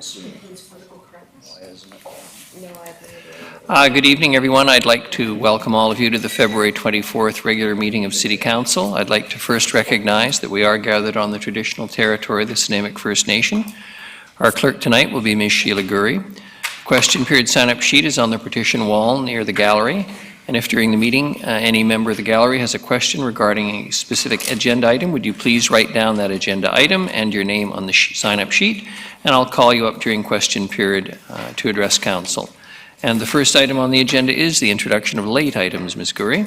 Good evening, everyone. I'd like to welcome all of you to the February 24th regular meeting of City Council. I'd like to first recognize that we are gathered on the traditional territory of the Snuneymuxw First Nation. Our clerk tonight will be Ms. Sheila Gurry. Question period sign-up sheet is on the partition wall near the gallery. And if during the meeting any member of the gallery has a question regarding a specific agenda item, would you please write down that agenda item and your name on the sign-up sheet, and I'll call you up during question period to address council. And the first item on the agenda is the introduction of late items. Ms. Gurry.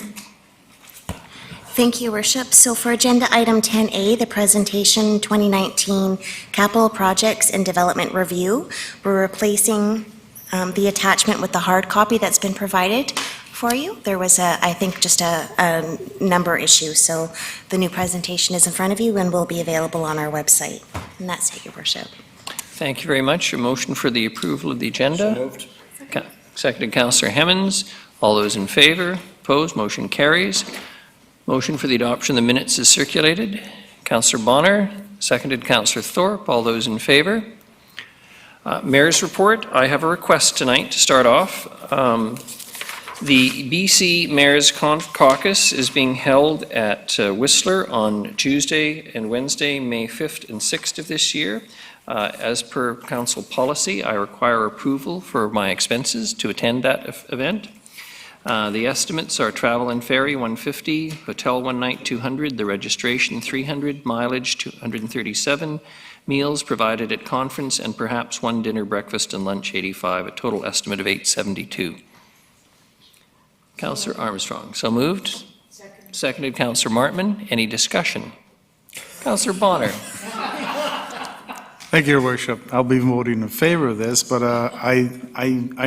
Thank you, Worship. So for agenda item 10A, the presentation 2019 Capital Projects and Development Review, we're replacing the attachment with the hard copy that's been provided for you. There was I think just a number issue. So the new presentation is in front of you and will be available on our website. And that's it, Your Worship. Thank you very much. A motion for the approval of the agenda. So moved. Seconded, Councillor Hemmons. All those in favor? Opposed? Motion carries. Motion for the adoption of the minutes is circulated. Councillor Bonner. Seconded, Councillor Thorpe. All those in favor? Mayor's report. I have a request tonight to start off. The BC Mayor's Caucus is being held at Whistler on Tuesday and Wednesday, May 5th and 6th of this year. As per council policy, I require approval for my expenses to attend that event. The estimates are travel and ferry $150, hotel one night $200, the registration $300, mileage $237, meals provided at conference, and perhaps one dinner, breakfast, and lunch $85, a total estimate of $872. Councillor Armstrong. So moved. Seconded, Councillor Martman. Any discussion? Councillor Bonner. Thank you, Your Worship. I'll be voting in favor of this, but I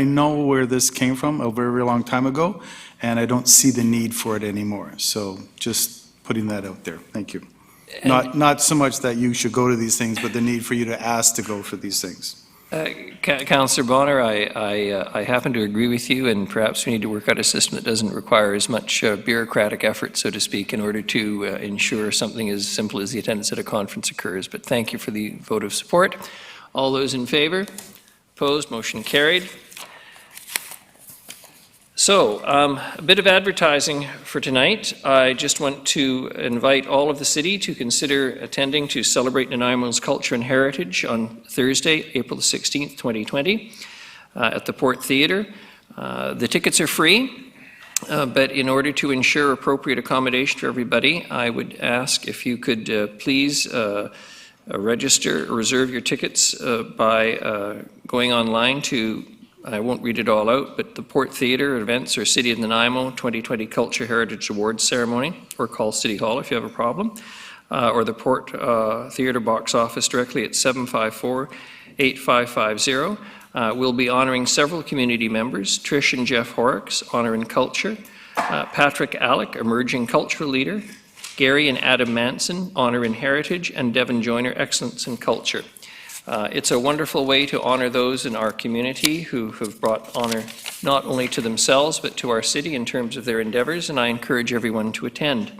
know where this came from a very long time ago, and I don't see the need for it anymore. So just putting that out there. Thank you. Not so much that you should go to these things, but the need for you to ask to go for these things. Councillor Bonner, I happen to agree with you, and perhaps we need to work out a system that doesn't require as much bureaucratic effort, so to speak, in order to ensure something as simple as the attendance at a conference occurs. But thank you for the vote of support. All those in favor? Opposed? Motion carried. So, a bit of advertising for tonight. I just want to invite all of the city to consider attending to celebrate Nanaimo's culture and heritage on Thursday, April the 16th, 2020, at the Port Theatre. The tickets are free, but in order to ensure appropriate accommodation for everybody, I would ask if you could please register or reserve your tickets by going online to, I won't read it all out, but the Port Theatre events or City of Nanaimo 2020 Culture Heritage Awards Ceremony, or call City Hall if you have a problem, or the Port Theatre box office directly at 754-8550. We'll be honoring several community members: Trish and Jeff Horrocks, Honor in Culture; Patrick Alec, Emerging Cultural Leader; Gary and Adam Manson, Honor in Heritage; and Devin Joyner, Excellence in Culture. It's a wonderful way to honor those in our community who have brought honor not only to themselves but to our city in terms of their endeavors, and I encourage everyone to attend.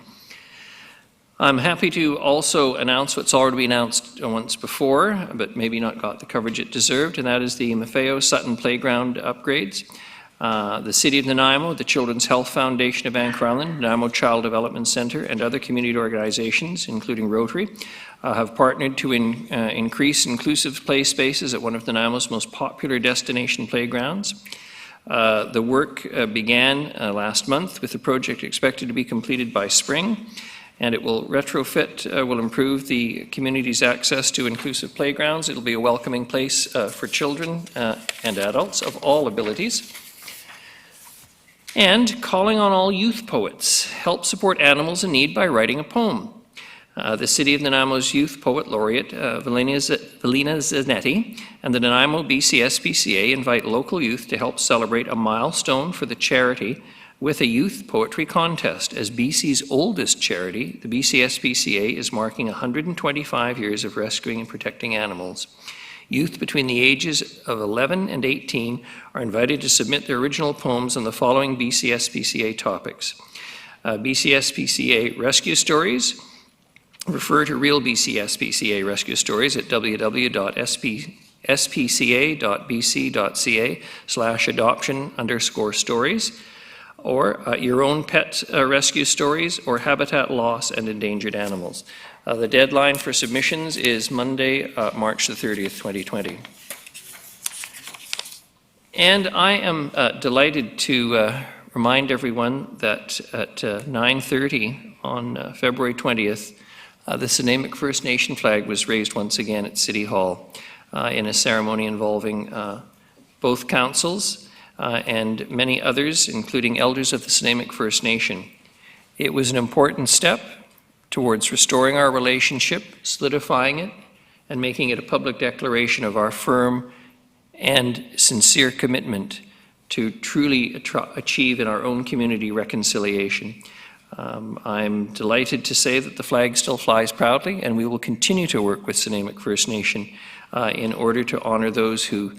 I'm happy to also announce what's already been announced once before, but maybe not got the coverage it deserved, and that is the Maffeo Sutton Playground upgrades. The City of Nanaimo, the Children's Health Foundation of Vancouver Island, Nanaimo Child Development Centre, and other community organizations, including Rotary, have partnered to increase inclusive play spaces at one of Nanaimo's most popular destination playgrounds. The work began last month, with the project expected to be completed by spring, and it will will improve the community's access to inclusive playgrounds. It'll be a welcoming place for children and adults of all abilities. And calling on all youth poets, help support animals in need by writing a poem. The City of Nanaimo's Youth Poet Laureate, Valina Zanetti, and the Nanaimo BCSPCA invite local youth to help celebrate a milestone for the charity with a youth poetry contest. As BC's oldest charity, the BCSPCA is marking 125 years of rescuing and protecting animals. Youth between the ages of 11 and 18 are invited to submit their original poems on the following BCSPCA topics: BCSPCA rescue stories. Refer to real BCSPCA rescue stories at www.spca.ca spca.bc.ca/adoption_stories, or your own pet rescue stories, or habitat loss and endangered animals. The deadline for submissions is Monday, March the 30th, 2020. And I am delighted to remind everyone that at 9:30 on February 20th, the Snuneymuxw First Nation flag was raised once again at City Hall in a ceremony involving both councils and many others, including elders of the Snuneymuxw First Nation. It was an important step towards restoring our relationship, solidifying it, and making it a public declaration of our firm and sincere commitment to truly achieve in our own community reconciliation. I'm delighted to say that the flag still flies proudly, and we will continue to work with Snuneymuxw First Nation in order to honor those who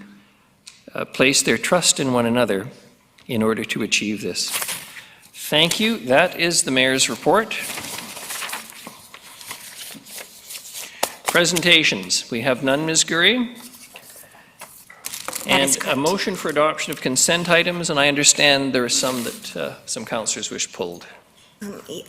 place their trust in one another in order to achieve this. Thank you. That is the Mayor's report. Presentations. We have none, Ms. Gurry. That is And a correct. motion for adoption of consent items, and I understand there are some that some councillors wish pulled.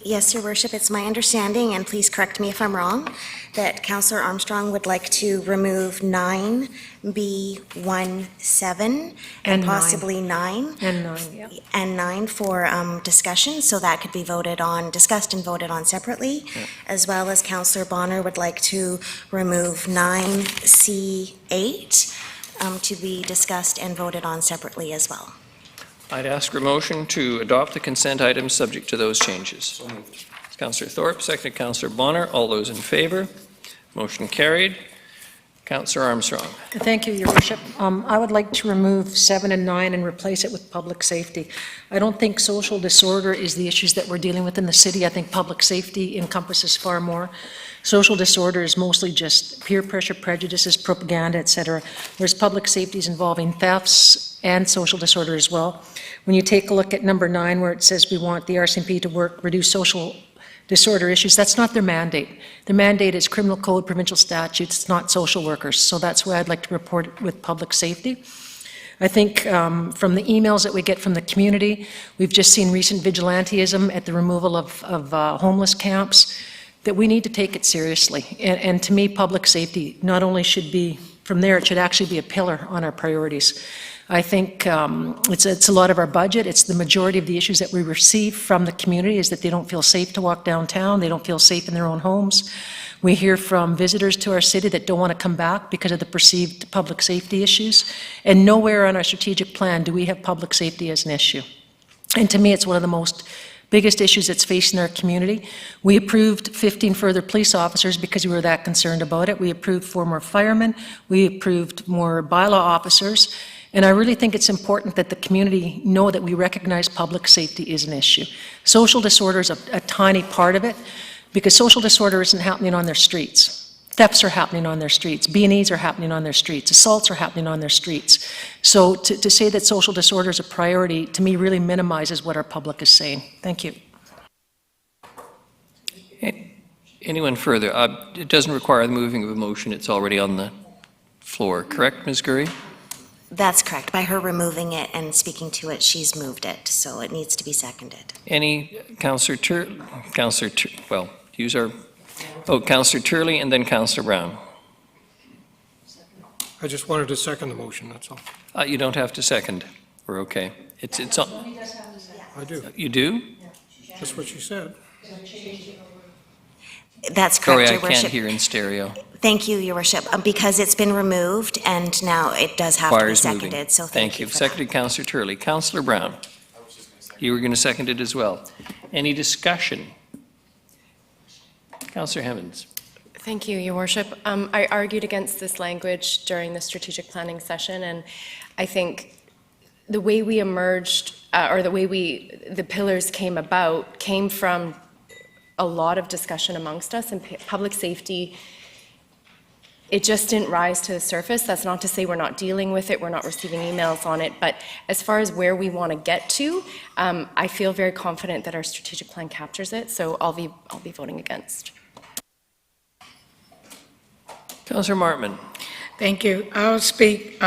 Yes, Your Worship, it's my understanding, and please correct me if I'm wrong, that Councillor Armstrong would like to remove 9B17 and And possibly 9 And 9, yeah. and 9 for discussion, so that could be voted on, discussed and voted on separately, as well as Councillor Bonner would like to remove 9C8 to be discussed and voted on separately as well. I'd ask for a motion to adopt the consent items subject to those changes. Councillor Thorpe, seconded Councillor Bonner. All those in favour? Motion carried. Councillor Armstrong. Thank you, Your Worship. I would like to remove 7 and 9 and replace it with public safety. I don't think social disorder is the issues that we're dealing with in the city. I think public safety encompasses far more. Social disorder is mostly just peer pressure, prejudices, propaganda, etc., whereas public safety is involving thefts and social disorder as well. When you take a look at number 9, where it says we want the RCMP to work, reduce social disorder issues, that's not their mandate. Their mandate is criminal code, provincial statutes, it's not social workers. So that's why I'd like to report it with public safety. I think from the emails that we get from the community, we've just seen recent vigilantism at the removal of homeless camps, that we need to take it seriously. And to me, public safety not only should be, from there, it should actually be a pillar on our priorities. I think it's a lot of our budget. It's the majority of the issues that we receive from the community is that they don't feel safe to walk downtown. They don't feel safe in their own homes. We hear from visitors to our city that don't want to come back because of the perceived public safety issues. And nowhere on our strategic plan do we have public safety as an issue. And to me, it's one of the biggest issues that's facing our community. We approved 15 further police officers because we were that concerned about it. We approved 4 more firemen. We approved more bylaw officers. And I really think it's important that the community know that we recognize public safety is an issue. Social disorder is a tiny part of it, because social disorder isn't happening on their streets. Thefts are happening on their streets. B&Es are happening on their streets. Assaults are happening on their streets. So to say that social disorder is a priority, to me, really minimizes what our public is saying. Thank you. Anyone further? It doesn't require the moving of a motion. It's already on the floor. Correct, Ms. Gurry? That's correct. By her removing it and speaking to it, she's moved it, so it needs to be seconded. Any Councillor Turley and then Councillor Brown. I just wanted to second the motion, that's all. You don't have to second. We're okay. It's on. I do. You do? That's what she said. That's Sorry, correct, I Your can't Worship. hear in stereo. Thank you, Your Worship, because it's been removed and now it does have to be Requires moving. seconded, so thank you for that. Seconded, Councillor Turley. Councillor Brown. You were going to second it as well. Any discussion? Councillor Hemmons. Thank you, Your Worship. I argued against this language during the strategic planning session, and I think the way we emerged, or the way the pillars came about, came from a lot of discussion amongst us, and public safety, it just didn't rise to the surface. That's not to say we're not dealing with it, we're not receiving emails on it, but as far as where we want to get to, I feel very confident that our strategic plan captures it, so I'll be voting against. Councillor Martman. Thank you. I'll speak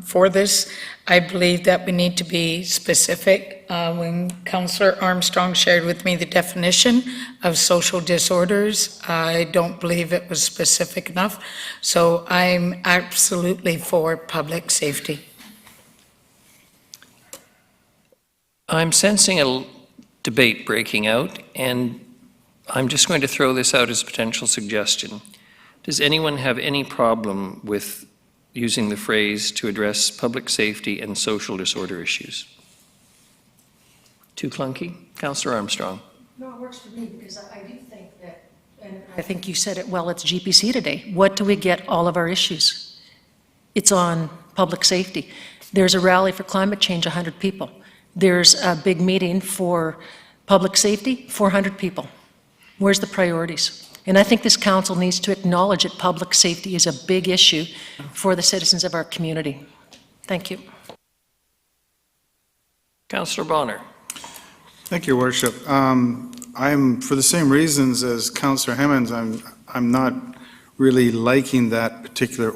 for this. I believe that we need to be specific. When Councillor Armstrong shared with me the definition of social disorders, I don't believe it was specific enough. So I'm absolutely for public safety. I'm sensing a debate breaking out, and I'm just going to throw this out as a potential suggestion. Does anyone have any problem with using the phrase to address public safety and social disorder issues? Too clunky? Councillor Armstrong. No, it works for me because I do think that, and I think you said it well, it's GPC today. What do we get all of our issues? It's on public safety. There's a rally for climate change, 100 people. There's a big meeting for public safety, 400 people. Where's the priorities? And I think this council needs to acknowledge that public safety is a big issue for the citizens of our community. Thank you. Councillor Bonner. Thank you, Worship. I'm, for the same reasons as Councillor Hemmens, I'm not really liking that particular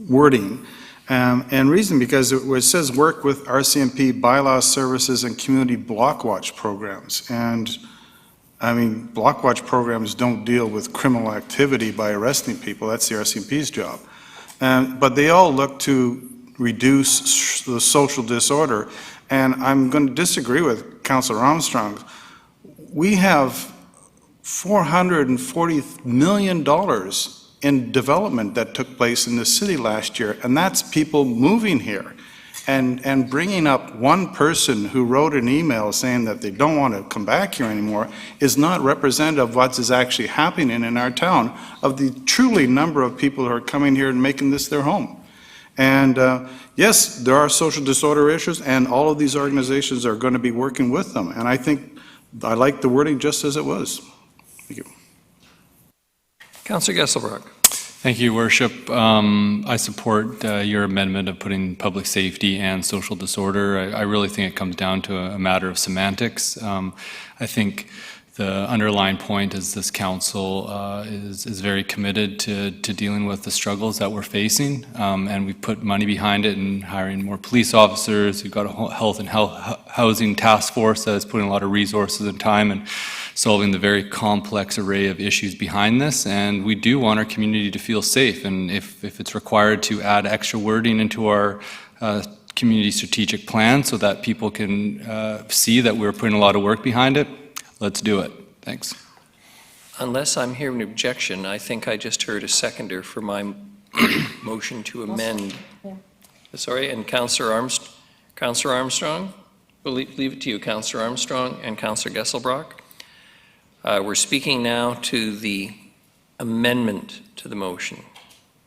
wording. And reason because it says work with RCMP bylaw services and community block watch programs. And I mean, block watch programs don't deal with criminal activity by arresting people. That's the RCMP's job. But they all look to reduce the social disorder. And I'm going to disagree with Councillor Armstrong. We have $440 million in development that took place in the city last year, and that's people moving here. And bringing up one person who wrote an email saying that they don't want to come back here anymore is not representative of what is actually happening in our town, of the truly number of people who are coming here and making this their home. And yes, there are social disorder issues, and all of these organizations are going to be working with them. And I think I like the wording just as it was. Thank you. Councillor Gesselbrock. Thank you, Worship. I support your amendment of putting public safety and social disorder. I really think it comes down to a matter of semantics. I think the underlying point is this council is very committed to dealing with the struggles that we're facing, and we've put money behind it in hiring more police officers. We've got a health and housing task force that is putting a lot of resources and time and solving the very complex array of issues behind this, and we do want our community to feel safe, and if it's required to add extra wording into our community strategic plan so that people can see that we're putting a lot of work behind it, let's do it. Thanks. Unless I'm hearing an objection, I think I just heard a seconder for my motion to amend. Sorry, and Councillor Armstrong? We'll leave it to you, Councillor Armstrong and Councillor Gesselbrock. We're speaking now to the amendment to the motion.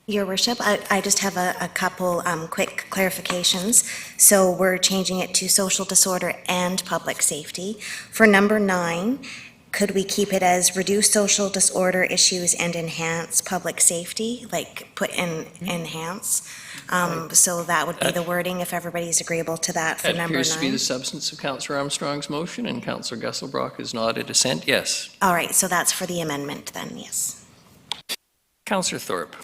Your Worship, I just have a couple quick clarifications. So we're changing it to social disorder and public safety. For number 9, could we keep it as reduce social disorder issues and enhance public safety, like put in enhance? So that would be the wording, if everybody's agreeable to that for That number 9. appears to be the substance of Councillor Armstrong's motion, and Councillor Gesselbrock is nodded assent. Yes. All right, so that's for the amendment then, yes. Councillor Thorpe.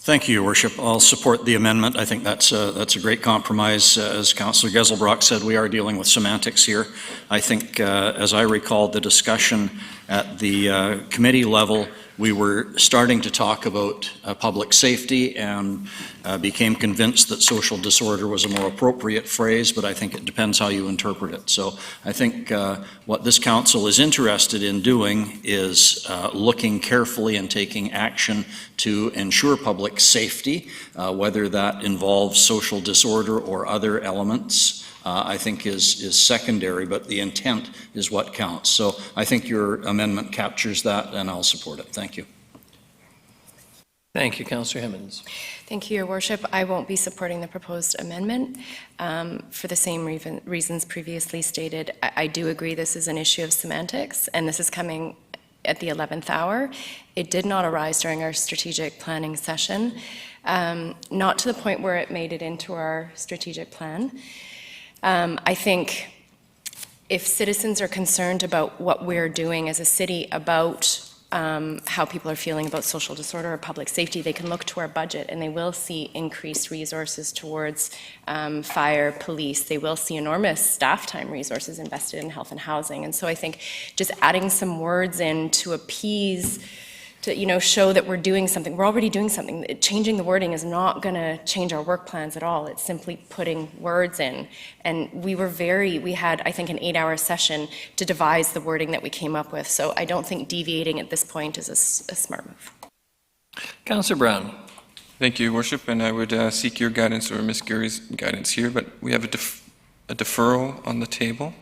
Thank you, Your Worship. I'll support the amendment. I think that's a great compromise. As Councillor Gesselbrock said, we are dealing with semantics here. I think, as I recall the discussion at the committee level, we were starting to talk about public safety and became convinced that social disorder was a more appropriate phrase, but I think it depends how you interpret it. So I think what this council is interested in doing is looking carefully and taking action to ensure public safety, whether that involves social disorder or other elements. I think is secondary, but the intent is what counts. So I think your amendment captures that, and I'll support it. Thank you. Thank you, Councillor Hemmens. Thank you, Your Worship. I won't be supporting the proposed amendment for the same reasons previously stated. I do agree this is an issue of semantics, and this is coming at the 11th hour. It did not arise during our strategic planning session, not to the point where it made it into our strategic plan. I think if citizens are concerned about what we're doing as a city about how people are feeling about social disorder or public safety, they can look to our budget and they will see increased resources towards fire, police. They will see enormous staff time resources invested in health and housing. And so I think just adding some words in to appease, to show that we're doing something. We're already doing something. Changing the wording is not going to change our work plans at all. It's simply putting words in. And we had, I think, an 8-hour session to devise the wording that we came up with. So I don't think deviating at this point is a smart move. Councillor Brown. Thank you, Your Worship, and I would seek your guidance or Ms. Gary's guidance here, but we have a deferral on the table.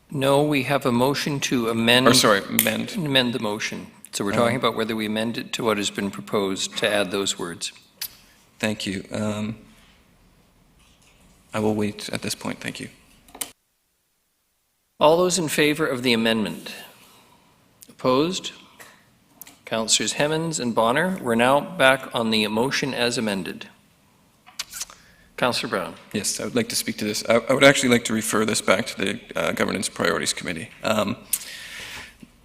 No, we have a motion to amend. Amend. Amend the motion. So we're talking about whether we amend it to what has been proposed to add those words. Thank you. I will wait at this point. Thank you. All those in favor of the amendment? Opposed? Councillors Hemmens and Bonner, we're now back on the motion as amended. Councillor Brown. Yes, I would like to speak to this. I would actually like to refer this back to the Governance Priorities Committee.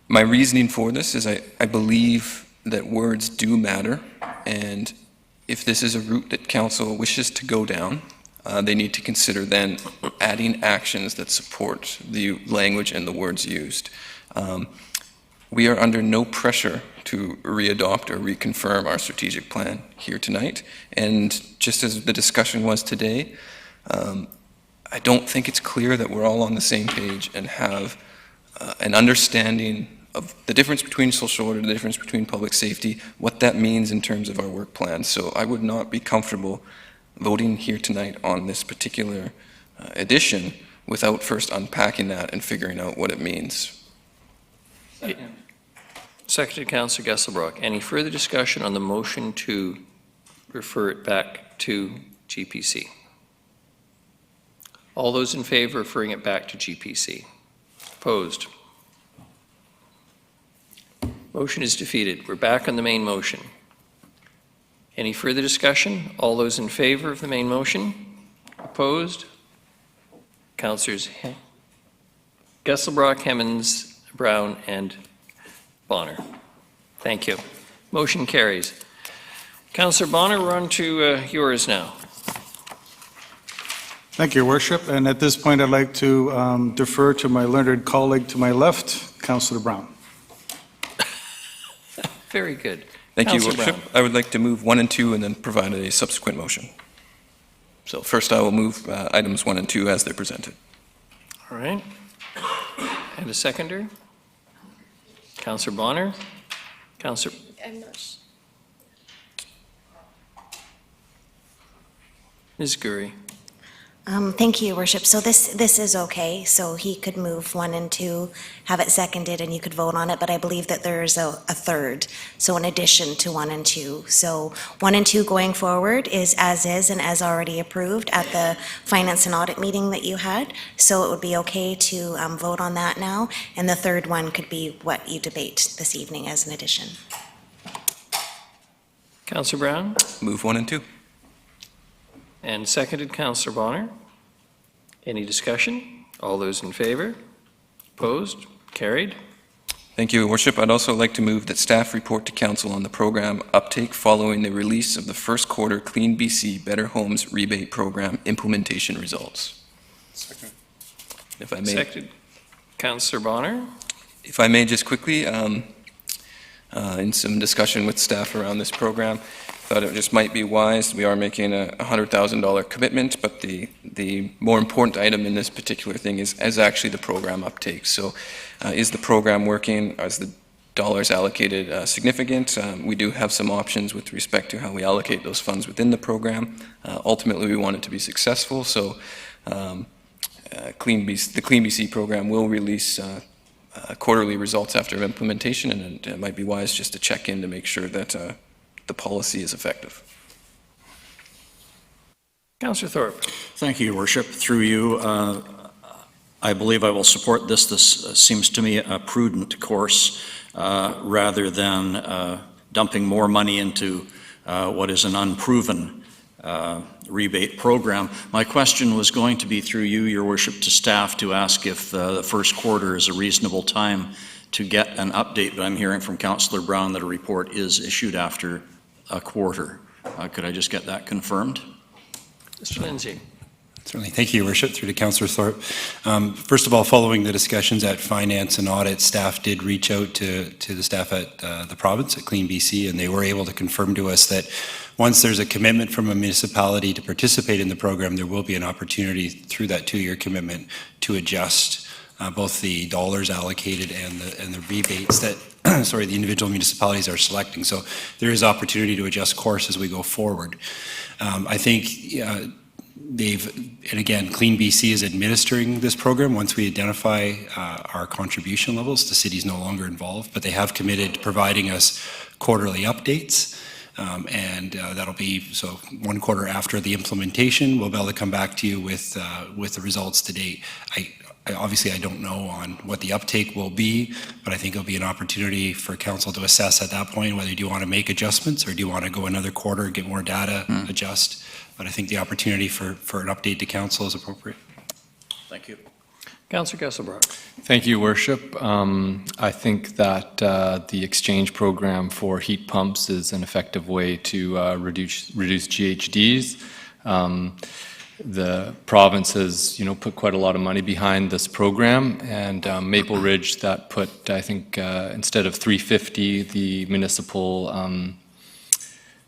My reasoning for this is I believe that words do matter, and if this is a route that Council wishes to go down, they need to consider then adding actions that support the language and the words used. We are under no pressure to readopt or reconfirm our strategic plan here tonight, and just as the discussion was today, I don't think it's clear that we're all on the same page and have an understanding of the difference between social order, the difference between public safety, what that means in terms of our work plans. So I would not be comfortable voting here tonight on this particular addition without first unpacking that and figuring out what it means. Seconded, Councillor Gesselbrock. Any further discussion on the motion to refer it back to GPC? All those in favor of referring it back to GPC? Opposed? Motion is defeated. We're back on the main motion. Any further discussion? All those in favor of the main motion? Opposed? Councillors Gesselbrock, Hemmens, Brown, and Bonner. Thank you. Motion carries. Councillor Bonner, we're on to yours now. Thank you, Your Worship. And at this point, I'd like to defer to my learned colleague to my left, Councillor Brown. Very good. Thank you, Your Councillor Worship. Brown. I would like to move 1 and 2 and then provide a subsequent motion. So first I will move items 1 and 2 as they're presented. All right. And a seconder? Councillor Bonner? Councillor, I'm not sure. Ms. Gurry. Thank you, Your Worship. So this is okay, so he could move 1 and 2, have it seconded, and you could vote on it, but I believe that there is a third, so in addition to 1 and 2. So 1 and 2 going forward is and as already approved at the Finance and Audit meeting that you had, so it would be okay to vote on that now, and the third one could be what you debate this evening as an addition. Councillor Brown? Move 1 and 2. And seconded, Councillor Bonner. Any discussion? All those in favor? Opposed? Carried. Thank you, Your Worship. I'd also like to move that staff report to Council on the program uptake following the release of the first quarter Clean BC Better Homes Rebate Program implementation results. Second. If I may, Seconded, Councillor Bonner. if I may just quickly, in some discussion with staff around this program, thought it just might be wise. We are making a $100,000 commitment, but the more important item in this particular thing is actually the program uptake. So is the program working? Is the dollars allocated significant? We do have some options with respect to how we allocate those funds within the program. Ultimately, we want it to be successful. So the Clean BC program will release quarterly results after implementation, and it might be wise just to check in to make sure that the policy is effective. Councillor Thorpe. Thank you, Your Worship. Through you, I believe I will support this. This seems to me a prudent course rather than dumping more money into what is an unproven rebate program. My question was going to be through you, Your Worship, to staff to ask if the first quarter is a reasonable time to get an update, but I'm hearing from Councillor Brown that a report is issued after a quarter. Could I just get that confirmed? Mr. Lindsay. Certainly. Thank you, Your Worship. Through to Councillor Thorpe. First of all, following the discussions at Finance and Audit, staff did reach out to the staff at the province, at Clean BC, and they were able to confirm to us that once there's a commitment from a municipality to participate in the program, there will be an opportunity through that 2-year commitment to adjust both the dollars allocated and the rebates that the individual municipalities are selecting. So there is opportunity to adjust course as we go forward. I think and again, Clean BC is administering this program. Once we identify our contribution levels, the city's no longer involved, but they have committed to providing us quarterly updates. And that'll be, so 1 quarter after the implementation, we'll be able to come back to you with the results to date. Obviously, I don't know on what the uptake will be, but I think it'll be an opportunity for council to assess at that point whether do you want to make adjustments or do you want to go another quarter, get more data, adjust. But I think the opportunity for an update to council is appropriate. Thank you. Councillor Gesselbrock. Thank you, Worship. I think that the exchange program for heat pumps is an effective way to reduce GHGs. The province has, put quite a lot of money behind this program, and Maple Ridge that put, I think, instead of $350, the municipal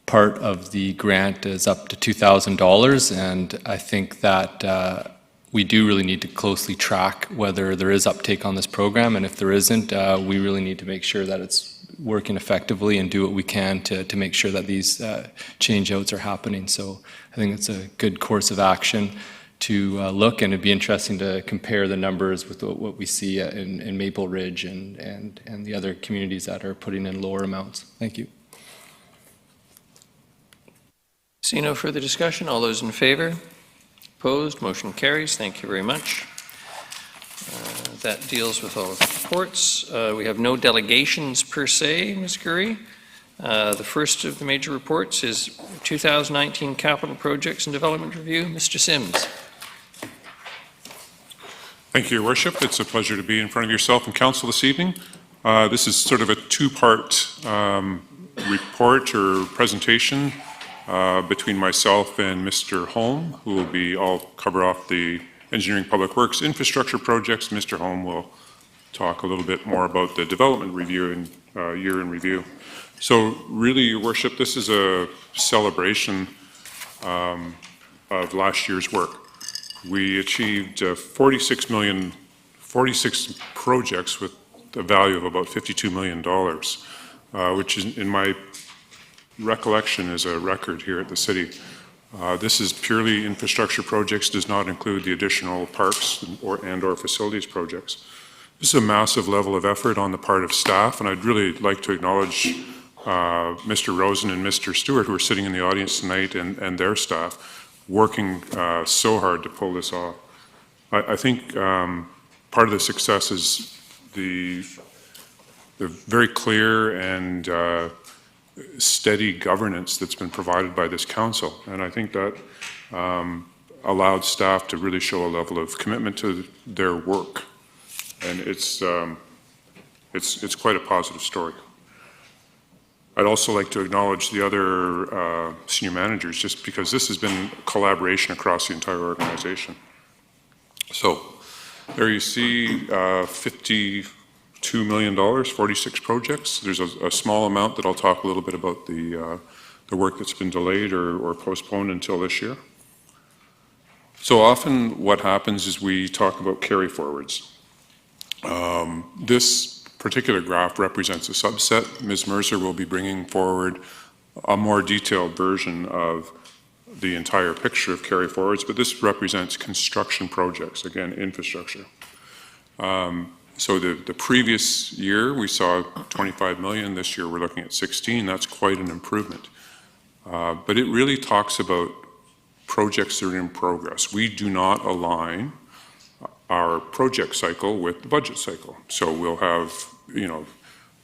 part of the grant is up to $2,000, and I think that we do really need to closely track whether there is uptake on this program, and if there isn't, we really need to make sure that it's working effectively and do what we can to make sure that these change-outs are happening. So I think it's a good course of action to look, and it'd be interesting to compare the numbers with what we see in Maple Ridge and the other communities that are putting in lower amounts. Thank you. See no further discussion. All those in favor? Opposed? Motion carries. Thank you very much. That deals with all of the reports. We have no delegations per se, Ms. Gurry. The first of the major reports is 2019 Capital Projects and Development Review. Mr. Sims. Thank you, Your Worship. It's a pleasure to be in front of yourself and council this evening. This is sort of a two-part report or presentation between myself and Mr. Holm, who will I'll cover off the engineering, public works, infrastructure projects. Mr. Holm will talk a little bit more about the development review and year in review. So really, Your Worship, this is a celebration of last year's work. We achieved 46 projects with a value of about $52 million, which is, in my recollection, is a record here at the city. This is purely infrastructure projects, does not include the additional parks and/or facilities projects. This is a massive level of effort on the part of staff, and I'd really like to acknowledge Mr. Rosen and Mr. Stewart, who are sitting in the audience tonight, and their staff, working so hard to pull this off. I think part of the success is the very clear and steady governance that's been provided by this council, and I think that allowed staff to really show a level of commitment to their work, and it's quite a positive story. I'd also like to acknowledge the other senior managers, just because this has been collaboration across the entire organization. So there you see $52 million, 46 projects. There's a small amount that I'll talk a little bit about the work that's been delayed or postponed until this year. So often what happens is we talk about carry forwards. This particular graph represents a subset. Ms. Mercer will be bringing forward a more detailed version of the entire picture of carry forwards, but this represents construction projects, again, infrastructure. So the previous year we saw 25 million, this year we're looking at 16, that's quite an improvement. But it really talks about projects that are in progress. We do not align our project cycle with the budget cycle. So we'll have,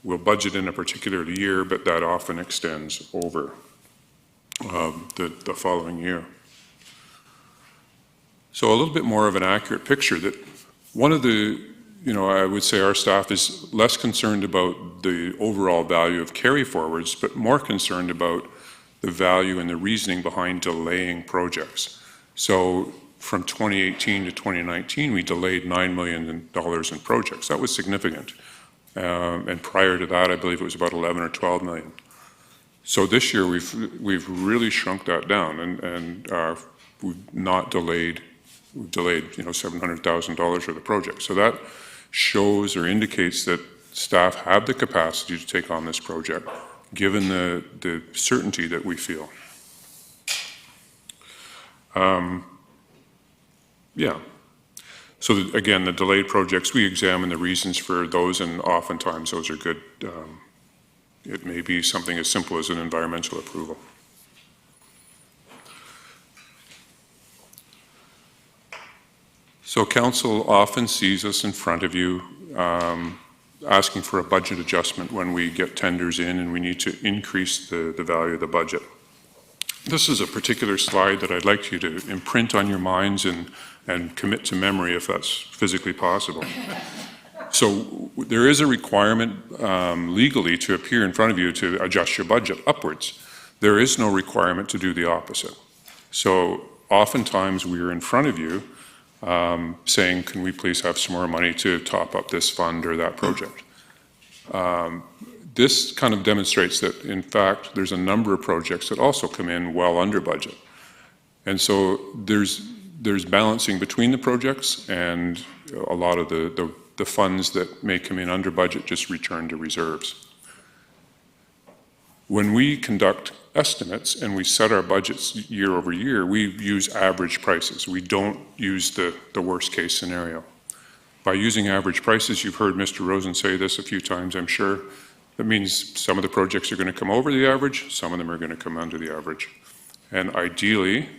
we'll budget in a particular year, but that often extends over the following year. So a little bit more of an accurate picture that one of the I would say our staff is less concerned about the overall value of carry forwards, but more concerned about the value and the reasoning behind delaying projects. So from 2018 to 2019, we delayed $9 million in projects. That was significant. And prior to that, I believe it was about 11 or 12 million. So this year, we've really shrunk that down, and we've not delayed. We've delayed, $700,000 worth of projects. So that shows or indicates that staff have the capacity to take on this project, given the certainty that we feel. Yeah. So again, the delayed projects, we examine the reasons for those, and oftentimes those are good. It may be something as simple as an environmental approval. So council often sees us in front of you asking for a budget adjustment when we get tenders in and we need to increase the value of the budget. This is a particular slide that I'd like you to imprint on your minds and commit to memory if that's physically possible. So there is a requirement legally to appear in front of you to adjust your budget upwards. There is no requirement to do the opposite. So oftentimes we are in front of you saying, can we please have some more money to top up this fund or that project? This kind of demonstrates that, in fact, there's a number of projects that also come in well under budget. And so there's balancing between the projects, and a lot of the funds that may come in under budget just return to reserves. When we conduct estimates and we set our budgets year over year, we use average prices. We don't use the worst case scenario. By using average prices, you've heard Mr. Rosen say this a few times, I'm sure. That means some of the projects are going to come over the average, some of them are going to come under the average. And ideally,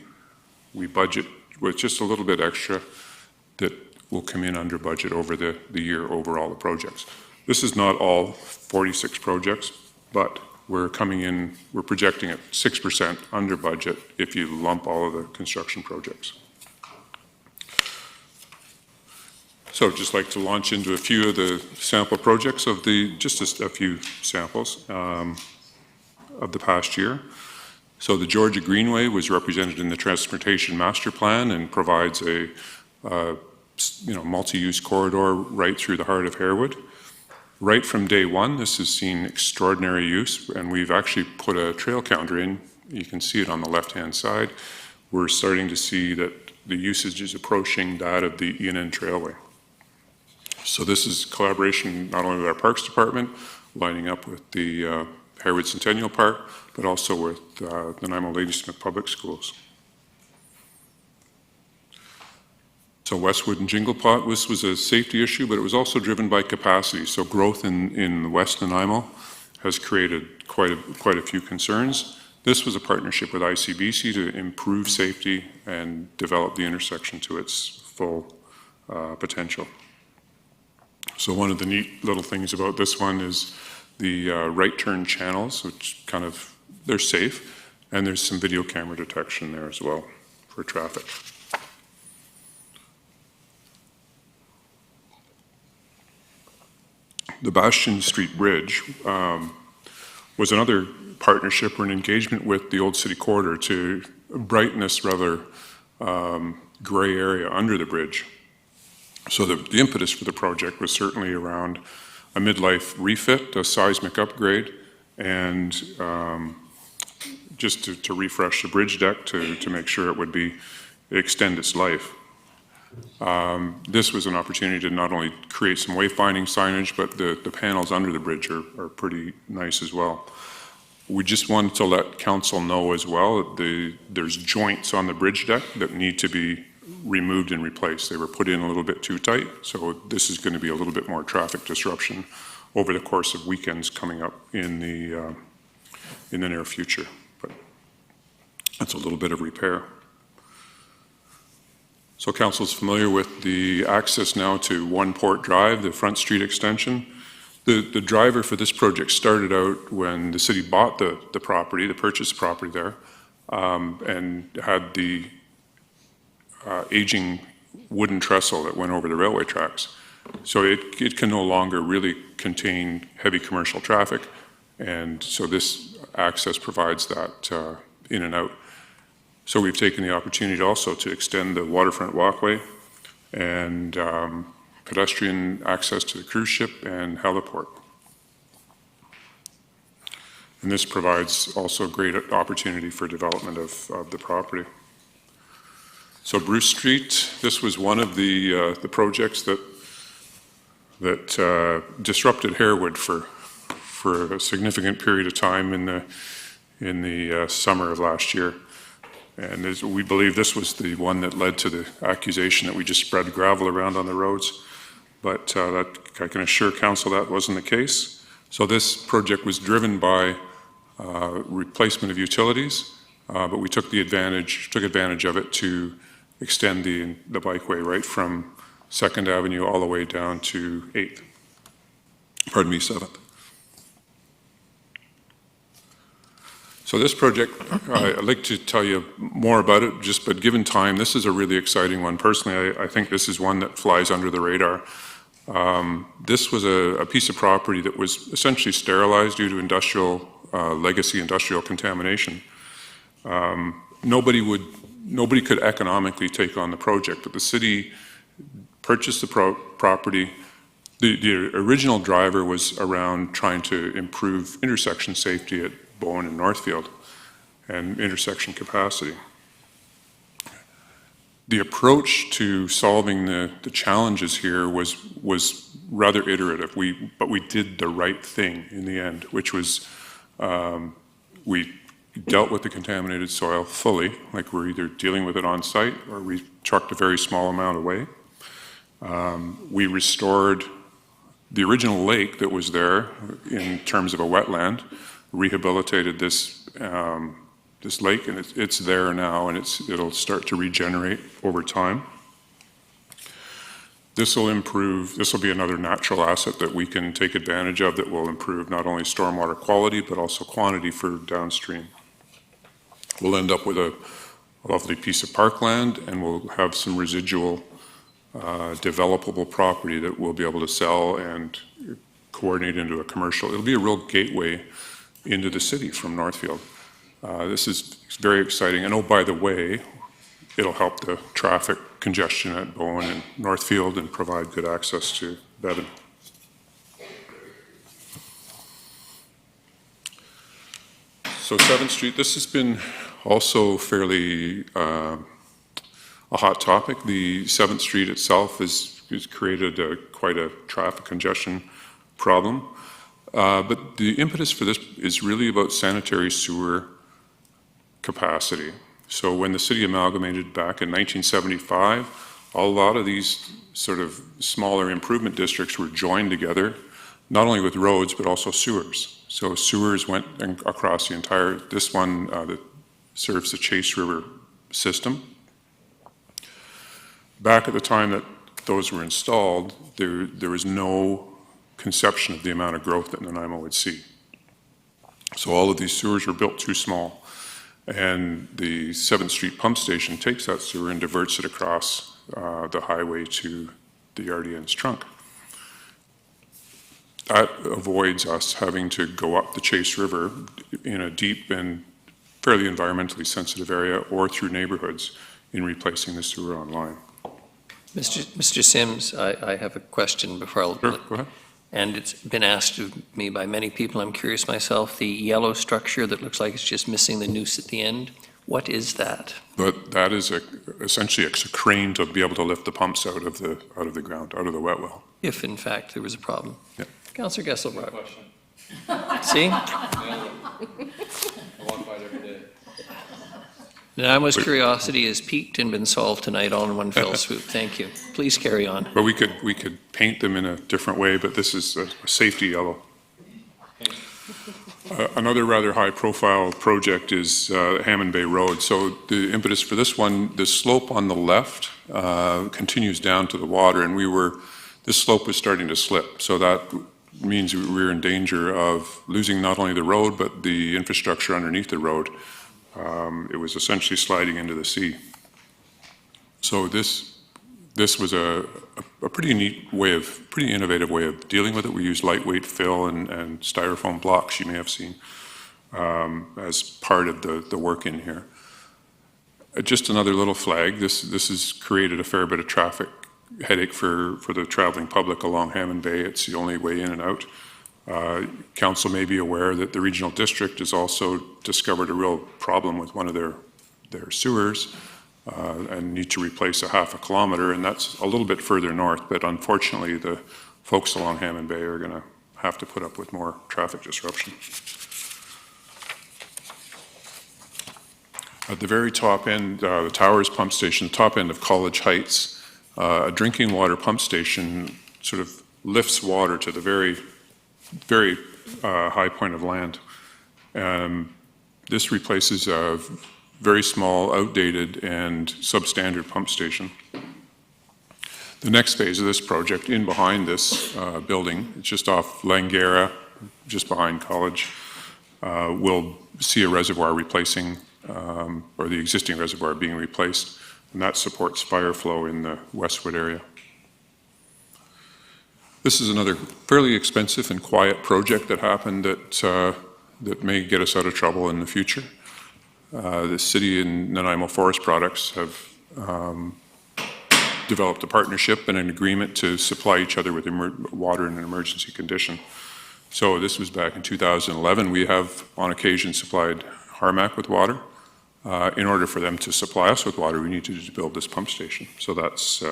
we budget with just a little bit extra that will come in under budget over the year over all the projects. This is not all 46 projects, but we're projecting at 6% under budget if you lump all of the construction projects. So I'd just like to launch into a few of the sample projects of just a few samples of the past year. So the Georgia Greenway was represented in the Transportation Master Plan and provides a multi-use corridor right through the heart of Harewood. Right from day one, this has seen extraordinary use, and we've actually put a trail counter in. You can see it on the left-hand side. We're starting to see that the usage is approaching that of the ENN Trailway. So this is collaboration not only with our Parks Department, lining up with the Harewood Centennial Park, but also with the Nanaimo Ladysmith Public Schools. So Westwood and Jinglepot, this was a safety issue, but it was also driven by capacity. So growth in West Nanaimo has created quite a few concerns. This was a partnership with ICBC to improve safety and develop the intersection to its full potential. So one of the neat little things about this one is the right turn channels, which they're safe, and there's some video camera detection there as well for traffic. The Bastion Street Bridge was another partnership or an engagement with the Old City Corridor to brighten this rather gray area under the bridge. So the impetus for the project was certainly around a midlife refit, a seismic upgrade, and just to refresh the bridge deck to make sure it would extend its life. This was an opportunity to not only create some wayfinding signage, but the panels under the bridge are pretty nice as well. We just wanted to let council know as well that there's joints on the bridge deck that need to be removed and replaced. They were put in a little bit too tight, so this is going to be a little bit more traffic disruption over the course of weekends coming up in the near future. But that's a little bit of repair. So council is familiar with the access now to One Port Drive, the Front Street extension. The driver for this project started out when the city bought the property, the purchased property there, and had the aging wooden trestle that went over the railway tracks. So it can no longer really contain heavy commercial traffic, and so this access provides that in and out. So we've taken the opportunity also to extend the waterfront walkway and pedestrian access to the cruise ship and heliport. And this provides also great opportunity for development of the property. So Bruce Street, this was one of the projects that disrupted Harewood for a significant period of time in the summer of last year. And we believe this was the one that led to the accusation that we just spread gravel around on the roads. But I can assure council that wasn't the case. So this project was driven by replacement of utilities, but we took advantage of it to extend the bikeway right from 2nd Avenue all the way down to 8th. Pardon me, 7th. So this project, I'd like to tell you more about it, but given time, this is a really exciting one. Personally, I think this is one that flies under the radar. This was a piece of property that was essentially sterilized due to legacy industrial contamination. Nobody could economically take on the project, but the city purchased the property. The original driver was around trying to improve intersection safety at Bowen and Northfield and intersection capacity. The approach to solving the challenges here was rather iterative, but we did the right thing in the end, which was we dealt with the contaminated soil fully, like we're either dealing with it on site or we trucked a very small amount away. We restored the original lake that was there in terms of a wetland, rehabilitated this lake, and it's there now, and it'll start to regenerate over time. This will be another natural asset that we can take advantage of that will improve not only stormwater quality, but also quantity for downstream. We'll end up with a lovely piece of parkland, and we'll have some residual developable property that we'll be able to sell and coordinate into a commercial. It'll be a real gateway into the city from Northfield. This is very exciting. And oh, by the way, it'll help the traffic congestion at Bowen and Northfield and provide good access to Bevan. So 7th Street, this has been also fairly a hot topic. The 7th Street itself has created quite a traffic congestion problem. But the impetus for this is really about sanitary sewer capacity. So when the city amalgamated back in 1975, a lot of these sort of smaller improvement districts were joined together, not only with roads, but also sewers. So sewers went across the entire, this one that serves the Chase River system. Back at the time that those were installed, there was no conception of the amount of growth that Nanaimo would see. So all of these sewers were built too small. And the 7th Street pump station takes that sewer and diverts it across the highway to the RDN's trunk. That avoids us having to go up the Chase River in a deep and fairly environmentally sensitive area or through neighborhoods in replacing the sewer on line. Mr. Sims, I have a question before I'll... Sure, go ahead. And it's been asked of me by many people. I'm curious myself. The yellow structure that looks like it's just missing the noose at the end, what is that? But that is essentially a crane to be able to lift the pumps out of the ground, out of the wet well. If in fact there was a problem. Yeah. Councillor Gesselbrock. See? Nanaimo's curiosity has piqued and been solved tonight all in one fell swoop. Thank you. Please carry on. But we could paint them in a different way, but this is a safety yellow. Another rather high-profile project is Hammond Bay Road. So the impetus for this one, the slope on the left continues down to the water, and this slope was starting to slip. So that means we were in danger of losing not only the road, but the infrastructure underneath the road. It was essentially sliding into the sea. So This was a pretty neat way of, pretty innovative way of dealing with it. We used lightweight fill and styrofoam blocks you may have seen as part of the work in here. Just another little flag. This has created a fair bit of traffic headache for the traveling public along Hammond Bay. It's the only way in and out. Council may be aware that the regional district has also discovered a real problem with one of their sewers and need to replace a half a kilometer, and that's a little bit further north, but unfortunately the folks along Hammond Bay are going to have to put up with more traffic disruption. At the very top end, the Towers pump station, the top end of College Heights, a drinking water pump station sort of lifts water to the very high point of land. This replaces a very small, outdated, and substandard pump station. The next phase of this project, in behind this building, it's just off Langara, just behind College, will see a reservoir replacing, or the existing reservoir being replaced, and that supports fire flow in the Westwood area. This is another fairly expensive and quiet project that happened that may get us out of trouble in the future. The city and Nanaimo Forest Products have developed a partnership and an agreement to supply each other with water in an emergency condition. So this was back in 2011. We have on occasion supplied Harmac with water. In order for them to supply us with water, we need to build this pump station. So that's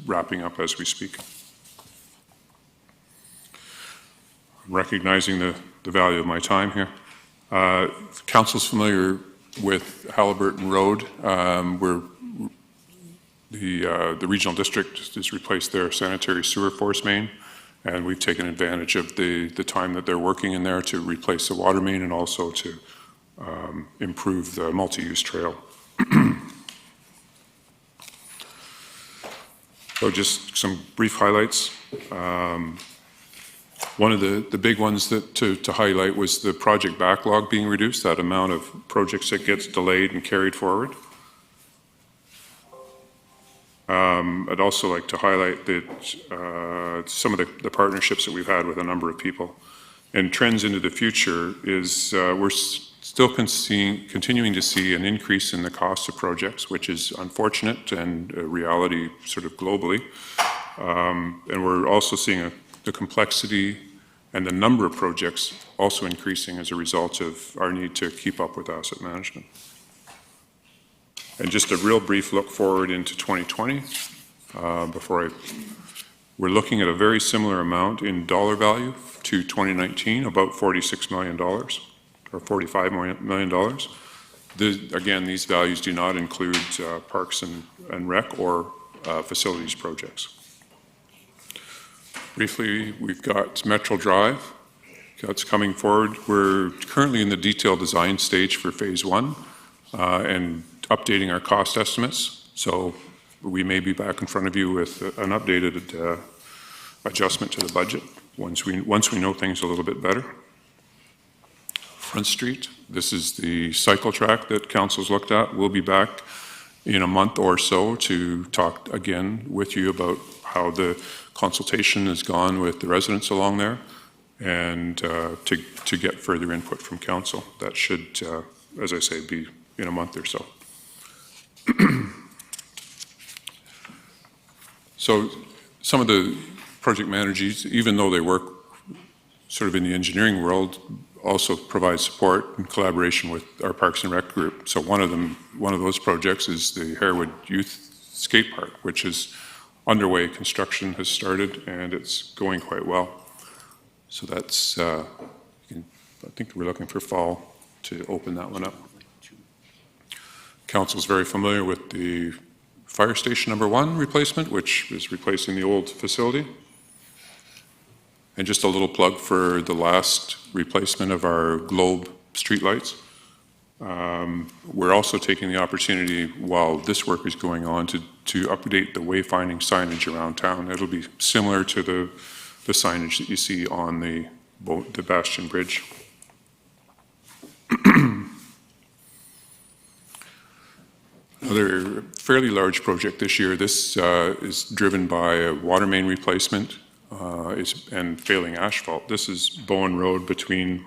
wrapping up as we speak. Recognizing the value of my time here. Council's familiar with Halliburton Road, where the regional district has replaced their sanitary sewer force main, and we've taken advantage of the time that they're working in there to replace the water main and also to improve the multi-use trail. So just some brief highlights. One of the big ones to highlight was the project backlog being reduced, that amount of projects that gets delayed and carried forward. I'd also like to highlight that some of the partnerships that we've had with a number of people. And trends into the future is we're still continuing to see an increase in the cost of projects, which is unfortunate and a reality sort of globally. And we're also seeing the complexity and the number of projects also increasing as a result of our need to keep up with asset management. And just a real brief look forward into 2020 we're looking at a very similar amount in dollar value to 2019, about $46 million or $45 million. Again, these values do not include parks and rec or facilities projects. Briefly, we've got Metro Drive. That's coming forward. We're currently in the detailed design stage for phase 1 and updating our cost estimates. So we may be back in front of you with an updated adjustment to the budget once we know things a little bit better. Front Street, this is the cycle track that Council's looked at. We'll be back in a month or so to talk again with you about how the consultation has gone with the residents along there and to get further input from Council. That should, as I say, be in a month or so. So some of the project managers, even though they work sort of in the engineering world, also provide support and collaboration with our Parks and Rec group. So one of those projects is the Harewood Youth Skate Park, which is underway. Construction has started and it's going quite well. So that's, I think we're looking for fall to open that one up. Council's very familiar with the Fire Station number 1 replacement, which is replacing the old facility. And just a little plug for the last replacement of our Globe streetlights. We're also taking the opportunity while this work is going on to update the wayfinding signage around town. It'll be similar to the signage that you see on the Bastion Bridge. Another fairly large project this year. This is driven by a water main replacement and failing asphalt. This is Bowen Road between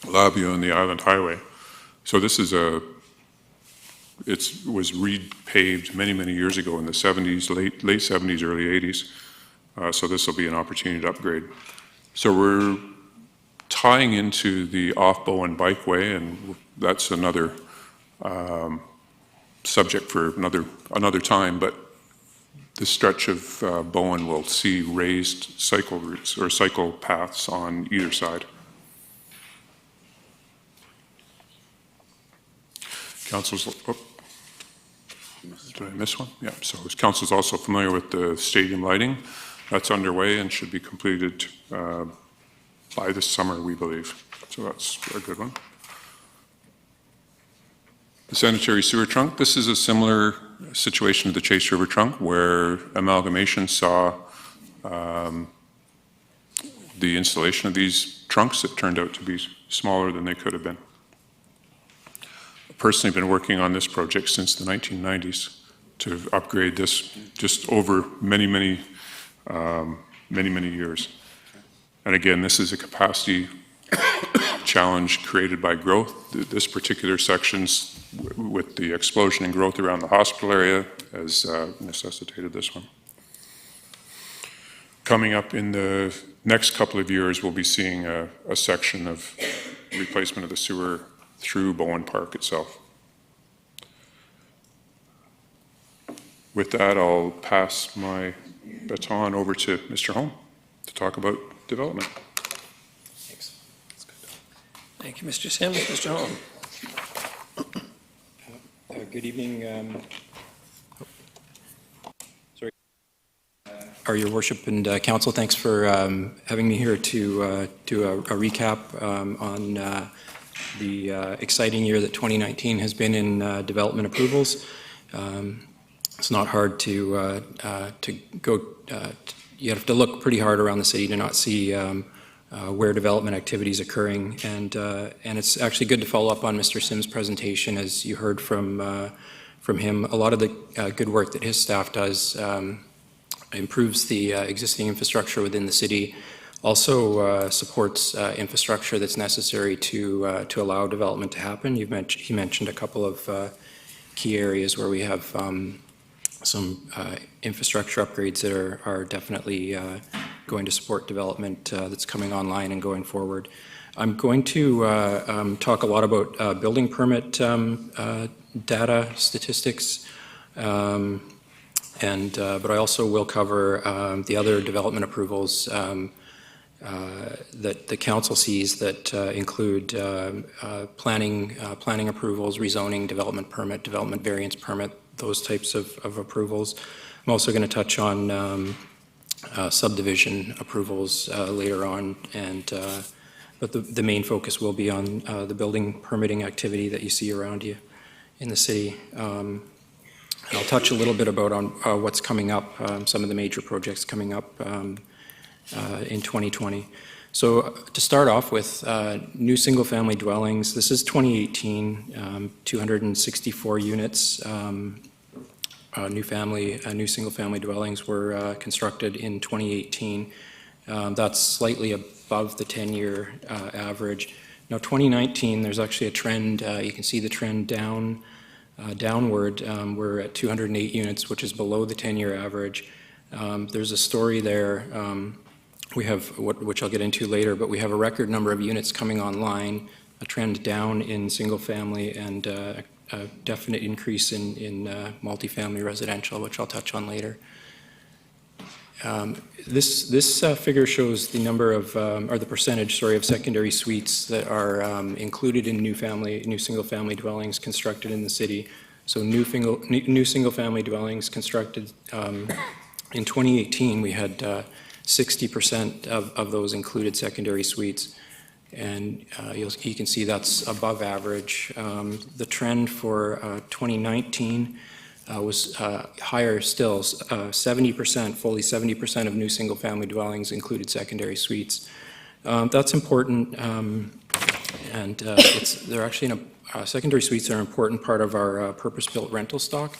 Labio and the Island Highway. So this is it was repaved many, many years ago in the 70s, late 70s, early 80s. So this will be an opportunity to upgrade. So we're tying into the off Bowen Bikeway, and that's another subject for another time, but this stretch of Bowen will see raised cycle routes or cycle paths on either side. Council's, did I miss one? Yeah, so council's also familiar with the stadium lighting. That's underway and should be completed by this summer, we believe. So that's a good one. The sanitary sewer trunk, this is a similar situation to the Chase River trunk where amalgamation saw the installation of these trunks that turned out to be smaller than they could have been. I've personally been working on this project since the 1990s to upgrade this just over many years. And again, this is a capacity challenge created by growth. This particular section's with the explosion in growth around the hospital area has necessitated this one. Coming up in the next couple of years, we'll be seeing a section of replacement of the sewer through Bowen Park itself. With that, I'll pass my baton over to Mr. Holm to talk about development. Thanks. Thank you, Mr. Sims. Mr. Holm. Good evening. Your Worship and Council, thanks for having me here to do a recap on the exciting year that 2019 has been in development approvals. It's not hard to go, you have to look pretty hard around the city to not see where development activity is occurring, and it's actually good to follow up on Mr. Sims' presentation. As you heard from him, a lot of the good work that his staff does improves the existing infrastructure within the city, also supports infrastructure that's necessary to allow development to happen. He mentioned a couple of key areas where we have some infrastructure upgrades that are definitely going to support development that's coming online and going forward. I'm going to talk a lot about building permit data, statistics, but I also will cover the other development approvals that the council sees that include planning approvals, rezoning, development permit, development variance permit, those types of approvals. I'm also going to touch on subdivision approvals later on, but the main focus will be on the building permitting activity that you see around you in the city. I'll touch a little bit about on what's coming up, some of the major projects coming up in 2020. So to start off with, new single-family dwellings. This is 2018, 264 units. New single-family dwellings were constructed in 2018. That's slightly above the 10-year average. Now, 2019, there's actually a trend. You can see the trend downward. We're at 208 units, which is below the 10-year average. There's a story there. We have, which I'll get into later, but we have a record number of units coming online, a trend down in single-family, and a definite increase in multifamily residential, which I'll touch on later. This figure shows the number of, or the percentage, sorry, of secondary suites that are included in new single-family dwellings constructed in the city. So new single-family dwellings constructed in 2018, we had 60% of those included secondary suites. And you can see that's above average. The trend for 2019 was higher still. 70%, fully 70% of new single-family dwellings included secondary suites. That's important, they're actually secondary suites are an important part of our purpose-built rental stock.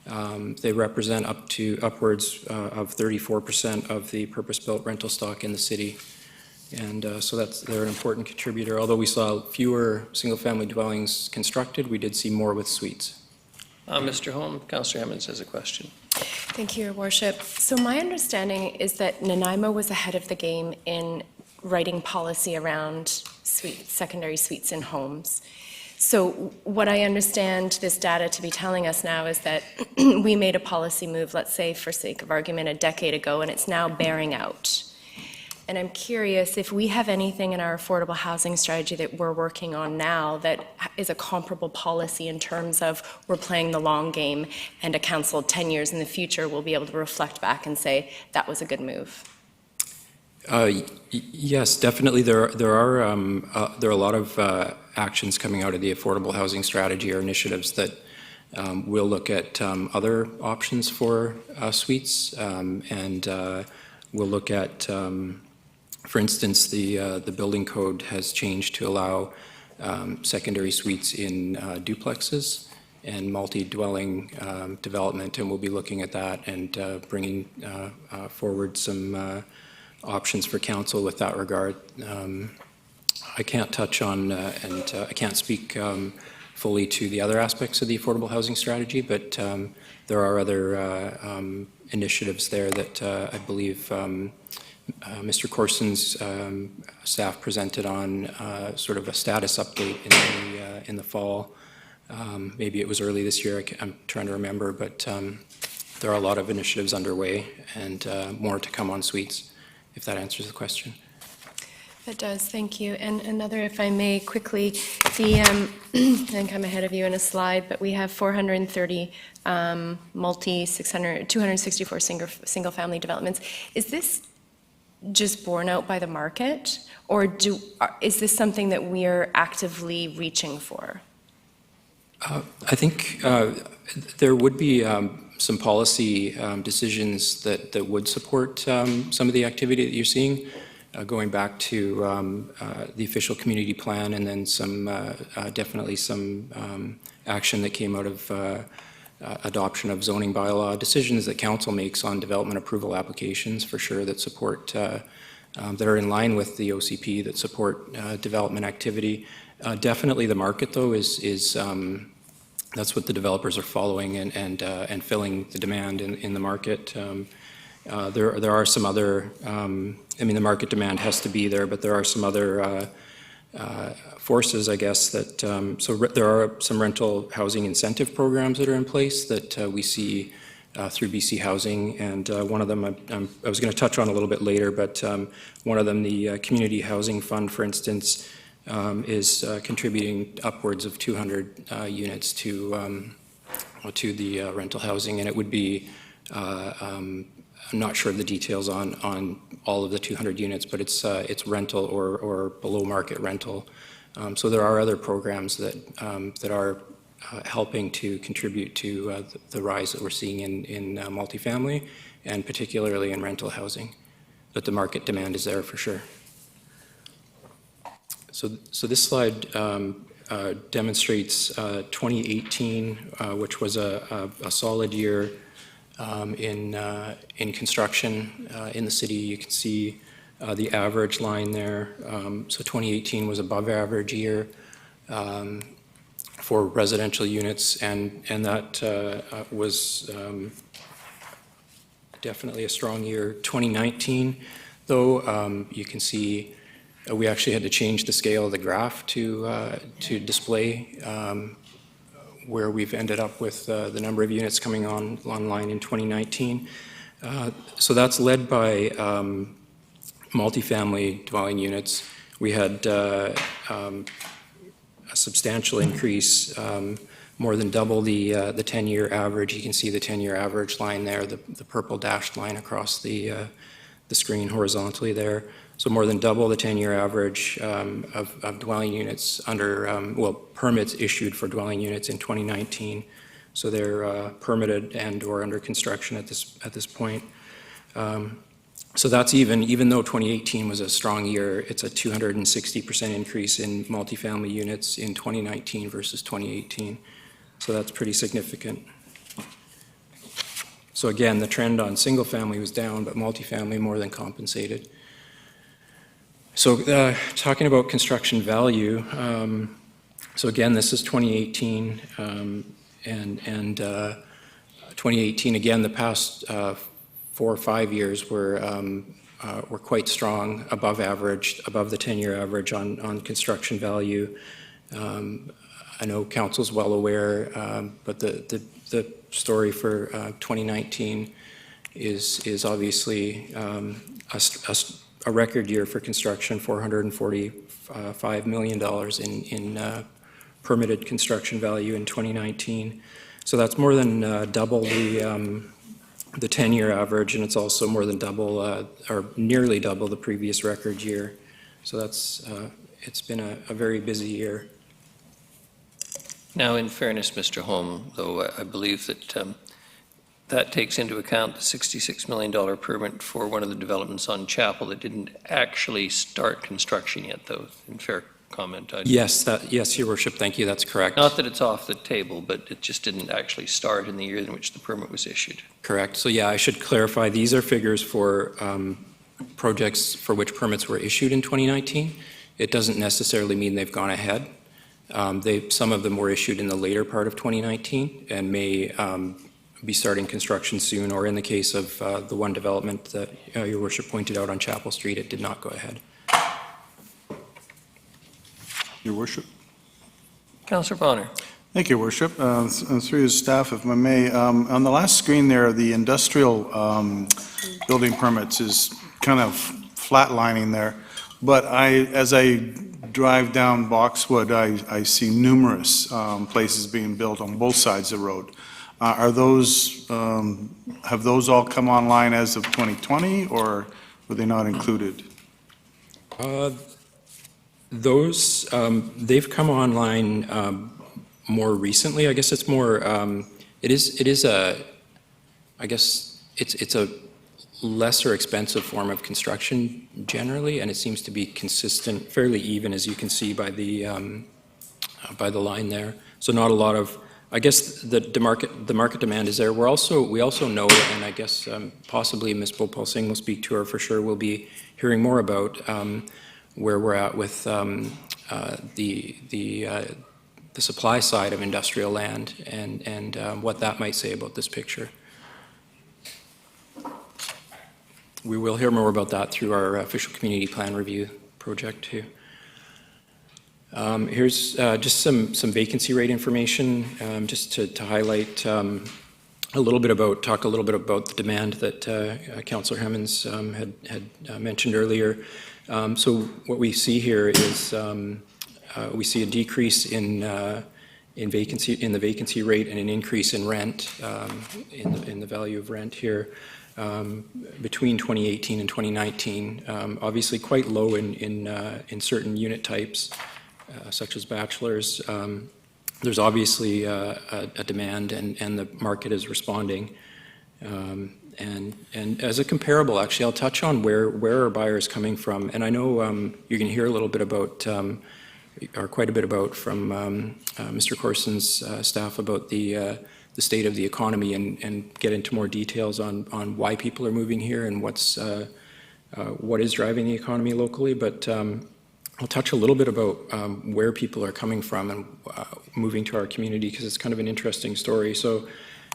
They represent upwards of 34% of the purpose-built rental stock in the city. And so they're an important contributor. Although we saw fewer single-family dwellings constructed, we did see more with suites. Mr. Holm, Councillor Emmons has a question. Thank you, Your Worship. So my understanding is that Nanaimo was ahead of the game in writing policy around secondary suites in homes. So what I understand this data to be telling us now is that we made a policy move, let's say for sake of argument, a decade ago, and it's now bearing out. And I'm curious if we have anything in our affordable housing strategy that we're working on now that is a comparable policy in terms of we're playing the long game, and a council 10 years in the future will be able to reflect back and say, that was a good move. Yes, definitely. There are a lot of actions coming out of the affordable housing strategy or initiatives that will look at other options for suites, and we'll look at, for instance, the building code has changed to allow secondary suites in duplexes and multi-dwelling development, and we'll be looking at that and bringing forward some options for council with that regard. I can't touch on and I can't speak fully to the other aspects of the affordable housing strategy, but there are other initiatives there that I believe Mr. Corson's staff presented on sort of a status update in the fall. Maybe it was early this year, I'm trying to remember, but there are a lot of initiatives underway and more to come on suites, if that answers the question. It does, thank you. And another, if I may, quickly, I think I'm ahead of you in a slide, but we have 430 264 single-family developments. Is this just borne out by the market, or is this something that we're actively reaching for? I think there would be some policy decisions that would support some of the activity that you're seeing, going back to the official community plan, and then definitely some action that came out of adoption of zoning bylaw decisions that council makes on development approval applications, for sure, that support, that are in line with the OCP, that support development activity. Definitely the market, though, is that's what the developers are following and filling the demand in the market. There are some other, I mean, the market demand has to be there, but there are some other forces, I guess, that, so there are some rental housing incentive programs that are in place that we see through BC Housing, and one of them I was going to touch on a little bit later, but one of them, the Community Housing Fund, for instance, is contributing upwards of 200 units to the rental housing, and it would be, I'm not sure of the details on all of the 200 units, but it's rental or below market rental. So there are other programs that are helping to contribute to the rise that we're seeing in multifamily, and particularly in rental housing. But the market demand is there for sure. So this slide demonstrates 2018, which was a solid year in construction in the city. You can see the average line there. So 2018 was above average year for residential units, and that was definitely a strong year. 2019, though, you can see we actually had to change the scale of the graph to display where we've ended up with the number of units coming online in 2019. So that's led by multifamily dwelling units. We had a substantial increase, more than double the 10-year average. You can see the 10-year average line there, the purple dashed line across the screen horizontally there. So more than double the 10-year average of dwelling units under, permits issued for dwelling units in 2019. So they're permitted and or under construction at this point. So that's even though 2018 was a strong year, it's a 260% increase in multifamily units in 2019 versus 2018. So that's pretty significant. So again, the trend on single-family was down, but multifamily more than compensated. So talking about construction value, so again, this is 2018, and 2018, again, the past 4 or 5 years were quite strong, above average, above the 10-year average on construction value. I know council's well aware, but the story for 2019 is obviously a record year for construction, $445 million in permitted construction value in 2019. So that's more than double the 10-year average, and it's also more than double, or nearly double the previous record year. So that's, it's been a very busy year. Now, in fairness, Mr. Holm, though, I believe that that takes into account the $66 million permit for one of the developments on Chapel that didn't actually start construction yet, though, in fair comment. Yes, yes, Your Worship, thank you, that's correct. Not that it's off the table, but it just didn't actually start in the year in which the permit was issued. Correct. So yeah, I should clarify, these are figures for projects for which permits were issued in 2019. It doesn't necessarily mean they've gone ahead. Some of them were issued in the later part of 2019 and may be starting construction soon, or in the case of the one development that Your Worship pointed out on Chapel Street, it did not go ahead. Your Worship. Councillor Bonner. Thank you, Your Worship. Through your staff, if I may, on the last screen there, the industrial building permits is kind of flatlining there. But as I drive down Boxwood, I see numerous places being built on both sides of the road. Are those, have those all come online as of 2020, or were they not included? Those, they've come online more recently. I guess it's more, it is a, I guess it's a lesser expensive form of construction generally, and it seems to be consistent, fairly even, as you can see by the line there. So not a lot of, I guess the market demand is there. We also know, and I guess possibly Ms. Bhopal Singh will speak to her for sure. We'll be hearing more about where we're at with the supply side of industrial land and what that might say about this picture. We will hear more about that through our official community plan review project too. Here's just some vacancy rate information, just to highlight talk a little bit about the demand that Councillor Hemmons had mentioned earlier. So what we see here is we see a decrease in the vacancy rate and an increase in rent in the value of rent here. Between 2018 and 2019, obviously quite low in certain unit types, such as bachelors. There's obviously a demand, and the market is responding. And as a comparable, actually, I'll touch on where are buyers coming from. And I know you're going to hear a little bit about, or quite a bit about, from Mr. Corson's staff about the state of the economy, and get into more details on why people are moving here and what is driving the economy locally. But I'll touch a little bit about where people are coming from and moving to our community, because it's kind of an interesting story. So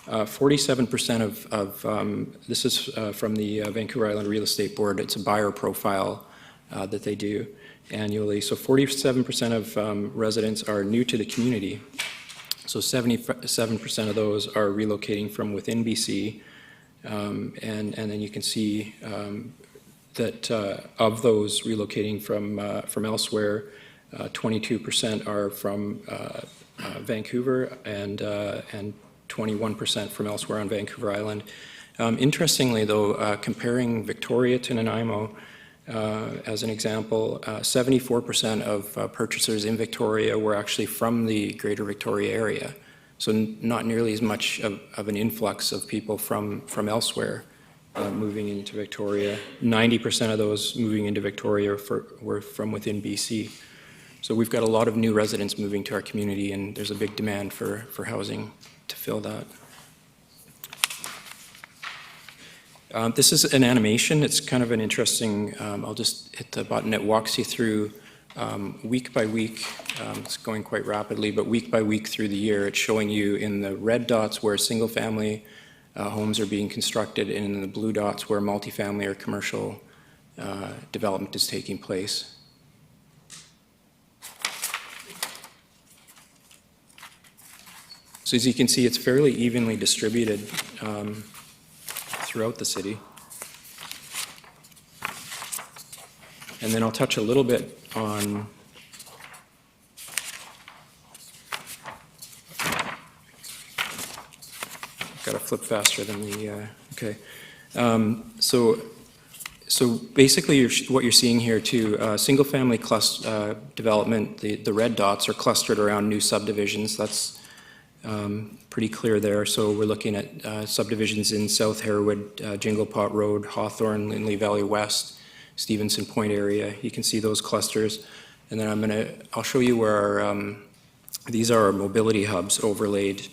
47% of this is from the Vancouver Island Real Estate Board. It's a buyer profile that they do annually. So 47% of residents are new to the community. So 77% of those are relocating from within BC, and then you can see that of those relocating from elsewhere, 22% are from Vancouver, and 21% from elsewhere on Vancouver Island. Interestingly, though, comparing Victoria to Nanaimo, as an example, 74% of purchasers in Victoria were actually from the Greater Victoria area. So not nearly as much of an influx of people from elsewhere moving into Victoria. 90% of those moving into Victoria were from within BC. So we've got a lot of new residents moving to our community, and there's a big demand for housing to fill that. This is an animation. It's kind of an interesting, I'll just hit the button. It walks you through week by week. It's going quite rapidly, but week by week through the year, it's showing you in the red dots where single-family homes are being constructed, and in the blue dots where multifamily or commercial development is taking place. So as you can see, it's fairly evenly distributed throughout the city. And then I'll touch a little bit on got to flip faster than the, okay. So basically what you're seeing here too, single-family development, the red dots are clustered around new subdivisions. That's pretty clear there. So we're looking at subdivisions in South Harewood, Jingle Pot Road, Hawthorne, Lindley Valley West, Stevenson Point area. You can see those clusters. And then I'll show you where these are our mobility hubs overlaid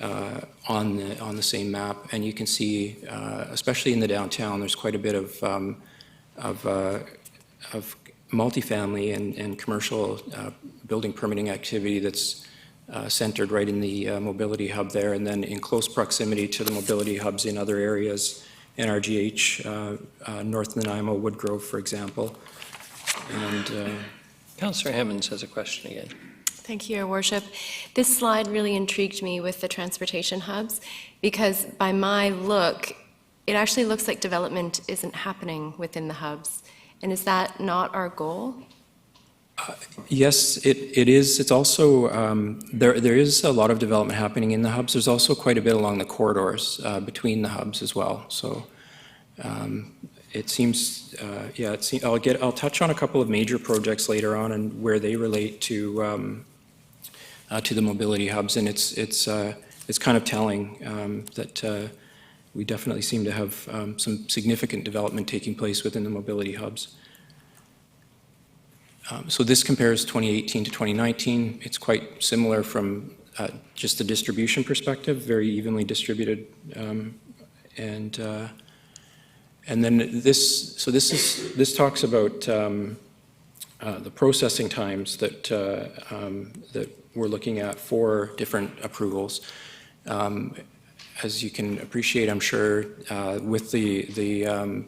on the same map. And you can see, especially in the downtown, there's quite a bit of multifamily and commercial building permitting activity that's centered right in the mobility hub there, and then in close proximity to the mobility hubs in other areas, NRGH, North Nanaimo, Woodgrove, for example. And Councillor Hemmons has a question again. Thank you, Your Worship. This slide really intrigued me with the transportation hubs, because by my look, it actually looks like development isn't happening within the hubs. And is that not our goal? Yes, it is. It's also, there is a lot of development happening in the hubs. There's also quite a bit along the corridors between the hubs as well. So it seems, yeah, I'll touch on a couple of major projects later on and where they relate to the mobility hubs. And it's kind of telling that we definitely seem to have some significant development taking place within the mobility hubs. So this compares 2018 to 2019. It's quite similar from just the distribution perspective, very evenly distributed. And then this talks about the processing times that we're looking at for different approvals. As you can appreciate, I'm sure, with the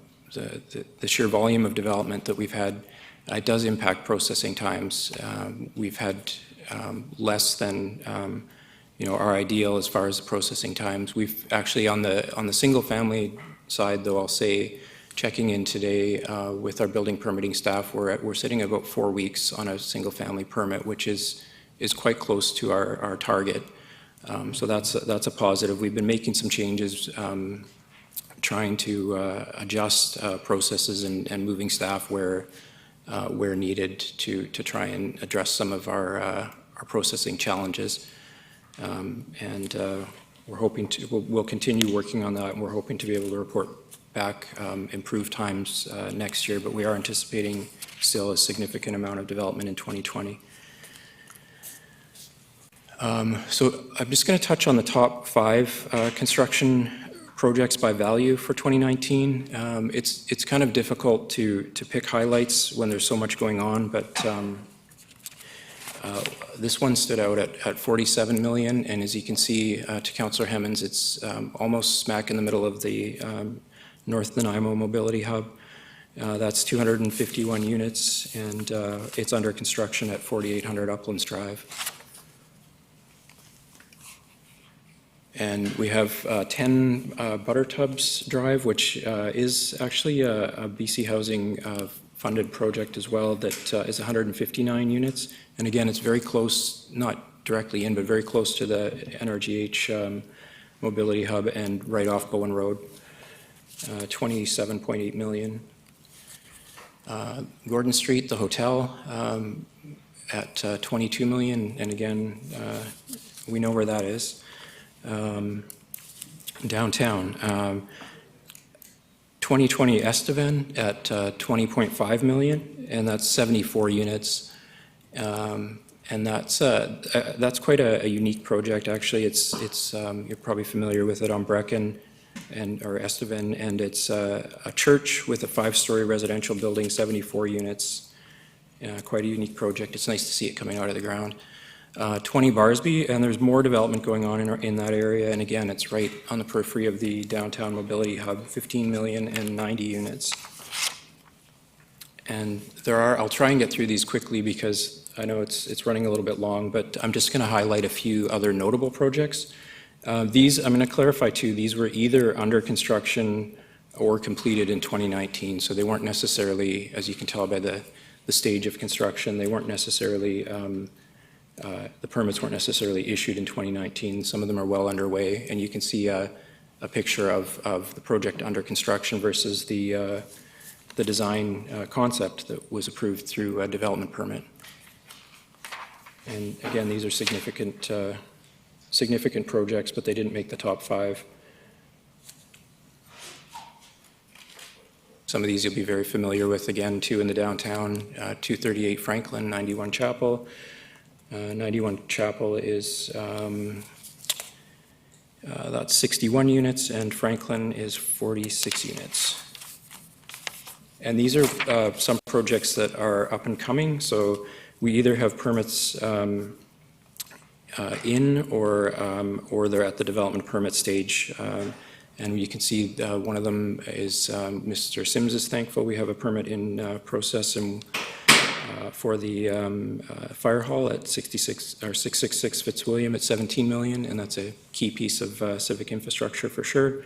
sheer volume of development that we've had, it does impact processing times. We've had less than our ideal as far as the processing times. We've actually on the single family side, though, I'll say, checking in today with our building permitting staff, we're sitting at about 4 weeks on a single family permit, which is quite close to our target. So that's a positive. We've been making some changes, trying to adjust processes and moving staff where needed to try and address some of our processing challenges. And we'll continue working on that, and we're hoping to be able to report back improved times next year, but we are anticipating still a significant amount of development in 2020. So I'm just going to touch on the top 5 construction projects by value for 2019. It's kind of difficult to pick highlights when there's so much going on, but this one stood out at 47 million, and as you can see, to Councillor Hemmons, it's almost smack in the middle of the North Nanaimo Mobility Hub. That's 251 units, and it's under construction at 4800 Uplands Drive. And we have 10 Buttertubs Drive, which is actually a BC Housing funded project as well, that is 159 units. And again, it's very close, not directly in, but very close to the NRGH Mobility Hub and right off Bowen Road, 27.8 million. Gordon Street, the hotel, at 22 million, and again, we know where that is. Downtown, 2020 Estevan at 20.5 million, and that's 74 units. And that's quite a unique project, actually. It's you're probably familiar with it on Brecken. or Estevan, and it's a church with a 5-story residential building, 74 units. Quite a unique project. It's nice to see it coming out of the ground. 20 Barsby, and there's more development going on in that area, and again, it's right on the periphery of the downtown mobility hub, 15 million and 90 units. And I'll try and get through these quickly because I know it's running a little bit long, but I'm just going to highlight a few other notable projects. These, I'm going to clarify too, these were either under construction or completed in 2019, so they weren't necessarily, as you can tell by the stage of construction, they weren't necessarily, the permits weren't necessarily issued in 2019. Some of them are well underway, and you can see a picture of the project under construction versus the design concept that was approved through a development permit. And again, these are significant projects, but they didn't make the top 5. Some of these you'll be very familiar with, again, too, in the downtown, 238 Franklin, 91 Chapel. 91 Chapel is, that's 61 units, and Franklin is 46 units. And these are some projects that are up and coming, so we either have permits in or they're at the development permit stage. And you can see one of them is Mr. Sims is thankful. We have a permit in process and for the fire hall at 666 Fitzwilliam at 17 million, and that's a key piece of civic infrastructure for sure.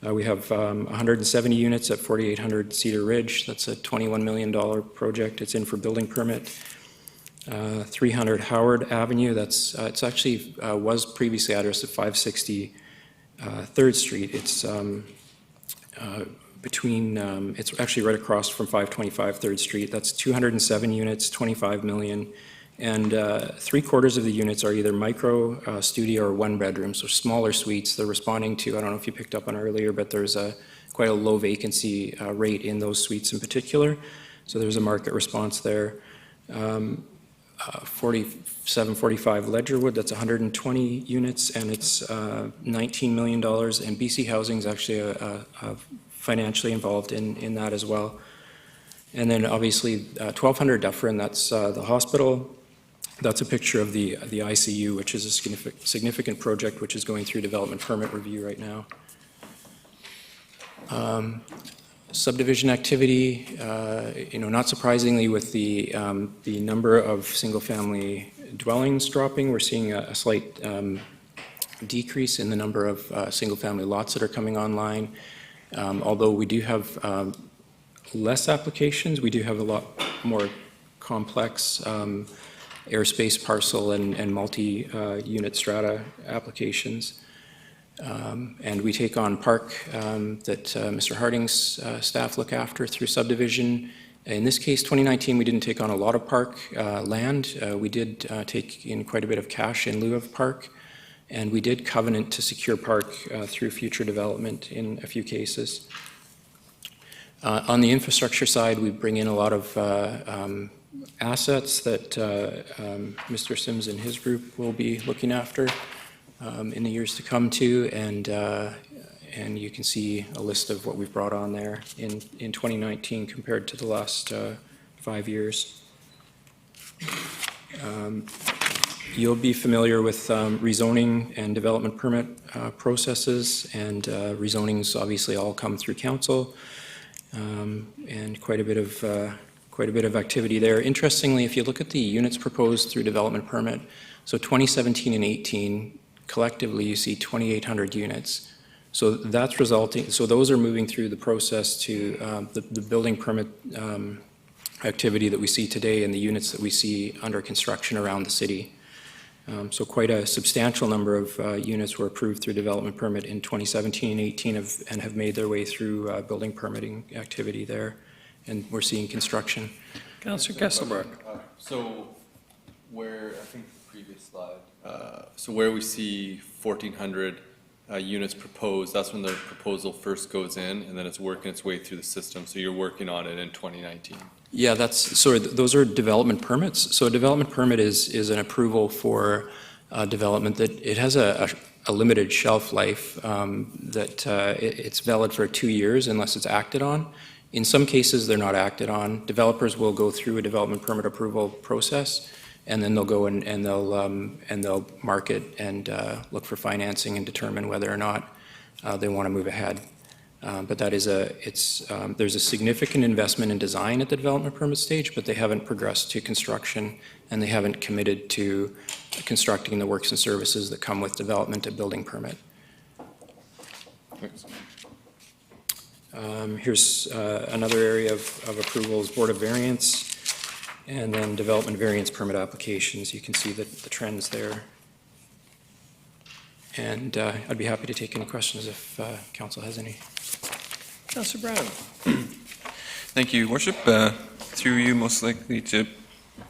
We have 170 units at 4800 Cedar Ridge. That's a $21 million project. It's in for building permit. 300 Howard Avenue. It's actually was previously addressed at 560 3rd Street. It's it's actually right across from 525 3rd Street. That's 207 units, 25 million. And 3/4 of the units are either micro, studio, or 1-bedroom, so smaller suites. They're responding to, I don't know if you picked up on earlier, but there's quite a low vacancy rate in those suites in particular. So there's a market response there. 4745 Ledgerwood, that's 120 units, and it's $19 million. And BC Housing is actually financially involved in that as well. And then obviously 1200 Dufferin, that's the hospital. That's a picture of the ICU, which is a significant project which is going through development permit review right now. Subdivision activity, not surprisingly with the number of single-family dwellings dropping, we're seeing a slight decrease in the number of single-family lots that are coming online. Although we do have less applications, we do have a lot more complex airspace parcel and multi-unit strata applications. And we take on park that Mr. Harding's staff look after through subdivision. In this case, 2019, we didn't take on a lot of park land. We did take in quite a bit of cash in lieu of park, and we did covenant to secure park through future development in a few cases. On the infrastructure side, we bring in a lot of assets that Mr. Sims and his group will be looking after in the years to come too, and you can see a list of what we've brought on there in 2019 compared to the last 5 years. You'll be familiar with rezoning and development permit processes, and rezonings obviously all come through council, and quite a bit of activity there. Interestingly, if you look at the units proposed through development permit, so 2017 and 18, collectively you see 2,800 units. So that's resulting, so those are moving through the process to the building permit activity that we see today and the units that we see under construction around the city. So quite a substantial number of units were approved through development permit in 2017 and 18 and have made their way through building permitting activity there. And we're seeing construction. Councillor Kesselbrook. So where, I think the previous slide, so where we see 1,400 units proposed, that's when the proposal first goes in and then it's working its way through the system. So you're working on it in 2019. Yeah, those are development permits. So a development permit is an approval for development that it has a limited shelf life, that it's valid for 2 years unless it's acted on. In some cases, they're not acted on. Developers will go through a development permit approval process, and then they'll go and they'll market and look for financing and determine whether or not they want to move ahead. But that is there's a significant investment in design at the development permit stage, but they haven't progressed to construction, and they haven't committed to constructing the works and services that come with development and building permit. Here's another area of approvals, Board of Variance, and then development variance permit applications. You can see the trends there. And I'd be happy to take any questions if council has any. Councillor Brown. Thank you, Worship. Through you, most likely to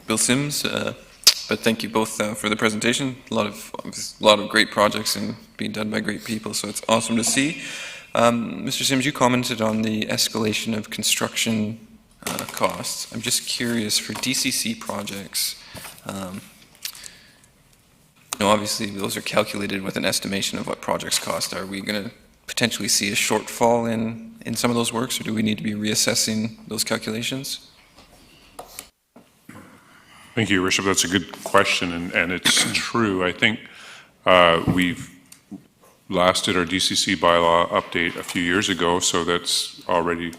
Bill Sims, but thank you both for the presentation. A lot of great projects and being done by great people, so it's awesome to see. Mr. Sims, you commented on the escalation of construction costs. I'm just curious, for DCC projects, obviously those are calculated with an estimation of what projects cost. Are we going to potentially see a shortfall in some of those works, or do we need to be reassessing those calculations? Thank you, Your Worship. That's a good question, and it's true. I think we've last did our DCC bylaw update a few years ago, so that's already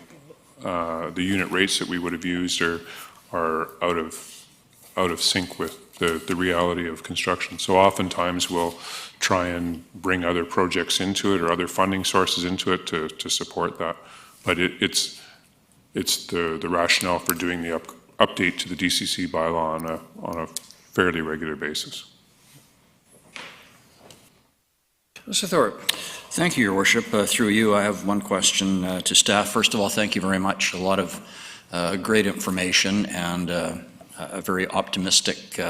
the unit rates that we would have used are out of sync with the reality of construction. So oftentimes we'll try and bring other projects into it or other funding sources into it to support that. But it's the rationale for doing the update to the DCC bylaw on a fairly regular basis. Mr. Thorpe. Thank you, Your Worship. Through you, I have one question to staff. First of all, thank you very much. A lot of great information and a very optimistic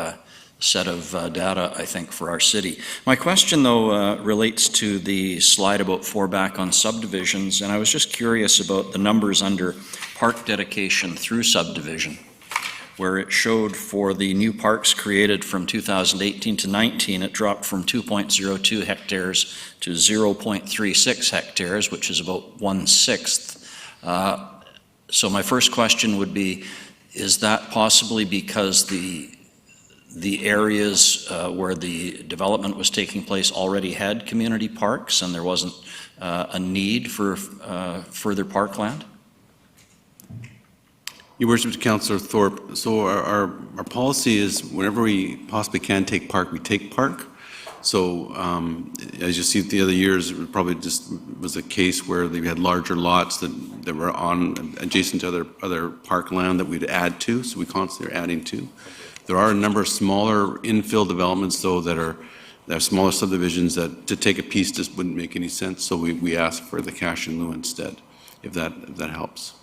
set of data, I think, for our city. My question, though, relates to the slide about 4 back on subdivisions, and I was just curious about the numbers under park dedication through subdivision, where it showed for the new parks created from 2018 to 19, it dropped from 2.02 hectares to 0.36 hectares, which is about 1/6. So my first question would be, is that possibly because the areas where the development was taking place already had community parks and there wasn't a need for further parkland? Your Worship, to Councillor Thorpe, so our policy is whenever we possibly can take park, we take park. So as you see the other years, it probably just was a case where they had larger lots that were on adjacent to other parkland that we'd add to, so we constantly are adding to. There are a number of smaller infill developments, though, that are smaller subdivisions that to take a piece just wouldn't make any sense, so we ask for the cash in lieu instead, if that helps.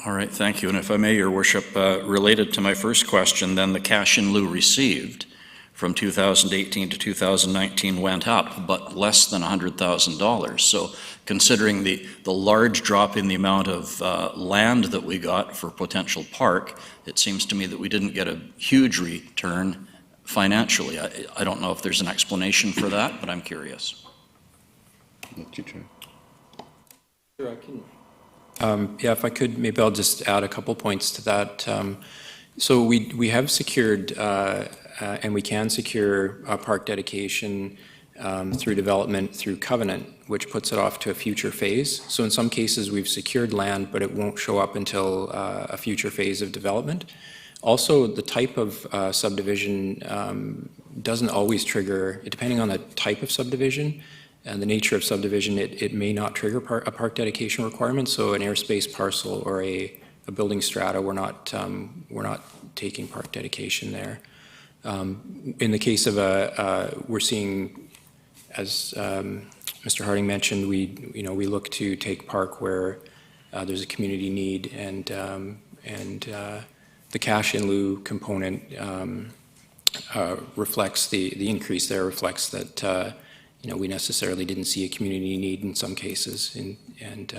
All right, thank you. And if I may, Your Worship, related to my first question, then the cash in lieu received from 2018 to 2019 went up, but less than $100,000. So considering the large drop in the amount of land that we got for potential park, it seems to me that we didn't get a huge return financially. I don't know if there's an explanation for that, but I'm curious. Sure, I can. Yeah, if I could, maybe I'll just add a couple points to that. So we have secured, and we can secure park dedication through development through covenant, which puts it off to a future phase. So in some cases, we've secured land, but it won't show up until a future phase of development. Also, the type of subdivision doesn't always trigger, depending on the type of subdivision, and the nature of subdivision, it may not trigger a park dedication requirement. So an airspace parcel or a building strata, we're not taking park dedication there. In the case of we're seeing, as Mr. Harding mentioned, we look to take park where there's a community need, and the cash in lieu component reflects the increase there reflects that. We necessarily didn't see a community need in some cases, and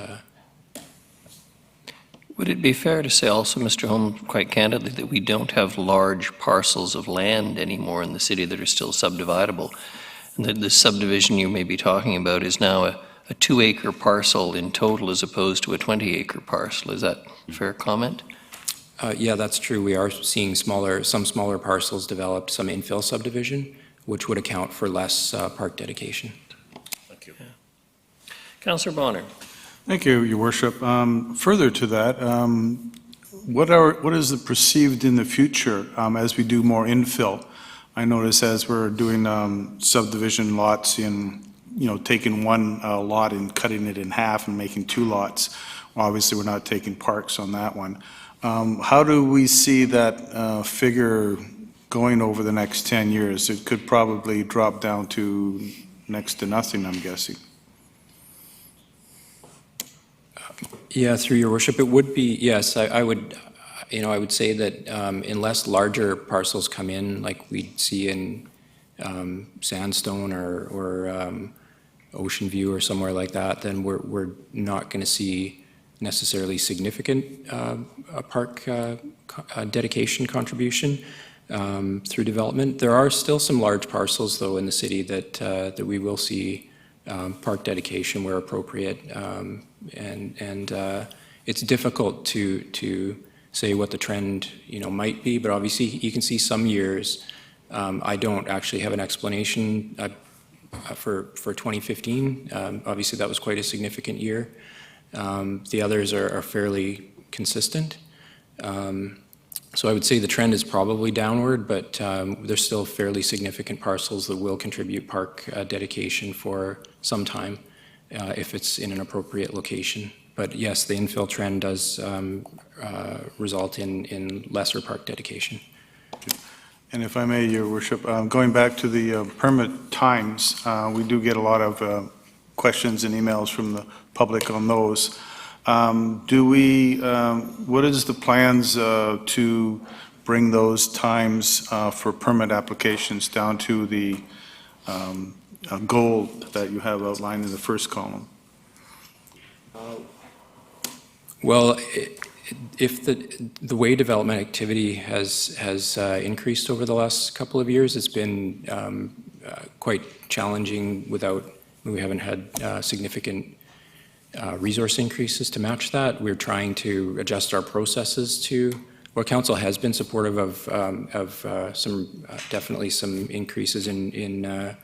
Would it be fair to say also, Mr. Holmes, quite candidly, that we don't have large parcels of land anymore in the city that are still subdividable? And that the subdivision you may be talking about is now a 2-acre parcel in total as opposed to a 20-acre parcel. Is that a fair comment? Yeah, that's true. We are seeing some smaller parcels developed, some infill subdivision, which would account for less park dedication. Thank you. Councillor Bonner. Thank you, Your Worship. Further to that, what is the perceived in the future as we do more infill? I notice as we're doing subdivision lots in, taking one lot and cutting it in half and making 2 lots. Obviously, we're not taking parks on that one. How do we see that figure going over the next 10 years? It could probably drop down to next to nothing, I'm guessing. Yeah, through your worship, it would be, yes, I would, I would say that unless larger parcels come in, like we see in Sandstone or Ocean View or somewhere like that, then we're not going to see necessarily significant park dedication contribution through development. There are still some large parcels, though, in the city that we will see park dedication where appropriate, and it's difficult to say what the trend might be, but obviously you can see some years. I don't actually have an explanation for 2015. Obviously that was quite a significant year. The others are fairly consistent. So I would say the trend is probably downward, but there's still fairly significant parcels that will contribute park dedication for some time if it's in an appropriate location. But yes, the infill trend does result in lesser park dedication. And if I may, Your Worship, going back to the permit times, we do get a lot of questions and emails from the public on those. What is the plans to bring those times for permit applications down to the goal that you have outlined in the first column? Well, if the way development activity has increased over the last couple of years, it's been quite challenging we haven't had significant resource increases to match that. We're trying to adjust our processes to where council has been supportive of definitely some increases in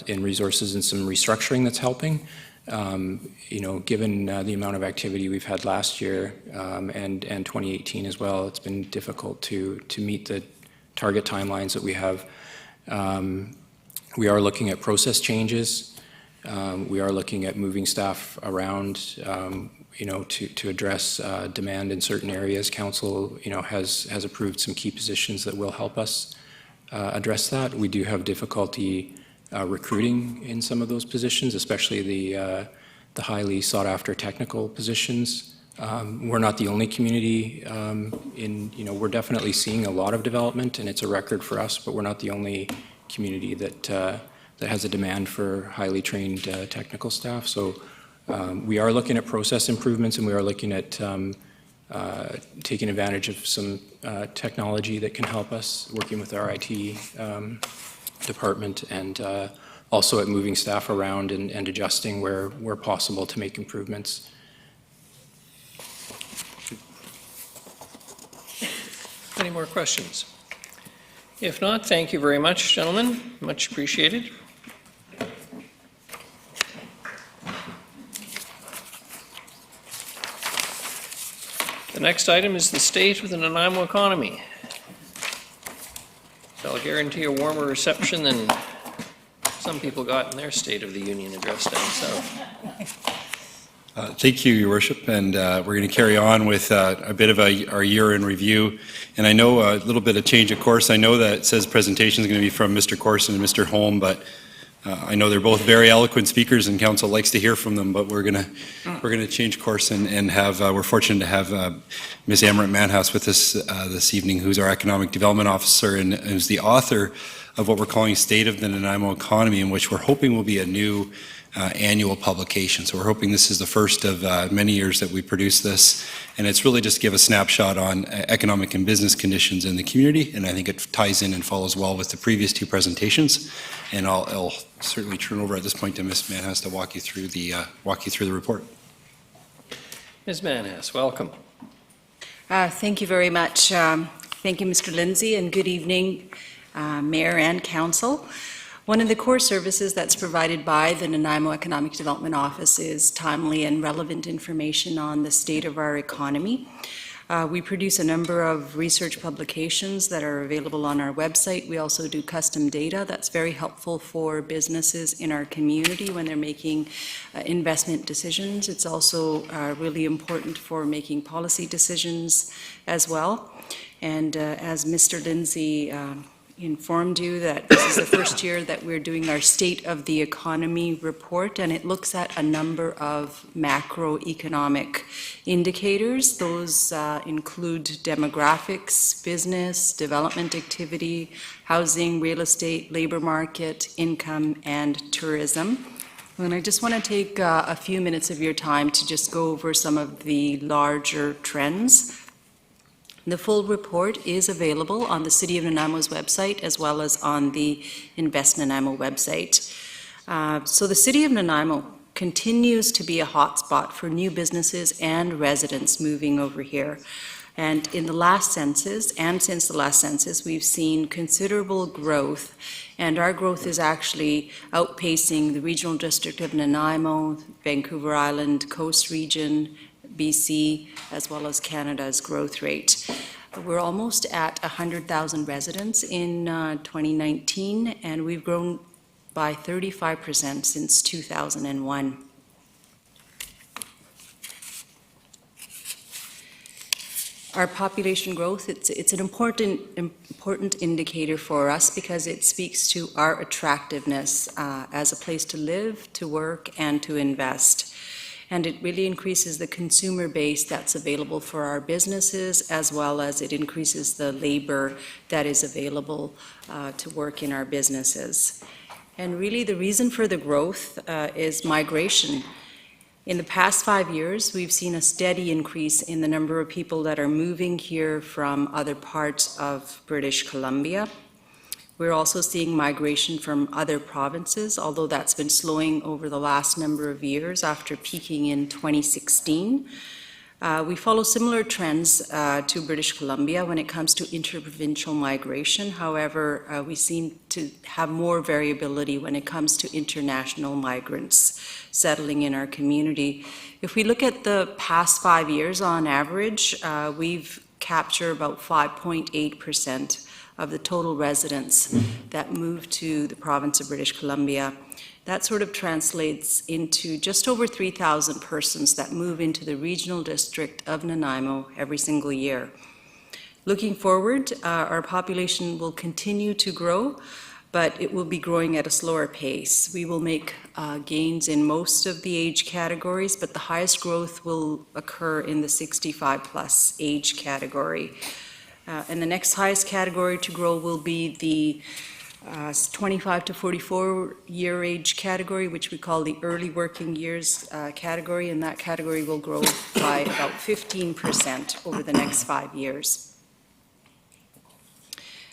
resources and some restructuring that's helping. Given the amount of activity we've had last year and 2018 as well, it's been difficult to meet the target timelines that we have. We are looking at process changes. We are looking at moving staff around, to address demand in certain areas. Council, has approved some key positions that will help us address that. We do have difficulty recruiting in some of those positions, especially the highly sought-after technical positions. We're not the only community we're definitely seeing a lot of development, and it's a record for us, but we're not the only community that has a demand for highly trained technical staff. So we are looking at process improvements, and we are looking at taking advantage of some technology that can help us, working with our IT department, and also at moving staff around and adjusting where possible to make improvements. Any more questions? If not, thank you very much, gentlemen. Much appreciated. The next item is the state of the Nanaimo economy. I'll guarantee a warmer reception than some people got in their State of the Union address down south. Thank you, Your Worship, and we're going to carry on with a bit of our year in review. And I know a little bit of change of course. I know that it says presentation is going to be from Mr. Corson and Mr. Holm, but I know they're both very eloquent speakers, and council likes to hear from them. But we're going to change course and have. We're fortunate to have Ms. Amaranth Manhouse with us this evening, who's our economic development officer and who's the author of what we're calling State of the Nanaimo Economy, in which we're hoping will be a new annual publication. So we're hoping this is the first of many years that we produce this, and it's really just to give a snapshot on economic and business conditions in the community, and I think it ties in and follows well with the previous two presentations. And I'll certainly turn over at this point to Ms. Manhas to walk you through the report. Ms. Manhas, welcome. Thank you very much. Thank you, Mr. Lindsay, and good evening, Mayor and Council. One of the core services that's provided by the Nanaimo Economic Development Office is timely and relevant information on the state of our economy. We produce a number of research publications that are available on our website. We also do custom data that's very helpful for businesses in our community when they're making investment decisions. It's also really important for making policy decisions as well. And as Mr. Lindsay informed you, that this is the first year that we're doing our State of the Economy report, and it looks at a number of macroeconomic indicators. Those include demographics, business, development activity, housing, real estate, labor market, income, and tourism. And I just want to take a few minutes of your time to just go over some of the larger trends. The full report is available on the City of Nanaimo's website as well as on the Invest Nanaimo website. So the City of Nanaimo continues to be a hotspot for new businesses and residents moving over here. And in the last census, and since the last census, we've seen considerable growth, and our growth is actually outpacing the Regional District of Nanaimo, Vancouver Island, Coast Region, BC, as well as Canada's growth rate. We're almost at 100,000 residents in 2019, and we've grown by 35% since 2001. Our population growth, it's an important indicator for us because it speaks to our attractiveness as a place to live, to work, and to invest. And it really increases the consumer base that's available for our businesses, as well as it increases the labor that is available to work in our businesses. And really the reason for the growth is migration. In the past 5 years, we've seen a steady increase in the number of people that are moving here from other parts of British Columbia. We're also seeing migration from other provinces, although that's been slowing over the last number of years after peaking in 2016. We follow similar trends to British Columbia when it comes to interprovincial migration. However, we seem to have more variability when it comes to international migrants settling in our community. If we look at the past 5 years on average, we've captured about 5.8% of the total residents that move to the province of British Columbia. That sort of translates into just over 3,000 persons that move into the regional district of Nanaimo every single year. Looking forward, our population will continue to grow, but it will be growing at a slower pace. We will make gains in most of the age categories, but the highest growth will occur in the 65+ age category. And the next highest category to grow will be the 25 to 44 year age category, which we call the early working years category, and that category will grow by about 15% over the next 5 years.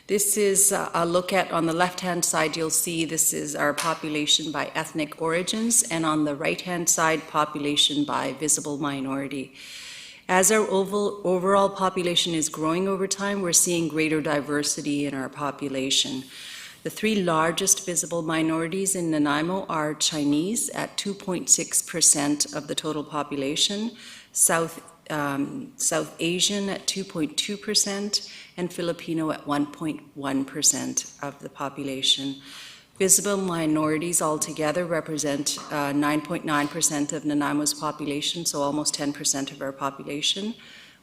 This is a look at, on the left-hand side, you'll see this is our population by ethnic origins, and on the right-hand side, population by visible minority. As our overall population is growing over time, we're seeing greater diversity in our population. The three largest visible minorities in Nanaimo are Chinese at 2.6% of the total population, South Asian at 2.2%, and Filipino at 1.1% of the population. Visible minorities altogether represent 9.9% of Nanaimo's population, so almost 10% of our population.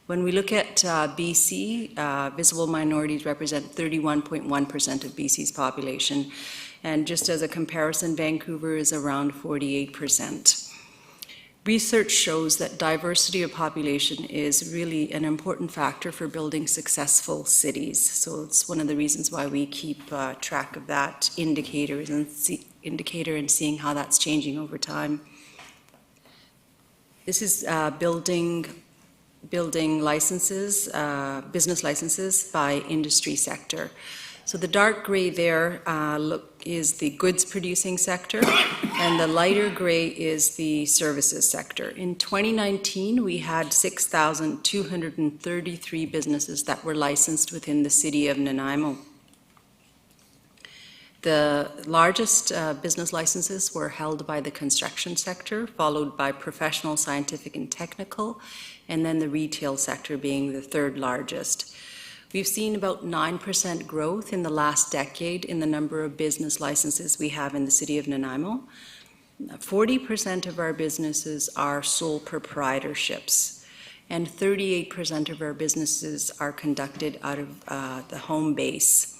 When we look at BC, visible minorities represent 31.1% of BC's population. And just as a comparison, Vancouver is around 48%. research shows that diversity of population is really an important factor for building successful cities. So it's one of the reasons why we keep track of that indicator and seeing how that's changing over time. This is building licenses, business licenses by industry sector. So the dark gray there is the goods producing sector, and the lighter gray is the services sector. In 2019, we had 6,233 businesses that were licensed within the city of Nanaimo. The largest business licenses were held by the construction sector, followed by professional, scientific, and technical, and then the retail sector being the third largest. We've seen about 9% growth in the last decade in the number of business licenses we have in the city of Nanaimo. 40% of our businesses are sole proprietorships, and 38% of our businesses are conducted out of the home base.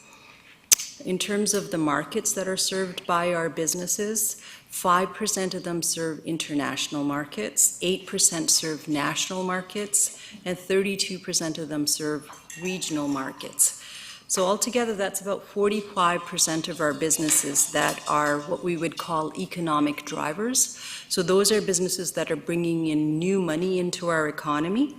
In terms of the markets that are served by our businesses, 5% of them serve international markets, 8% serve national markets, and 32% of them serve regional markets. So altogether, that's about 45% of our businesses that are what we would call economic drivers. So those are businesses that are bringing in new money into our economy.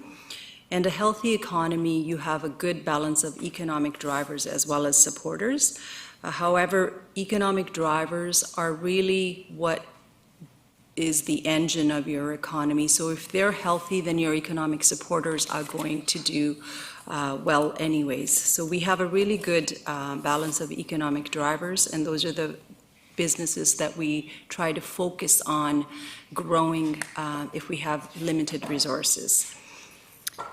And a healthy economy, you have a good balance of economic drivers as well as supporters. However, economic drivers are really what is the engine of your economy. So if they're healthy, then your economic supporters are going to do well anyways. So we have a really good balance of economic drivers, and those are the businesses that we try to focus on growing if we have limited resources.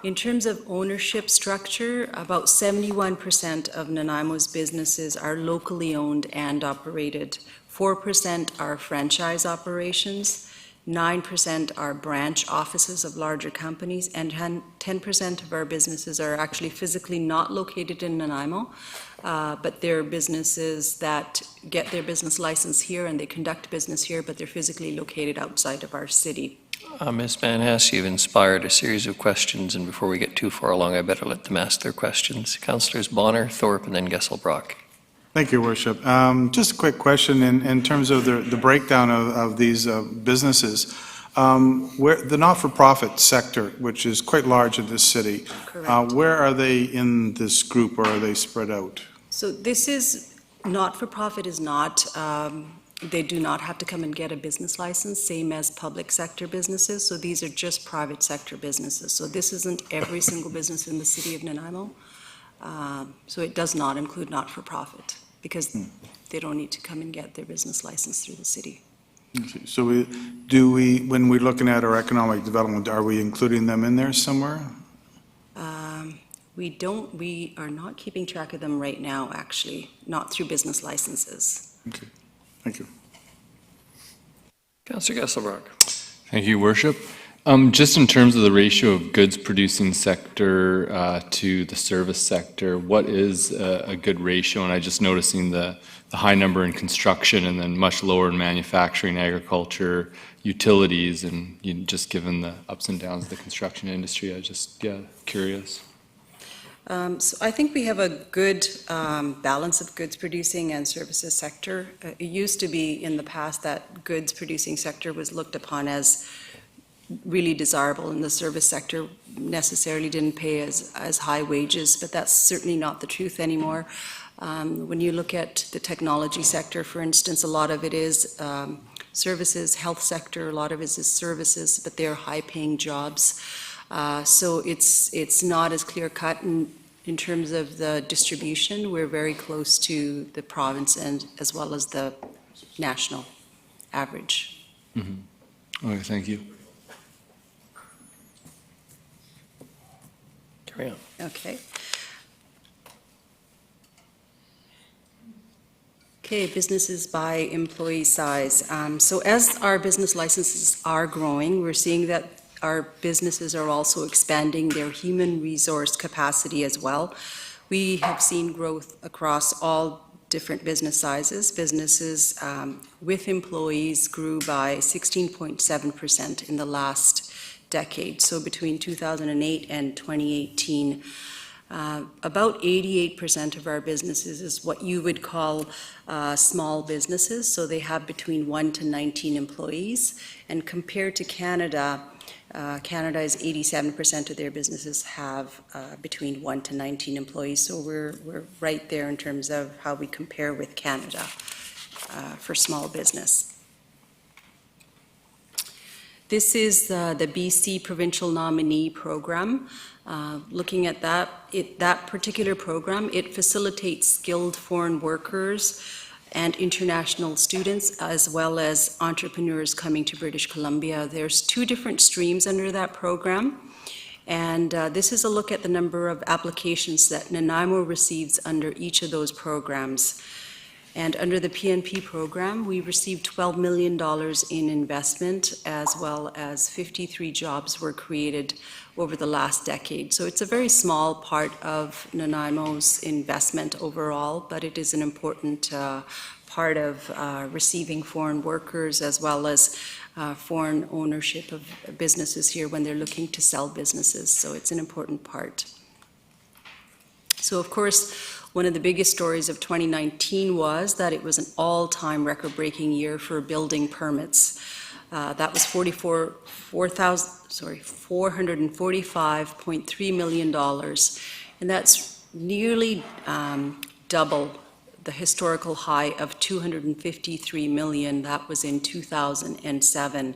In terms of ownership structure, about 71% of Nanaimo's businesses are locally owned and operated. 4% are franchise operations, 9% are branch offices of larger companies, and 10% of our businesses are actually physically not located in Nanaimo, but they're businesses that get their business license here and they conduct business here, but they're physically located outside of our city. Ms. Van Hess, you've inspired a series of questions, and before we get too far along, I better let them ask their questions. Councillors Bonner, Thorpe, and then Gesselbrock. Thank you, Worship. Just a quick question in terms of the breakdown of these businesses. Where the not-for-profit sector, which is quite large in this city, where are they in this group, or are they spread out? So this is, not-for-profit is not, they do not have to come and get a business license, same as public sector businesses. So these are just private sector businesses. So this isn't every single business in the city of Nanaimo. So it does not include not-for-profit, because they don't need to come and get their business license through the city. Okay. So when we're looking at our economic development, are we including them in there somewhere? We are not keeping track of them right now, actually, not through business licenses. Okay. Thank you. Councillor Gesselbrock. Thank you, Worship. Just in terms of the ratio of goods producing sector to the service sector, what is a good ratio? And I just noticing the high number in construction and then much lower in manufacturing, agriculture, utilities, and just given the ups and downs of the construction industry, I just, curious. So I think we have a good balance of goods producing and services sector. It used to be in the past that goods producing sector was looked upon as really desirable, and the service sector necessarily didn't pay as high wages, but that's certainly not the truth anymore. When you look at the technology sector, for instance, a lot of it is services, health sector, a lot of it is services, but they're high-paying jobs. So it's not as clear-cut in terms of the distribution. We're very close to the province and as well as the national average. Mm-hmm. Okay, thank you. Carry on. Okay. Okay, businesses by employee size. So as our business licenses are growing, we're seeing that our businesses are also expanding their human resource capacity as well. We have seen growth across all different business sizes. Businesses with employees grew by 16.7% in the last decade. So between 2008 and 2018, about 88% of our businesses is what you would call small businesses. So they have between 1 to 19 employees. And compared to Canada, Canada's 87% of their businesses have between 1 to 19 employees. So we're right there in terms of how we compare with Canada for small business. This is the BC Provincial Nominee Program. Looking at that particular program, it facilitates skilled foreign workers and international students, as well as entrepreneurs coming to British Columbia. There's 2 different streams under that program, and this is a look at the number of applications that Nanaimo receives under each of those programs. And under the PNP program, we received $12 million in investment, as well as 53 jobs were created over the last decade. So it's a very small part of Nanaimo's investment overall, but it is an important part of receiving foreign workers, as well as foreign ownership of businesses here when they're looking to sell businesses. So it's an important part. So of course, one of the biggest stories of 2019 was that it was an all-time record-breaking year for building permits. That was $445.3 million, and that's nearly double the historical high of $253 million. That was in 2007.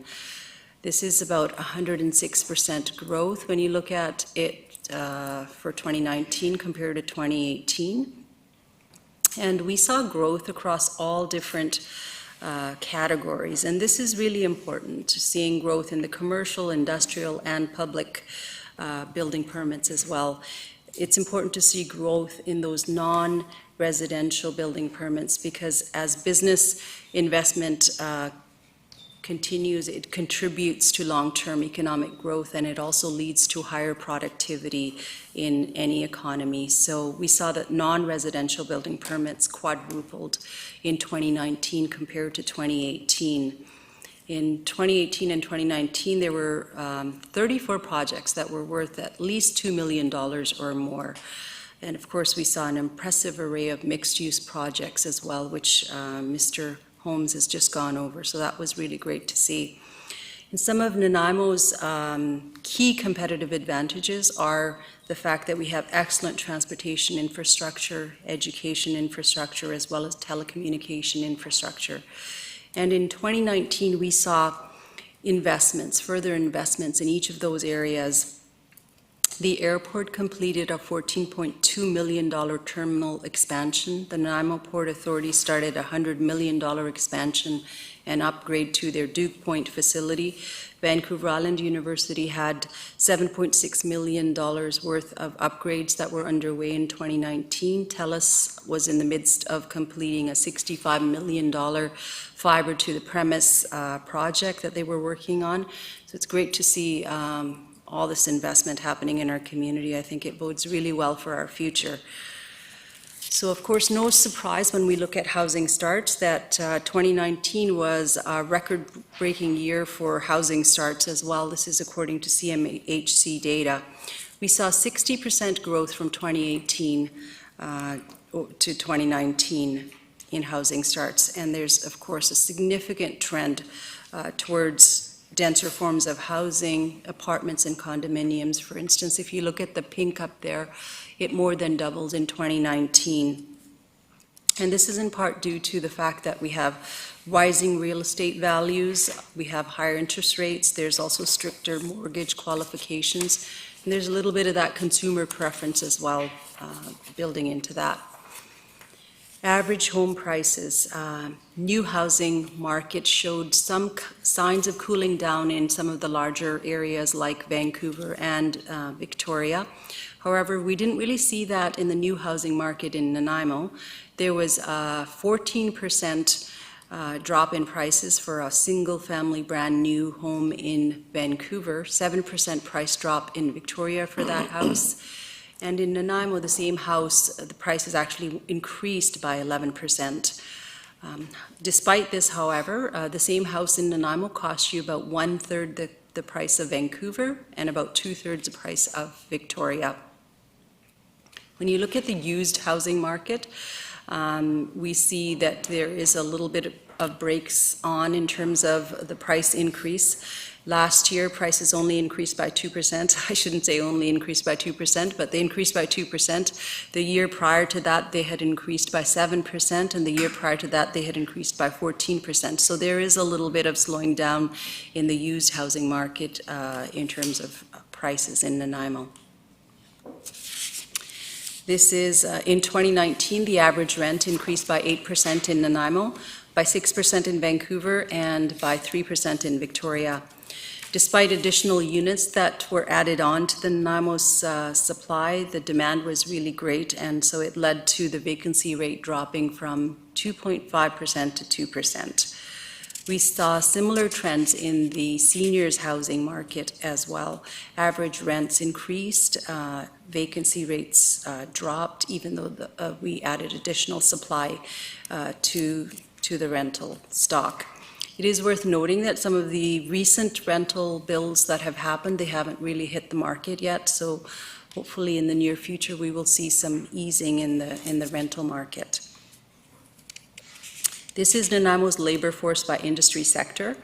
This is about 106% growth when you look at it for 2019 compared to 2018. And we saw growth across all different categories. And this is really important, seeing growth in the commercial, industrial, and public building permits as well. It's important to see growth in those non-residential building permits, because as business investment continues, it contributes to long-term economic growth, and it also leads to higher productivity in any economy. So we saw that non-residential building permits quadrupled in 2019 compared to 2018. In 2018 and 2019, there were 34 projects that were worth at least $2 million or more. And of course, we saw an impressive array of mixed-use projects as well, which Mr. Holmes has just gone over, so that was really great to see. And some of Nanaimo's key competitive advantages are the fact that we have excellent transportation infrastructure, education infrastructure, as well as telecommunication infrastructure. And in 2019, we saw investments, further investments in each of those areas. The airport completed a $14.2 million terminal expansion. The Nanaimo Port Authority started a $100 million expansion and upgrade to their Duke Point facility. Vancouver Island University had $7.6 million worth of upgrades that were underway in 2019. TELUS was in the midst of completing a $65 million fiber to the premise project that they were working on. So it's great to see all this investment happening in our community. I think it bodes really well for our future. So of course, no surprise when we look at housing starts that 2019 was a record-breaking year for housing starts as well. This is according to CMHC data. We saw 60% growth from 2018 to 2019 in housing starts. And there's, of course, a significant trend towards denser forms of housing, apartments and condominiums. For instance, if you look at the pink up there, it more than doubled in 2019. And this is in part due to the fact that we have rising real estate values, we have higher interest rates, there's also stricter mortgage qualifications, and there's a little bit of that consumer preference as well, building into that. Average home prices, new housing market showed some signs of cooling down in some of the larger areas like Vancouver and Victoria. However, we didn't really see that in the new housing market in Nanaimo. There was a 14% drop in prices for a single-family brand-new home in Vancouver, 7% price drop in Victoria for that house, And in Nanaimo, the same house, the price is actually increased by 11%. Despite this, however, the same house in Nanaimo costs you about 1/3 the price of Vancouver and about 2/3 the price of Victoria. When you look at the used housing market, we see that there is a little bit of brakes on in terms of the price increase. Last year, prices only increased by 2%. I shouldn't say only increased by 2%, but they increased by 2%. The year prior to that, they had increased by 7%, and the year prior to that, they had increased by 14%. So there is a little bit of slowing down in the used housing market in terms of prices in Nanaimo. This is, in 2019, the average rent increased by 8% in Nanaimo, by 6% in Vancouver, and by 3% in Victoria. Despite additional units that were added on to the Nanaimo's supply, the demand was really great, and so it led to the vacancy rate dropping from 2.5% to 2%. We saw similar trends in the seniors housing market as well. Average rents increased, vacancy rates dropped, even though we added additional supply to the rental stock. It is worth noting that some of the recent rental bills that have happened, they haven't really hit the market yet, so hopefully in the near future we will see some easing in the rental market. This is Nanaimo's labor force by industry sector.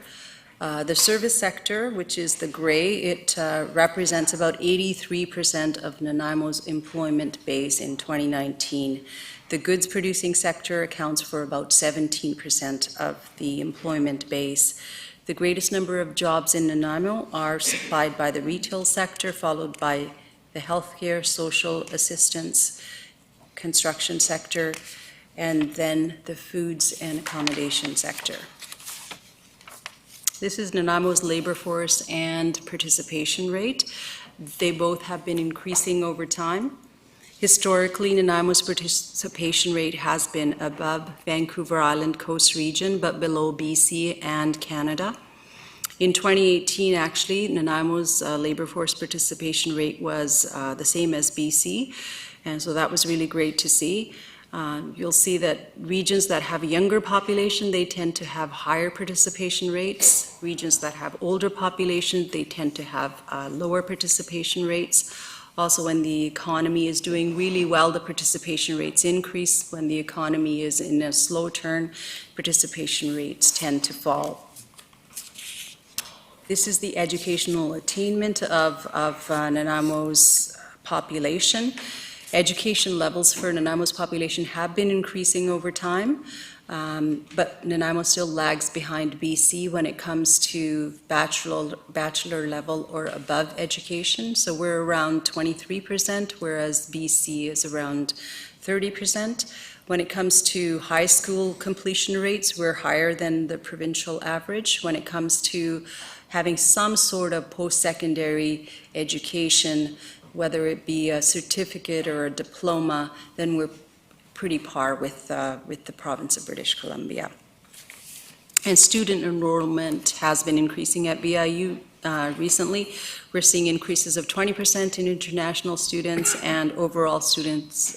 The service sector, which is the gray, it represents about 83% of Nanaimo's employment base in 2019. The goods producing sector accounts for about 17% of the employment base. The greatest number of jobs in Nanaimo are supplied by the retail sector, followed by the healthcare, social assistance, construction sector, and then the foods and accommodation sector. This is Nanaimo's labor force and participation rate. They both have been increasing over time. Historically, Nanaimo's participation rate has been above Vancouver Island Coast region, but below BC and Canada. In 2018, actually, Nanaimo's labor force participation rate was the same as BC, and so that was really great to see. You'll see that regions that have a younger population, they tend to have higher participation rates. Regions that have older population, they tend to have lower participation rates. Also, when the economy is doing really well, the participation rates increase. When the economy is in a slow turn, participation rates tend to fall. This is the educational attainment of Nanaimo's population. Education levels for Nanaimo's population have been increasing over time, but Nanaimo still lags behind BC when it comes to bachelor level or above education. So we're around 23%, whereas BC is around 30%. When it comes to high school completion rates, we're higher than the provincial average. When it comes to having some sort of post-secondary education, whether it be a certificate or a diploma, then we're pretty par with the province of British Columbia. And student enrollment has been increasing at BIU recently. We're seeing increases of 20% in international students, and overall students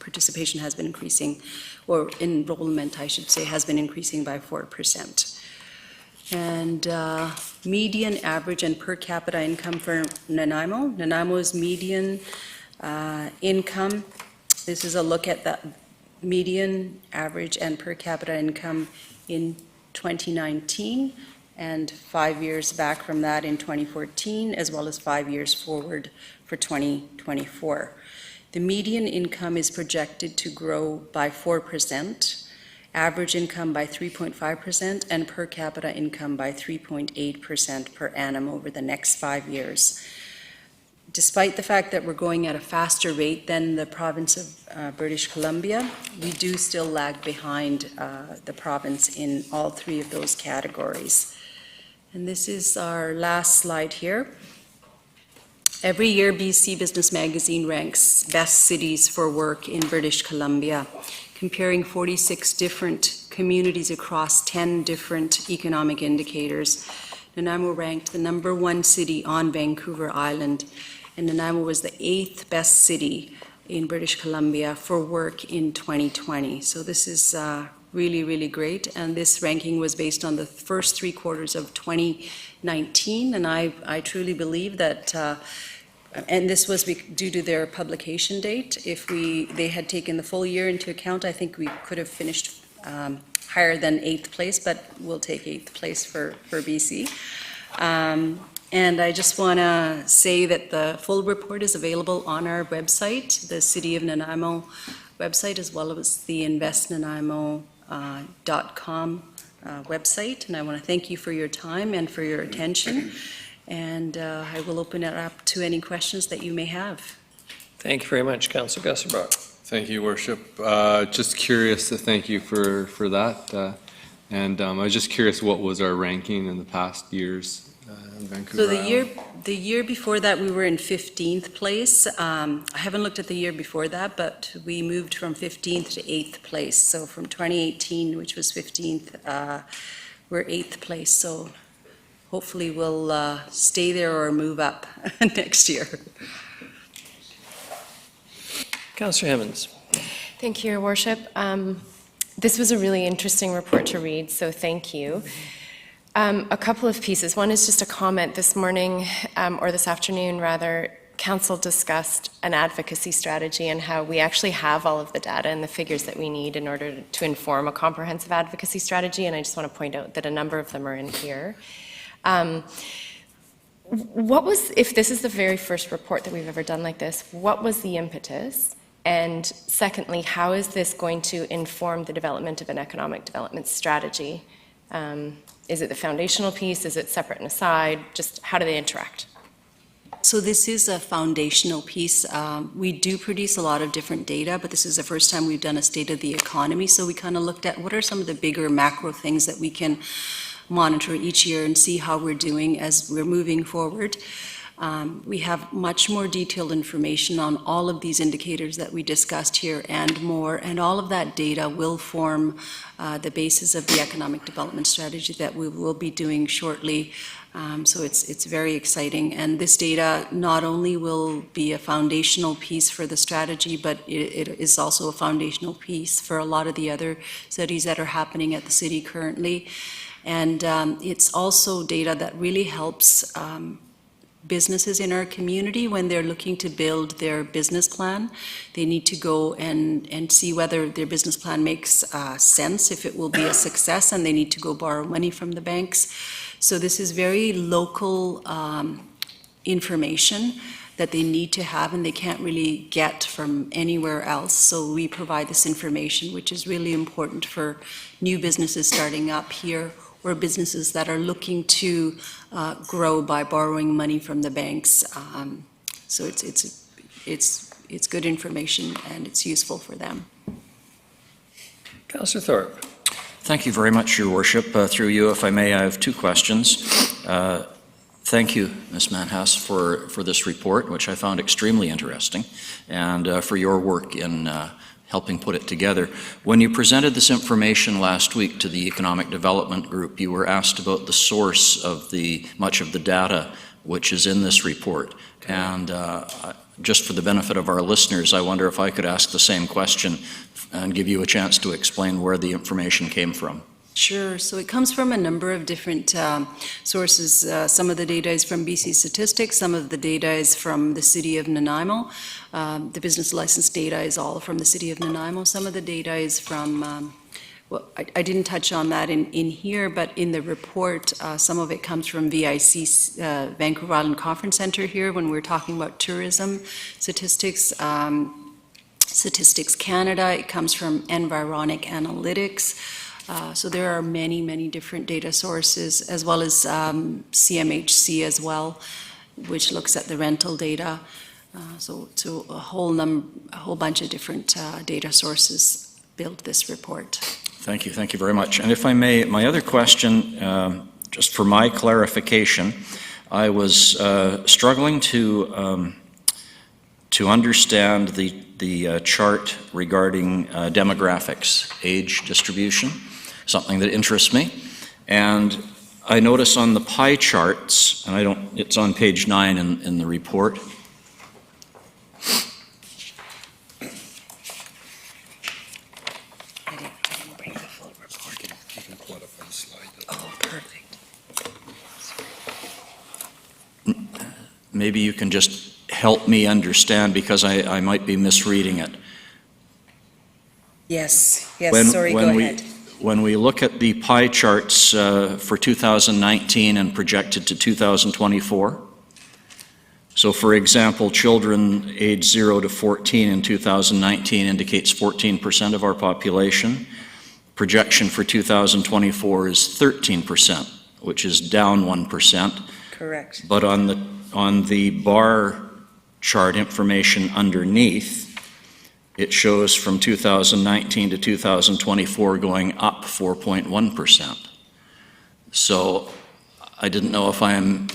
participation has been increasing, or enrollment, I should say, has been increasing by 4%. And median, average, and per capita income for Nanaimo. Nanaimo's median income, this is a look at the median, average, and per capita income in 2019, and 5 years back from that in 2014, as well as 5 years forward for 2024. The median income is projected to grow by 4%. Average income by 3.5%, and per capita income by 3.8% per annum over the next 5 years. Despite the fact that we're going at a faster rate than the province of British Columbia, we do still lag behind the province in all three of those categories. And this is our last slide here. Every year, BC Business Magazine ranks best cities for work in British Columbia, comparing 46 different communities across 10 different economic indicators. Nanaimo ranked the #1 city on Vancouver Island, and Nanaimo was the 8th best city in British Columbia for work in 2020. So this is really, really great, and this ranking was based on the first 3 quarters of 2019, and I truly believe that and this was due to their publication date. If they had taken the full year into account, I think we could have finished higher than 8th place, but we'll take 8th place for BC. And I just want to say that the full report is available on our website, the City of Nanaimo website, as well as the investnanaimo.com website. And I want to thank you for your time and for your attention. And I will open it up to any questions that you may have. Thank you very much, Councillor Gesselbrock. Thank you, Worship. Just curious to thank you for that. And I was just curious, what was our ranking in the past years in Vancouver So Island? the year before that, we were in 15th place. I haven't looked at the year before that, but we moved from 15th to 8th place. So from 2018, which was 15th, we're 8th place. So hopefully we'll stay there or move up next year. Councillor Hemmons. Thank you, Your Worship. This was a really interesting report to read, so thank you. A couple of pieces. One is just a comment. This morning, or this afternoon rather, Council discussed an advocacy strategy and how we actually have all of the data and the figures that we need in order to inform a comprehensive advocacy strategy, and I just want to point out that a number of them are in here. If this is the very first report that we've ever done like this, what was the impetus? And secondly, how is this going to inform the development of an economic development strategy? Is it the foundational piece? Is it separate and aside? Just how do they interact? So this is a foundational piece. We do produce a lot of different data, but this is the first time we've done a state of the economy. So we kind of looked at what are some of the bigger macro things that we can monitor each year and see how we're doing as we're moving forward. We have much more detailed information on all of these indicators that we discussed here and more, and all of that data will form the basis of the economic development strategy that we will be doing shortly. So it's very exciting, and this data not only will be a foundational piece for the strategy, but it is also a foundational piece for a lot of the other studies that are happening at the city currently. And it's also data that really helps businesses in our community when they're looking to build their business plan. They need to go and see whether their business plan makes sense, if it will be a success, and they need to go borrow money from the banks. So this is very local information that they need to have and they can't really get from anywhere else. So we provide this information, which is really important for new businesses starting up here or businesses that are looking to grow by borrowing money from the banks. So it's good information and it's useful for them. Councillor Thorpe. Thank you very much, Your Worship. Through you, if I may, I have 2 questions. Thank you, Ms. Manhas, for this report, which I found extremely interesting, and for your work in helping put it together. When you presented this information last week to the Economic Development Group, you were asked about the source of much of the data which is in this report. And just for the benefit of our listeners, I wonder if I could ask the same question and give you a chance to explain where the information came from. Sure. So it comes from a number of different sources. Some of the data is from BC Statistics. Some of the data is from the City of Nanaimo. The business license data is all from the City of Nanaimo. Some of the data is from, well, I didn't touch on that in here, but in the report, some of it comes from VIC, Vancouver Island Conference Center here, when we're talking about tourism statistics. Statistics Canada, it comes from Environic Analytics. So there are many, many different data sources, as well as CMHC as well, which looks at the rental data. So a whole bunch of different data sources build this report. Thank you very much. And if I may, my other question, just for my clarification, I was struggling to understand the chart regarding demographics, age distribution, something that interests me. And I notice on the pie charts, and it's on page 9 in the report, maybe you can just help me understand, because I might be misreading it. Yes, When- sorry, when go we- ahead. When we look at the pie charts for 2019 and projected to 2024, so for example, children aged 0 to 14 in 2019 indicates 14% of our population. Projection for 2024 is 13%, which is down 1%. Correct. But on the bar chart information underneath, it shows from 2019 to 2024 going up 4.1%. So I didn't know if I'm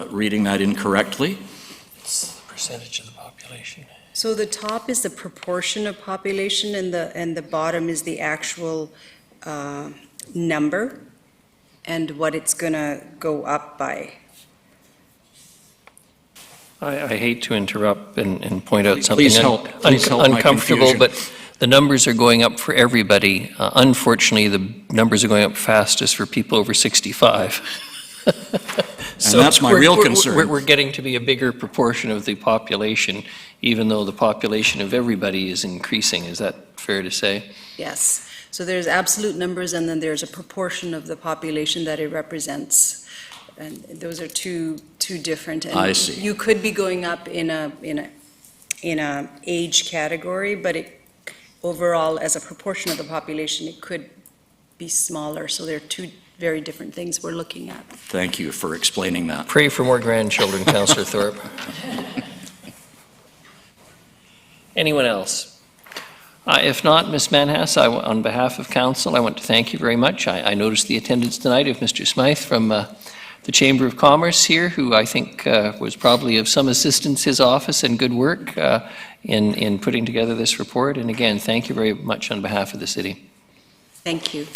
reading that incorrectly. It's the percentage of the population. So the top is the proportion of population, and the bottom is the actual number and what it's going to go up by. I hate to interrupt and point out Please something help my uncomfortable, confusion. but the numbers are going up for everybody. Unfortunately, the numbers are going up fastest for people over 65. And that's my real concern. We're getting to be a bigger proportion of the population, even though the population of everybody is increasing. Is that fair to say? Yes. So there's absolute numbers, and then there's a proportion of the population that it represents. And those are two different. And I see. You could be going up in a age category, but overall, as a proportion of the population, it could be smaller. So they're two very different things we're looking at. Thank you for explaining that. Pray for more grandchildren, Councillor Thorpe. Anyone else? If not, Ms. Manhas, on behalf of council, I want to thank you very much. I noticed the attendance tonight of Mr. Smythe from the Chamber of Commerce here, who I think was probably of some assistance, his office, and good work in putting together this report. And again, thank you very much on behalf of the city. Thank you.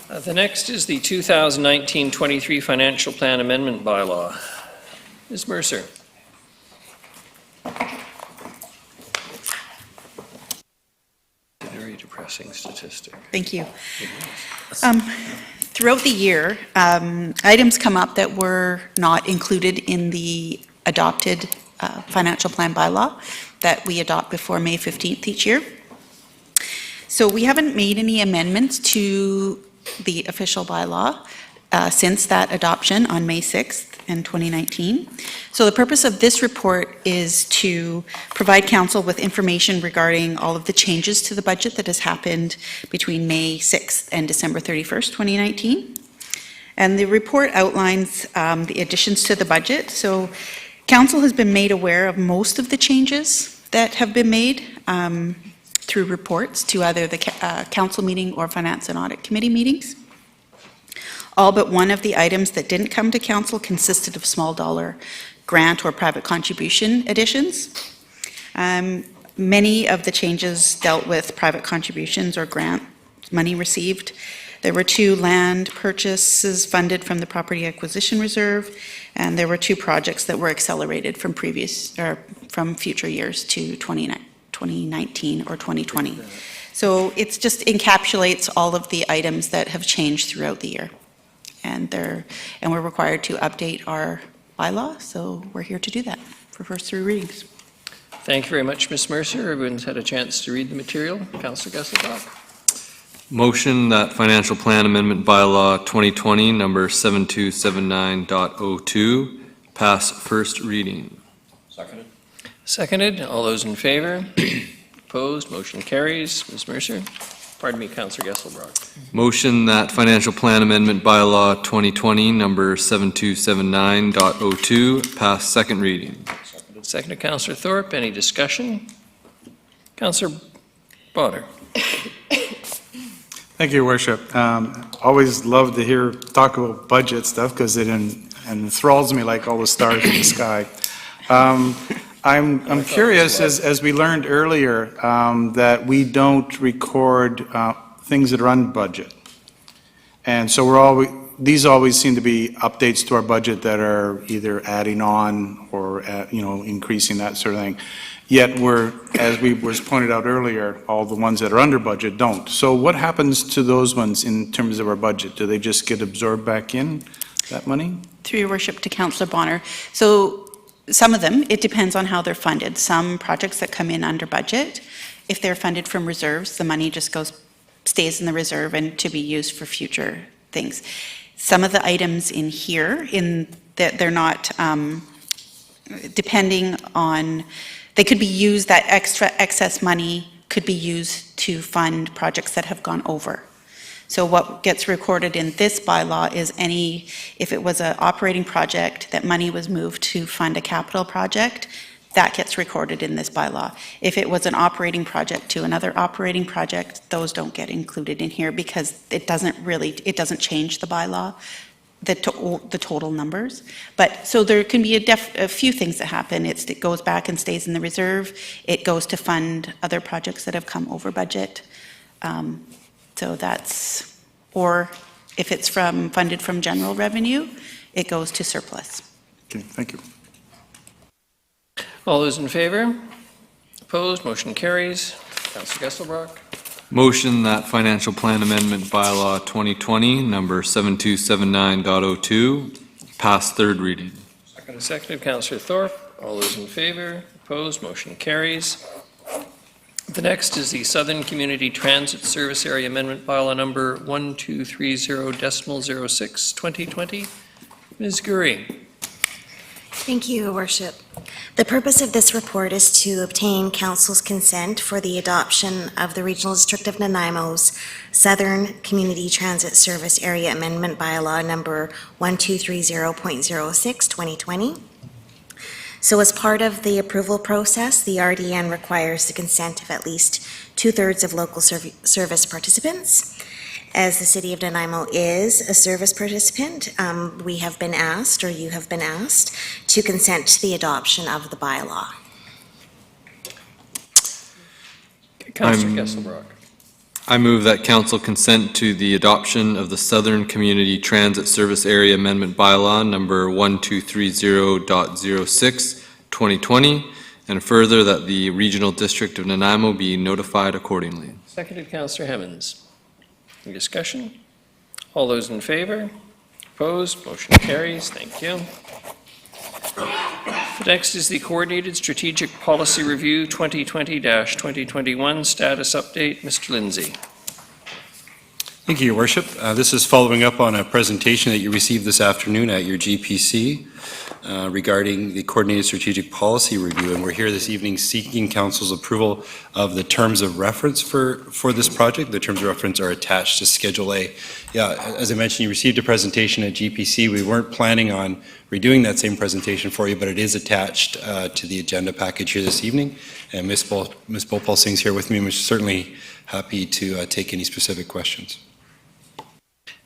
The next is the 2019-23 Financial Plan Amendment Bylaw. Ms. Mercer. Very depressing statistic. Thank you. Throughout the year, items come up that were not included in the adopted financial plan bylaw that we adopt before May 15th each year. So we haven't made any amendments to the official bylaw since that adoption on May 6th in 2019. So the purpose of this report is to provide council with information regarding all of the changes to the budget that has happened between May 6th and December 31st, 2019. And the report outlines the additions to the budget. So council has been made aware of most of the changes that have been made through reports to either the council meeting or Finance and Audit Committee meetings. All but one of the items that didn't come to council consisted of small dollar grant or private contribution additions. Many of the changes dealt with private contributions or grant money received. There were 2 land purchases funded from the Property Acquisition Reserve, and there were 2 projects that were accelerated from from future years to 2019 or 2020. So it just encapsulates all of the items that have changed throughout the year. And we're required to update our bylaw, so we're here to do that for first 3 readings. Thank you very much, Ms. Mercer. Everyone's had a chance to read the material. Councillor Gesselbach. Motion that Financial Plan Amendment Bylaw 2020, number 7279.02, pass first reading. Seconded. Seconded. All those in favor? Opposed? Motion carries. Ms. Mercer. Pardon me, Councillor Gesselbach. Motion that Financial Plan Amendment Bylaw 2020, number 7279.02, pass second reading. Seconded, Councillor Thorpe. Any discussion? Councillor Botter. Thank you, Your Worship. Always love to talk about budget stuff because it enthralls me like all the stars in the sky. I'm curious, as we learned earlier, that we don't record things that are on budget. And so these always seem to be updates to our budget that are either adding on or, increasing that sort of thing. Yet as was pointed out earlier, all the ones that are under budget don't. So what happens to those ones in terms of our budget? Do they just get absorbed back in? that money? Through your worship to Councillor Bonner. So some of them, it depends on how they're funded. Some projects that come in under budget, if they're funded from reserves, the money just stays in the reserve and to be used for future things. Some of the items in here, that they're not, depending on, they could be used, that excess money could be used to fund projects that have gone over. So what gets recorded in this bylaw is if it was an operating project, that money was moved to fund a capital project, that gets recorded in this bylaw. If it was an operating project to another operating project, those don't get included in here because it doesn't change the bylaw, the total numbers. But, so there can be a few things that happen. It goes back and stays in the reserve. It goes to fund other projects that have come over budget. So that's, or if it's funded from general revenue, it goes to surplus. Okay, thank you. All those in favor? Opposed? Motion carries. Councillor Gesselbrock. Motion that financial plan amendment bylaw 2020, number 7279.02, pass third reading. Seconded, Councillor Thorpe. All those in favor? Opposed? Motion carries. The next is the Southern Community Transit Service Area Amendment Bylaw number 1230.06, 2020. Ms. Gurry. Thank you, Your Worship. The purpose of this report is to obtain Council's consent for the adoption of the Regional District of Nanaimo's Southern Community Transit Service Area Amendment Bylaw number 1230.06, 2020. So as part of the approval process, the RDN requires the consent of at least 2/3 of local service participants. As the City of Nanaimo is a service participant, we have been asked, or you have been asked, to consent to the adoption of the bylaw. Councillor Gesselbrock. I move that council consent to the adoption of the Southern Community Transit Service Area Amendment Bylaw number 1230.06, 2020, and further that the Regional District of Nanaimo be notified accordingly. Seconded, Councillor Hemmons. Any discussion? All those in favor? Opposed? Motion carries. Thank you. The next is the Coordinated Strategic Policy Review 2020-2021 Status Update. Mr. Lindsay. Thank you, Your Worship. This is following up on a presentation that you received this afternoon at your GPC regarding the Coordinated Strategic Policy Review, and we're here this evening seeking Council's approval of the terms of reference for this project. The terms of reference are attached to Schedule A. Yeah, as I mentioned, you received a presentation at GPC. We weren't planning on redoing that same presentation for you, but it is attached to the agenda package here this evening. And Ms. Bhopal Singh's here with me, and we're certainly happy to take any specific questions.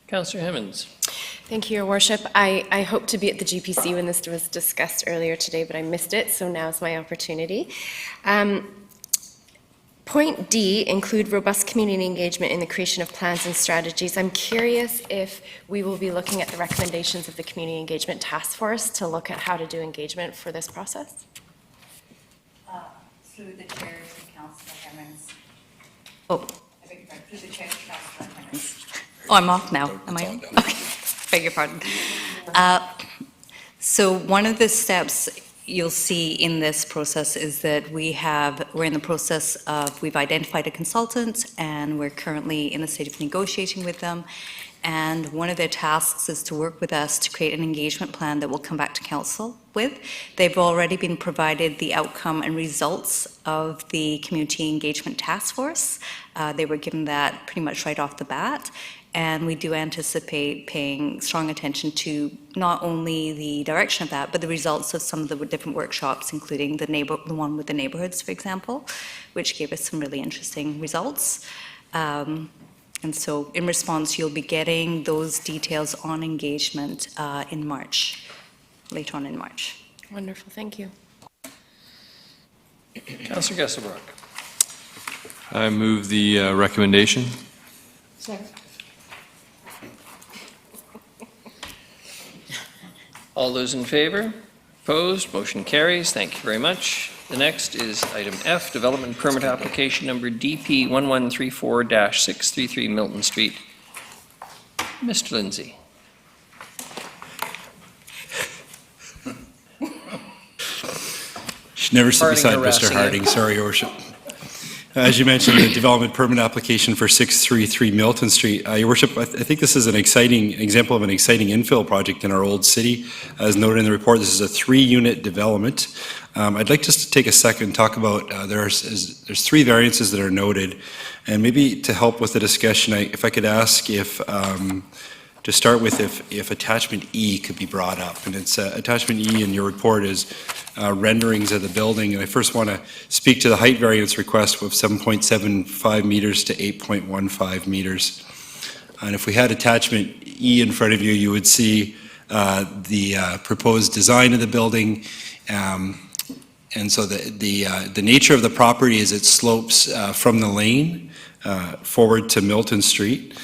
Councillor Hemmons. Thank you, Your Worship. I hope to be at the GPC when this was discussed earlier today, but I missed it, so now's my opportunity. Point D, include robust community engagement in the creation of plans and strategies. I'm curious if we will be looking at the recommendations of the Community Engagement Task Force to look at how to do engagement for this process? Through the chair to Councillor Hemmons. Oh, I beg your pardon. Through the chair to Councillor Hemmons. Oh, I'm off now. Am I on? Okay. Beg your pardon. So one of the steps you'll see in this process is that we're in the process of, we've identified a consultant and we're currently in the state of negotiating with them. And one of their tasks is to work with us to create an engagement plan that we'll come back to council with. They've already been provided the outcome and results of the Community Engagement Task Force. They were given that pretty much right off the bat. And we do anticipate paying strong attention to not only the direction of that, but the results of some of the different workshops, including the one with the neighborhoods, for example, which gave us some really interesting results. And so in response, you'll be getting those details on engagement in March, later on in March. Wonderful, thank you. Councillor Gesselbrock. I move the recommendation. Second. All those in favor? Opposed? Motion carries. Thank you very much. The next is item F, Development Permit Application Number DP 1134-633 Milton Street. Mr. Lindsay. Should never sit Harding beside Mr. harassing you. Harding, sorry, Your Worship. As you mentioned, the development permit application for 633 Milton Street. Your Worship, I think this is an exciting example of an exciting infill project in our old city. As noted in the report, this is a 3-unit development. I'd like just to take a second and talk about, there's 3 variances that are noted, and maybe to help with the discussion, if I could ask if, to start with, if attachment E could be brought up. And it's attachment E in your report is renderings of the building. And I first want to speak to the height variance request of 7.75 meters to 8.15 meters. And if we had attachment E in front of you, you would see the proposed design of the building. And so the nature of the property is it slopes from the lane forward to Milton Street.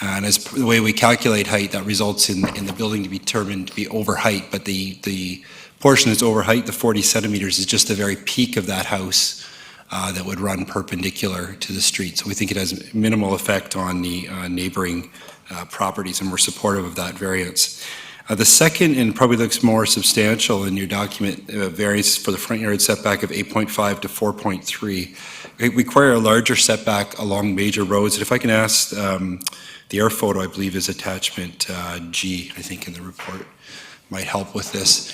And as the way we calculate height, that results in the building to be determined to be over height, but the portion that's over height, the 40 centimeters, is just the very peak of that house that would run perpendicular to the street. So we think it has minimal effect on the neighboring properties, and we're supportive of that variance. The second, and probably looks more substantial in your document, variance for the front yard setback of 8.5 to 4.3. We require a larger setback along major roads. And if I can ask, the air photo, I believe, is attachment G, I think, in the report, might help with this.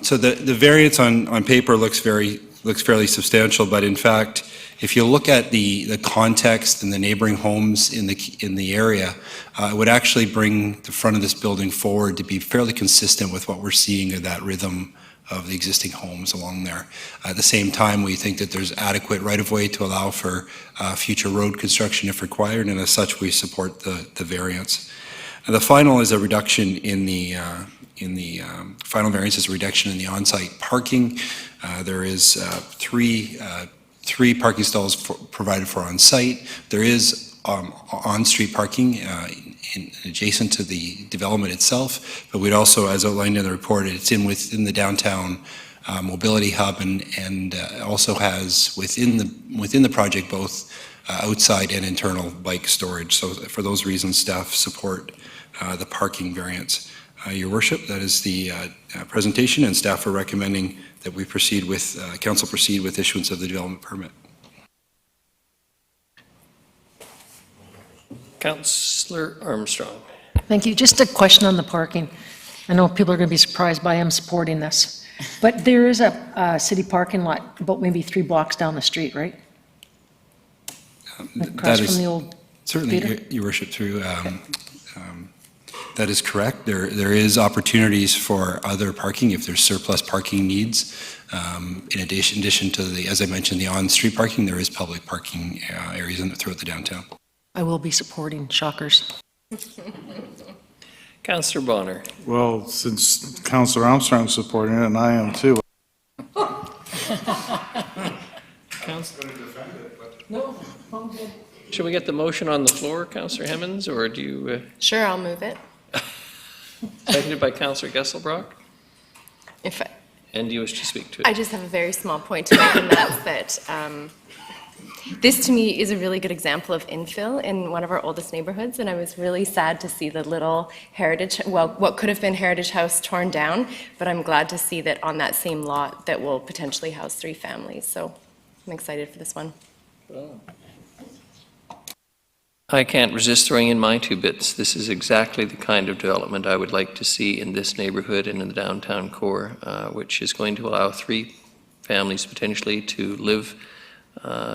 So the variance on paper looks fairly substantial, but in fact, if you look at the context and the neighboring homes in the area, it would actually bring the front of this building forward to be fairly consistent with what we're seeing of that rhythm of the existing homes along there. At the same time, we think that there's adequate right-of-way to allow for future road construction if required, and as such, we support the variance. And the final is a reduction in the final variance is a reduction in the on-site parking. There is three parking stalls provided for on-site. There is on-street parking adjacent to the development itself, but we'd also, as outlined in the report, it's within the downtown mobility hub, and also has within the project both outside and internal bike storage. So for those reasons, staff support the parking variance. Your Worship, that is the presentation, and staff are recommending that we proceed with, council proceed with issuance of the development permit. Councillor Armstrong. Thank you. Just a question on the parking. I know people are going to be surprised, but I am supporting this. But there is a city parking lot about maybe 3 blocks down the street, right? Across from the old certainly, theater? Your Worship, through that is correct. There is opportunities for other parking if there's surplus parking needs. In addition to the, as I mentioned, the on-street parking, there is public parking areas throughout the downtown. I will be supporting, shockers. Councillor Bonner. Well, since Councillor Armstrong's supporting it, and I am too. Should we get the motion on the floor, Councillor Hemmons, or do you? Sure, I'll move it. Seconded by Councillor Gesselbrock. If And do you wish to speak to it? I just have a very small point to make, and that's that this, to me, is a really good example of infill in one of our oldest neighborhoods, and I was really sad to see the little heritage, well, what could have been Heritage House torn down, but I'm glad to see that on that same lot that will potentially house 3 families, so I'm excited for this one. I can't resist throwing in my 2 bits. This is exactly the kind of development I would like to see in this neighborhood and in the downtown core, which is going to allow 3 families potentially to live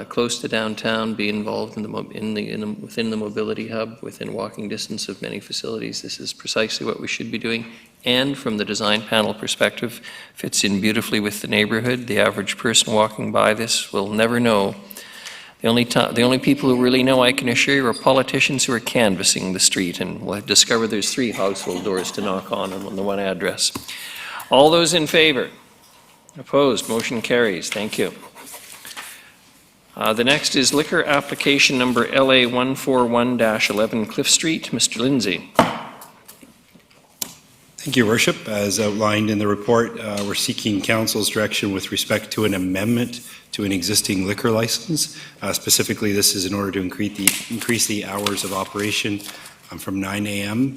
close to downtown, be involved within the mobility hub, within walking distance of many facilities. This is precisely what we should be doing, and from the design panel perspective, fits in beautifully with the neighborhood. The average person walking by this will never know. The only people who really know, I can assure you, are politicians who are canvassing the street and will discover there's 3 household doors to knock on the one address. All those in favor? Opposed? Motion carries. Thank you. The next is liquor application number LA 141-11 Cliff Street. Mr. Lindsay. Thank you, Your Worship. As outlined in the report, we're seeking council's direction with respect to an amendment to an existing liquor license. Specifically, this is in order to increase the hours of operation from 9 a.m.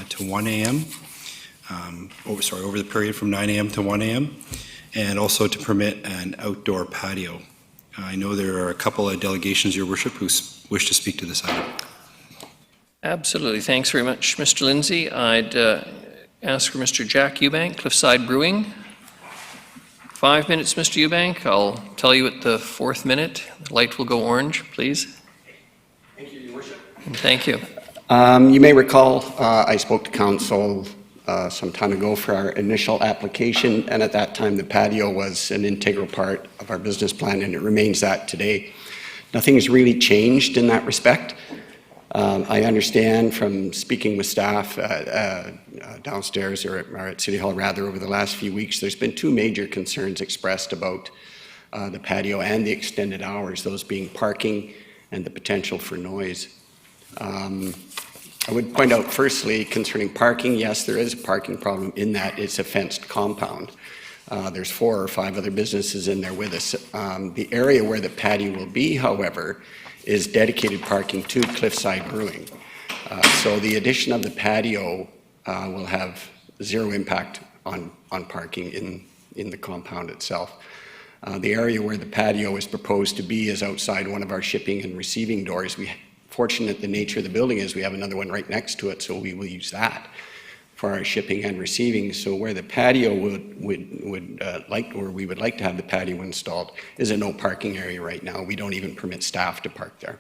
to 1 a.m. Over the period from 9 a.m. to 1 a.m. and also to permit an outdoor patio. I know there are a couple of delegations, Your Worship, who wish to speak to this item. Absolutely. Thanks very much, Mr. Lindsay. I'd ask for Mr. Jack Eubank, Cliffside Brewing. 5 minutes, Mr. Eubank. I'll tell you at the 4th minute. The light will go orange, please. Thank you, Your Worship. And thank you. You may recall I spoke to council some time ago for our initial application, and at that time the patio was an integral part of our business plan, and it remains that today. Nothing has really changed in that respect. I understand from speaking with staff downstairs or at City Hall rather over the last few weeks, there's been two major concerns expressed about the patio and the extended hours, those being parking and the potential for noise. I would point out firstly concerning parking, yes, there is a parking problem in that it's a fenced compound. There's 4 or 5 other businesses in there with us. The area where the patio will be, however, is dedicated parking to Cliffside Brewing. So the addition of the patio will have zero impact on parking in the compound itself. The area where the patio is proposed to be is outside one of our shipping and receiving doors. Fortunate the nature of the building is we have another one right next to it, so we will use that for our shipping and receiving. So where the patio we would like to have the patio installed is a no parking area right now. We don't even permit staff to park there.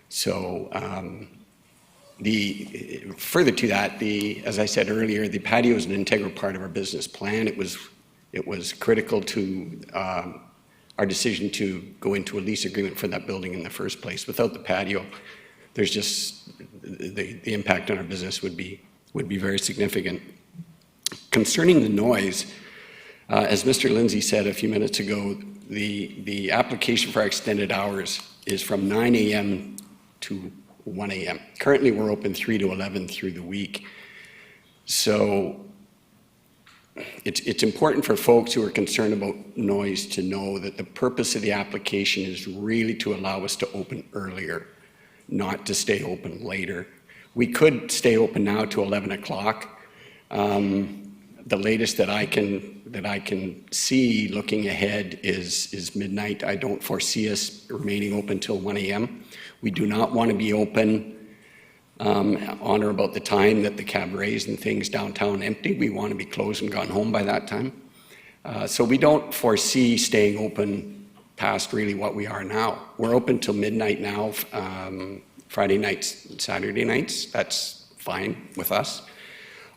So further to that, as I said earlier, the patio is an integral part of our business plan. It was critical to our decision to go into a lease agreement for that building in the first place. Without the patio, there's just the impact on our business would be very significant. Concerning the noise, as Mr. Lindsay said a few minutes ago, the application for our extended hours is from 9 a.m. to 1 a.m. Currently, we're open 3 to 11 through the week. So it's important for folks who are concerned about noise to know that the purpose of the application is really to allow us to open earlier, not to stay open later. We could stay open now to 11 o'clock. The latest that I can see looking ahead is midnight. I don't foresee us remaining open till 1 a.m. We do not want to be open on or about the time that the cabarets and things downtown empty. We want to be closed and gone home by that time. So we don't foresee staying open past really what we are now. We're open till midnight now, Friday nights, Saturday nights. That's fine with us.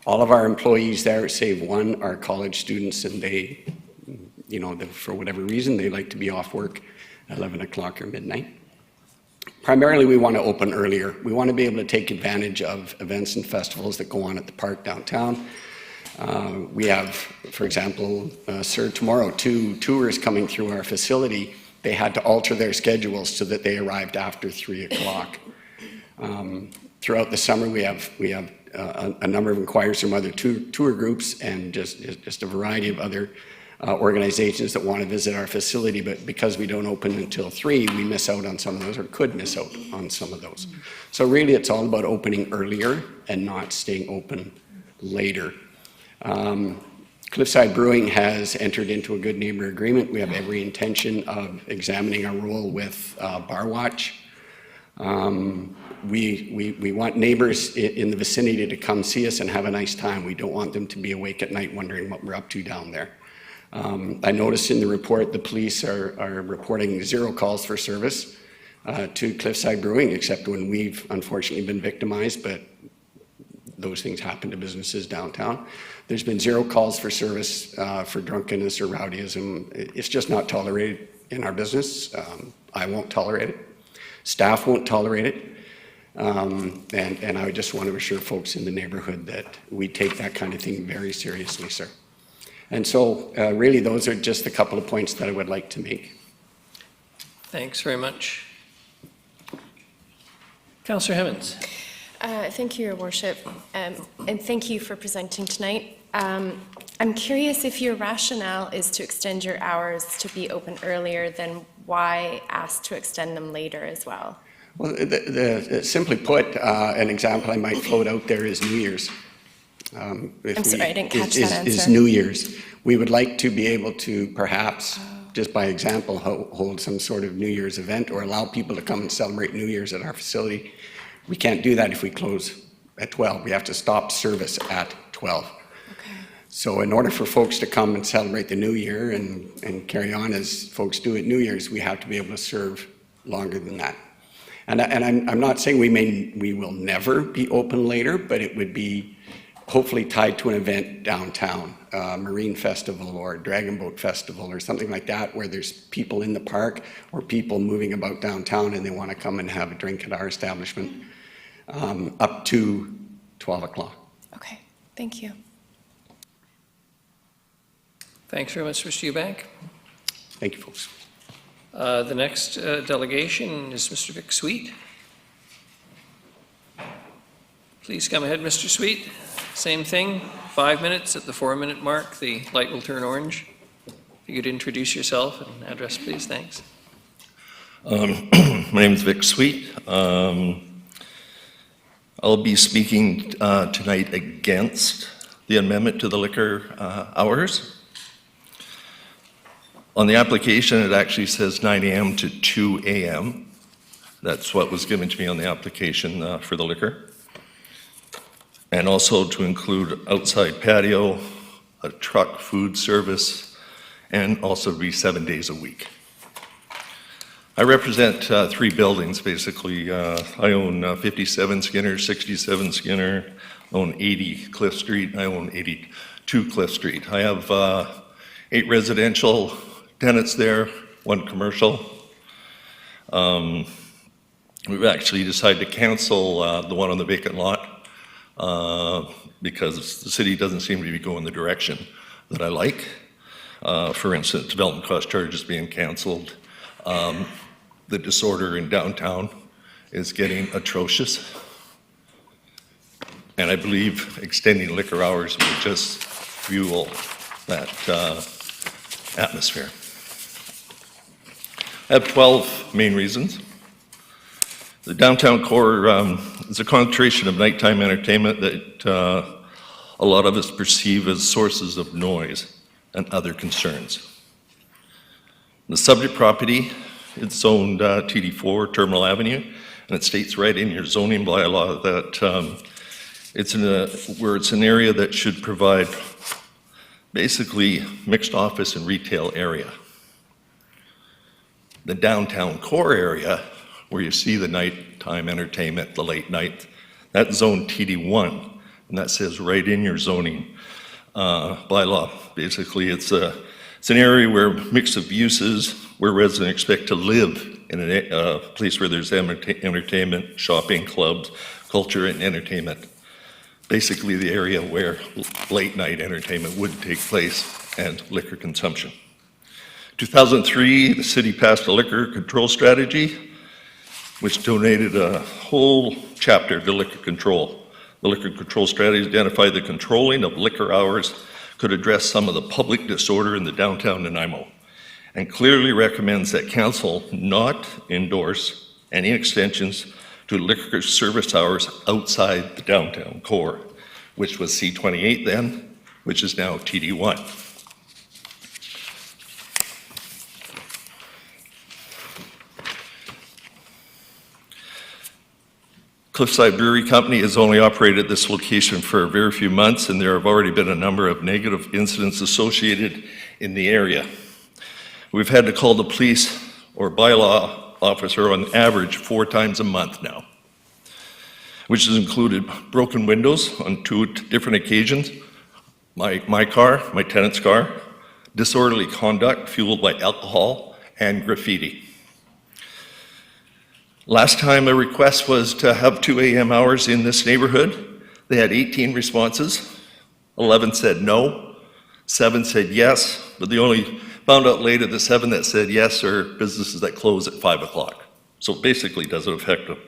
All of our employees there, save one, are college students, and they, for whatever reason, they like to be off work at 11 o'clock or midnight. Primarily, we want to open earlier. We want to be able to take advantage of events and festivals that go on at the park downtown. We have, for example, tomorrow, 2 tours coming through our facility. They had to alter their schedules so that they arrived after 3 o'clock. Throughout the summer, we have a number of inquiries from other tour groups and just a variety of other organizations that want to visit our facility, but because we don't open until 3, we miss out on some of those, or could miss out on some of those. So really, it's all about opening earlier and not staying open later. Cliffside Brewing has entered into a good neighbor agreement. We have every intention of examining our role with Bar Watch. We want neighbors in the vicinity to come see us and have a nice time. We don't want them to be awake at night wondering what we're up to down there. I noticed in the report the police are reporting 0 calls for service to Cliffside Brewing, except when we've unfortunately been victimized, but those things happen to businesses downtown. There's been 0 calls for service for drunkenness or rowdyism. It's just not tolerated in our business. I won't tolerate it. Staff won't tolerate it. And I just want to assure folks in the neighborhood that we take that kind of thing very seriously, sir. And so really those are just a couple of points that I would like to make. Thanks very much. Councillor Hemmens. Thank you, Your Worship, and thank you for presenting tonight. I'm curious if your rationale is to extend your hours to be open earlier, then why ask to extend them later as well? Well, simply put, an example I might float out there is New Year's. I'm sorry, I didn't catch that Is answer. New Year's. We would like to be able to perhaps, just by example, hold some sort of New Year's event or allow people to come and celebrate New Year's at our facility. We can't do that if we close at 12. We have to stop service at 12. So in order for folks to come and celebrate the New Year and carry on as folks do at New Year's, we have to be able to serve longer than that. And I'm not saying we will never be open later, but it would be hopefully tied to an event downtown, Marine Festival or Dragon Boat Festival or something like that, where there's people in the park or people moving about downtown and they want to come and have a drink at our establishment up to 12 o'clock. Okay, thank you. Thanks very much, Mr. Eubank. Thank you, folks. The next delegation is Mr. Vic Sweet. Please come ahead, Mr. Sweet. Same thing, 5 minutes. At the 4-minute mark, the light will turn orange. If you could introduce yourself and address, please. Thanks. My name is Vic Sweet. I'll be speaking tonight against the amendment to the liquor hours. On the application, it actually says 9 a.m. to 2 a.m. That's what was given to me on the application for the liquor. And also to include outside patio, a truck food service, and also be 7 days a week. I represent 3 buildings, basically. I own 57 Skinner, 67 Skinner, own 80 Cliff Street, I own 82 Cliff Street. I have 8 residential tenants there, 1 commercial. We've actually decided to cancel the one on the vacant lot because the city doesn't seem to be going the direction that I like. For instance, development cost charges being canceled. The disorder in downtown is getting atrocious. And I believe extending liquor hours will just fuel that atmosphere. I have 12 main reasons. The downtown core is a concentration of nighttime entertainment that a lot of us perceive as sources of noise and other concerns. The subject property, it's zoned TD4, Terminal Avenue, and it states right in your zoning bylaw that it's an area that should provide basically mixed office and retail area. The downtown core area, where you see the nighttime entertainment, the late night, that's zone TD1, and that says right in your zoning bylaw. Basically, it's an area where mix of uses, where residents expect to live in a place where there's entertainment, shopping, clubs, culture, and entertainment. Basically, the area where late night entertainment would take place and liquor consumption. 2003, the city passed a liquor control strategy, which donated a whole chapter to liquor control. The liquor control strategy identified the controlling of liquor hours could address some of the public disorder in the downtown Nanaimo, and clearly recommends that council not endorse any extensions to liquor service hours outside the downtown core, which was C28 then, which is now TD1. Cliffside Brewery Company has only operated this location for a very few months, and there have already been a number of negative incidents associated in the area. We've had to call the police or bylaw officer on average 4 times a month now, which has included broken windows on 2 different occasions, my car, my tenant's car, disorderly conduct fueled by alcohol, and graffiti. Last time a request was to have 2 a.m. hours in this neighborhood. They had 18 responses. 11 said no, 7 said yes, but they only found out later the 7 that said yes are businesses that close at 5 o'clock. So it basically doesn't affect them.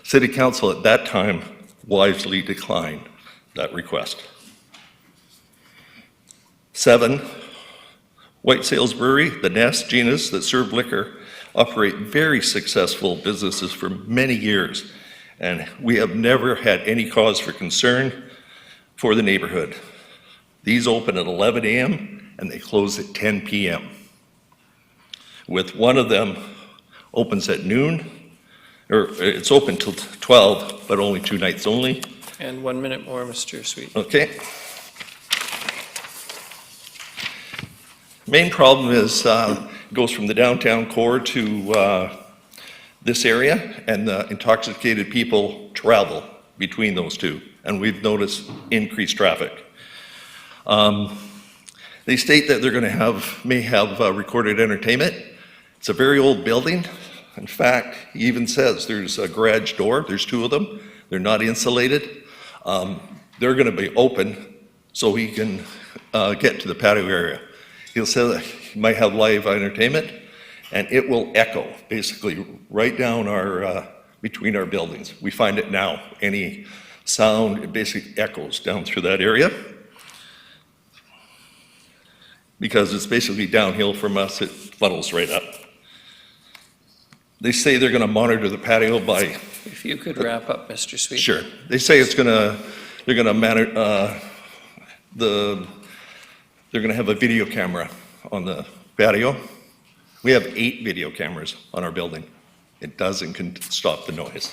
City Council at that time wisely declined that request. 7, White Sails Brewery, the Nest, Genus, that serve liquor, operate very successful businesses for many years, and we have never had any cause for concern. for the neighborhood. These open at 11 a.m. and they close at 10 p.m. With one of them opens at noon, or it's open till 12, but only 2 nights only. And 1 minute more, Mr. Sweet. Okay. Main problem is it goes from the downtown core to this area, and the intoxicated people travel between those two, and we've noticed increased traffic. They state that they're going to may have recorded entertainment. It's a very old building. In fact, he even says there's a garage door. There's 2 of them. They're not insulated. They're going to be open so he can get to the patio area. He'll say that he might have live entertainment, and it will echo basically right down between our buildings. We find it now. Any sound, it basically echoes down through that area. Because it's basically downhill from us, it funnels right up. They say they're going to monitor the patio by... If you could wrap up, Mr. Sweet. Sure. They say they're going to monitor they're going to have a video camera on the patio. We have 8 video cameras on our building. It can stop the noise.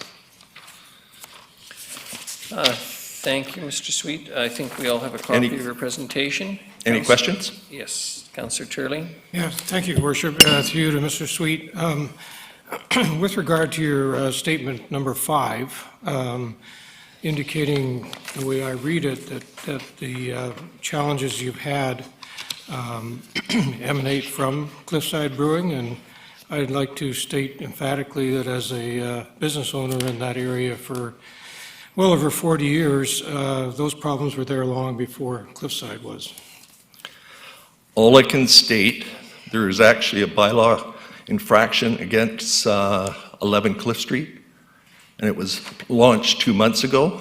Thank you, Mr. Sweet. I think we all have a copy of your presentation. Any questions? Yes, Councillor Turley. Yes, thank you, Your Worship. To you, to Mr. Sweet. With regard to your statement number 5, indicating the way I read it, that the challenges you've had emanate from Cliffside Brewing, and I'd like to state emphatically that as a business owner in that area for well over 40 years, those problems were there long before Cliffside was. All I can state, there is actually a bylaw infraction against 11 Cliff Street, and it was launched 2 months ago,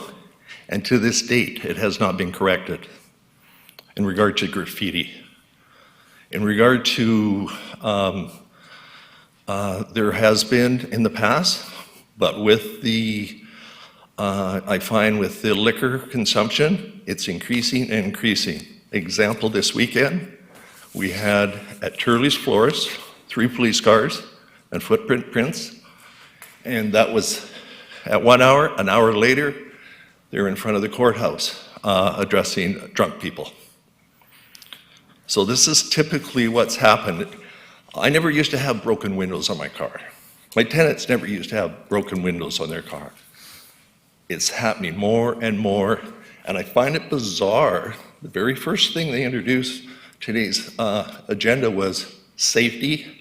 and to this date, it has not been corrected in regard to graffiti. In regard to, there has been in the past, but with the, I find with the liquor consumption, it's increasing and increasing. Example, this weekend, we had at Turley's Florist, 3 police cars and footprint prints, and that was at 1 hour. An hour later, they're in front of the courthouse addressing drunk people. So this is typically what's happened. I never used to have broken windows on my car. My tenants never used to have broken windows on their car. It's happening more and more, and I find it bizarre. The very first thing they introduced today's agenda was safety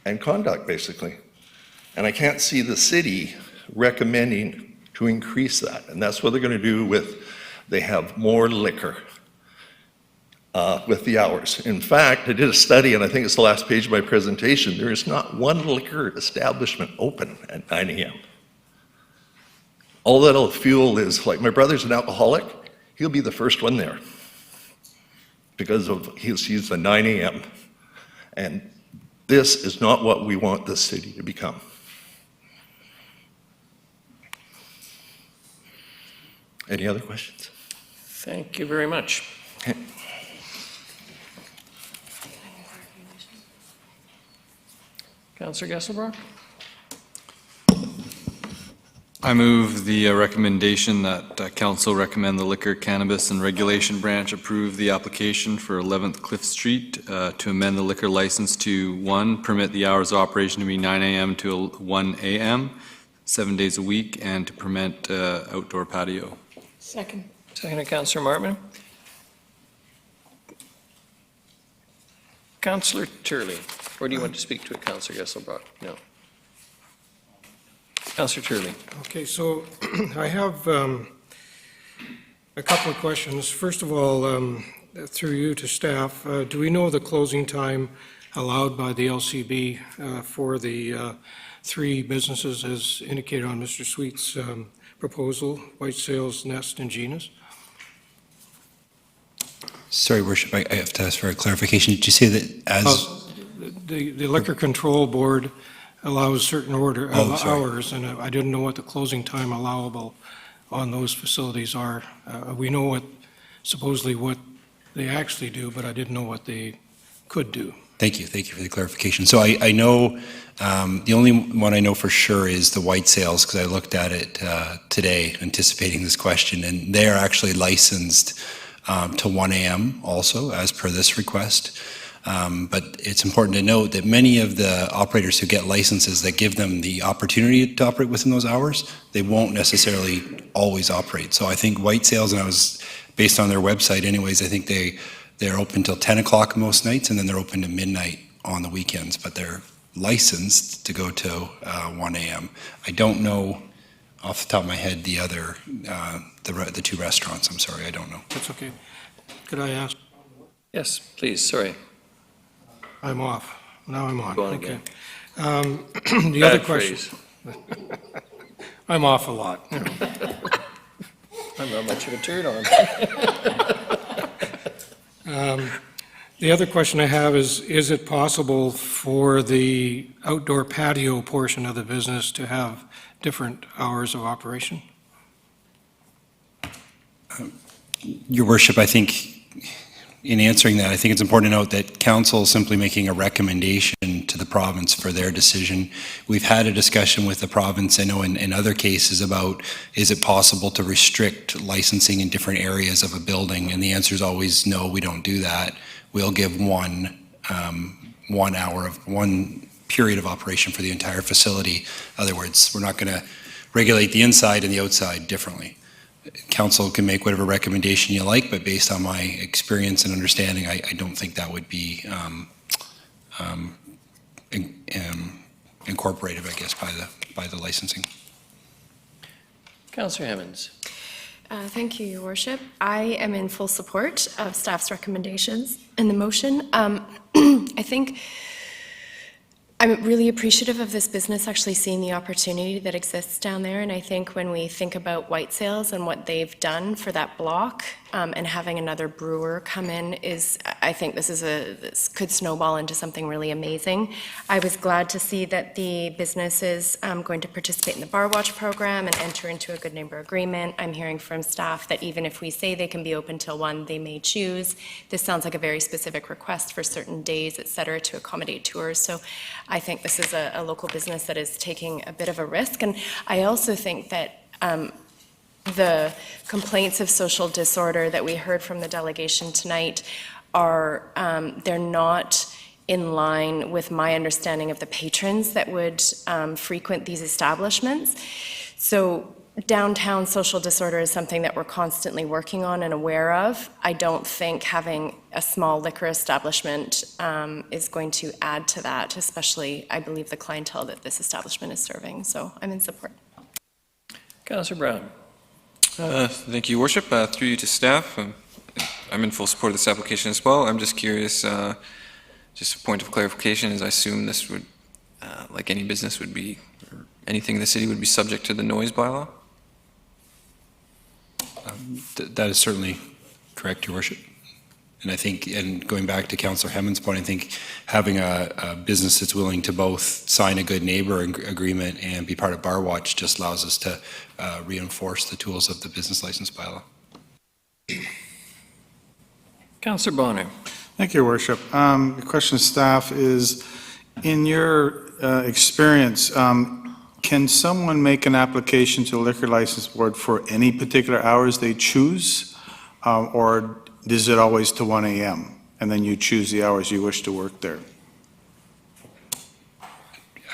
and conduct, basically. And I can't see the city recommending to increase that, and that's what they're going to do with, they have more liquor with the hours. In fact, I did a study, and I think it's the last page of my presentation, there is not one liquor establishment open at 9 a.m. All that'll fuel is, like my brother's an alcoholic, he'll be the first one there because of he sees the 9 a.m. And this is not what we want this city to become. Any other questions? Thank you very much. Councillor Gesselbrock? I move the recommendation that council recommend the Liquor, Cannabis and Regulation Branch approve the application for 11th Cliff Street to amend the liquor license to 1, permit the hours of operation to be 9 a.m. to 1 a.m., 7 days a week, and to permit outdoor patio. Second. Second, Councillor Martman. Councillor Turley, or do you want to speak to it, Councillor Gesselbrock? No. Councillor Turley. Okay, so I have a couple of questions. First of all, through you to staff, do we know the closing time allowed by the LCB for the 3 businesses as indicated on Mr. Sweet's proposal, White Sails, Nest, and Genus? Sorry, Worship, I have to ask for a clarification. Did you say that as... The Liquor Control Board allows certain hours, and I didn't know what the closing time allowable on those facilities are. We know supposedly what they actually do, but I didn't know what they could do. Thank you for the clarification. So I know, the only one I know for sure is the white sales, because I looked at it today anticipating this question, and they are actually licensed to 1 a.m. also, as per this request. But it's important to note that many of the operators who get licenses that give them the opportunity to operate within those hours, they won't necessarily always operate. So I think white sales, and I was, based on their website anyways, I think they're open till 10 o'clock most nights, and then they're open to midnight on the weekends, but they're licensed to go to 1 a.m. I don't know off the top of my head the other, the two restaurants. I'm sorry, I don't know. That's okay. Could I ask? Yes, please, sorry. I'm off. Now I'm on. Go on Okay. again. The Bad other question. I'm off a lot. I'm not much of a turn on. The other question I have is it possible for the outdoor patio portion of the business to have different hours of operation? Your worship, I think in answering that, I think it's important to note that council is simply making a recommendation to the province for their decision. We've had a discussion with the province, I know in other cases, about is it possible to restrict licensing in different areas of a building, and the answer is always no, we don't do that. We'll give one period of operation for the entire facility. In other words, we're not going to regulate the inside and the outside differently. Council can make whatever recommendation you like, but based on my experience and understanding, I don't think that would be incorporated, I guess, by the licensing. Councillor Hammonds. Thank you, Your Worship. I am in full support of staff's recommendations in the motion. I think I'm really appreciative of this business actually seeing the opportunity that exists down there, and I think when we think about white sales and what they've done for that block, and having another brewer come in I think this could snowball into something really amazing. I was glad to see that the business is going to participate in the Bar Watch program and enter into a good neighbor agreement. I'm hearing from staff that even if we say they can be open till 1, they may choose. This sounds like a very specific request for certain days, et cetera, to accommodate tours. So I think this is a local business that is taking a bit of a risk. And I also think that the complaints of social disorder that we heard from the delegation tonight are, they're not in line with my understanding of the patrons that would frequent these establishments. So downtown social disorder is something that we're constantly working on and aware of. I don't think having a small liquor establishment is going to add to that, especially, I believe, the clientele that this establishment is serving. So I'm in support. Councillor Brown. Thank you, Your Worship. Through you to staff, I'm in full support of this application as well. I'm just curious, just a point of clarification, is I assume this would, like any business would be, or anything in the city would be subject to the noise bylaw? That is certainly correct, Your Worship. And I think, and going back to Councillor Hammond's point, I think having a business that's willing to both sign a good neighbor agreement and be part of Bar Watch just allows us to reinforce the tools of the business license bylaw. Councillor Bonner. Thank you, Your Worship. The question to staff is, in your experience, can someone make an application to the Liquor License Board for any particular hours they choose, or is it always to 1 a.m., and then you choose the hours you wish to work there?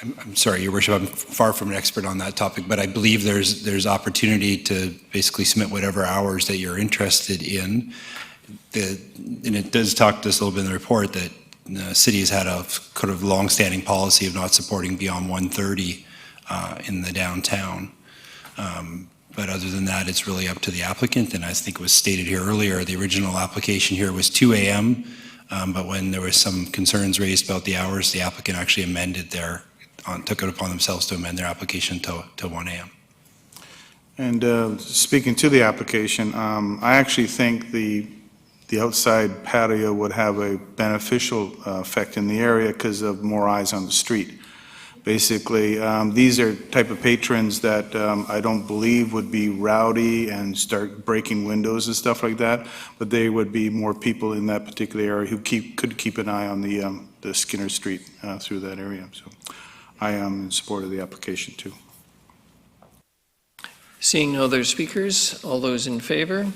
I'm sorry, Your Worship, I'm far from an expert on that topic, but I believe there's opportunity to basically submit whatever hours that you're interested in. And it does talk to us a little bit in the report that the city has had a kind of long-standing policy of not supporting beyond 1:30 in the downtown. But other than that, it's really up to the applicant, and I think it was stated here earlier, the original application here was 2 a.m., but when there was some concerns raised about the hours, the applicant actually amended took it upon themselves to amend their application to 1 a.m. And speaking to the application, I actually think the outside patio would have a beneficial effect in the area because of more eyes on the street. Basically, these are type of patrons that I don't believe would be rowdy and start breaking windows and stuff like that, but they would be more people in that particular area who could keep an eye on the Skinner Street through that area. So I am in support of the application too. Seeing no other speakers, all those in favor?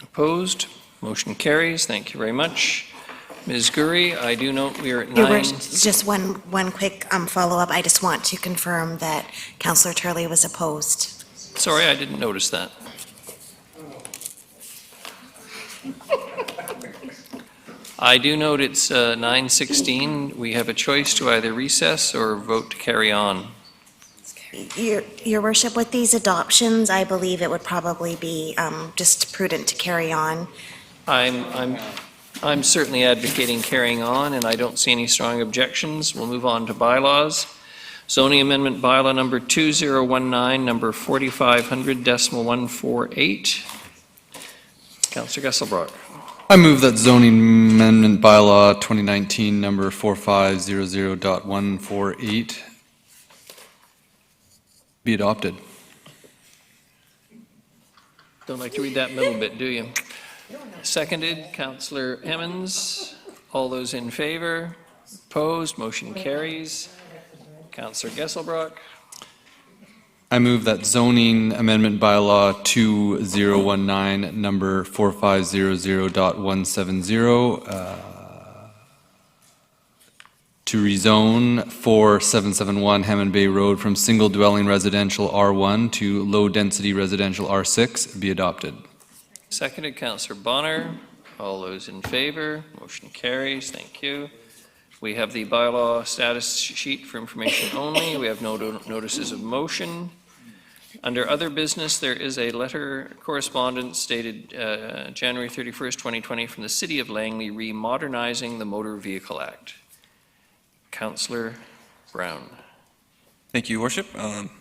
Opposed? Motion carries. Thank you very much. Ms. Gurry, I do note we are at Your 9. Worship, just one quick follow-up. I just want to confirm that Councillor Turley was opposed. Sorry, I didn't notice that. I do note it's 9:16. We have a choice to either recess or vote to carry on. Your Worship, with these adoptions, I believe it would probably be just prudent to carry on. I'm certainly advocating carrying on, and I don't see any strong objections. We'll move on to bylaws. Zoning Amendment Bylaw number 2019, number 4500.148. Councillor Gesselbrock. I move that zoning amendment bylaw 2019 number 4500.148 be adopted. Don't like to read that middle bit, do you? Seconded, Councillor Emmons. All those in favor? Opposed? Motion carries. Councillor Gesselbrock. I move that zoning amendment bylaw 2019 number 4500.170 to rezone 4771 Hammond Bay Road from single dwelling residential R1 to low density residential R6 be adopted. Seconded, Councillor Bonner. All those in favor? Motion carries. Thank you. We have the bylaw status sheet for information only. We have no notices of motion. Under other business, there is a letter correspondence dated January 31st, 2020 from the City of Langley remodernizing the Motor Vehicle Act. Councillor Brown. Thank you, Your Worship.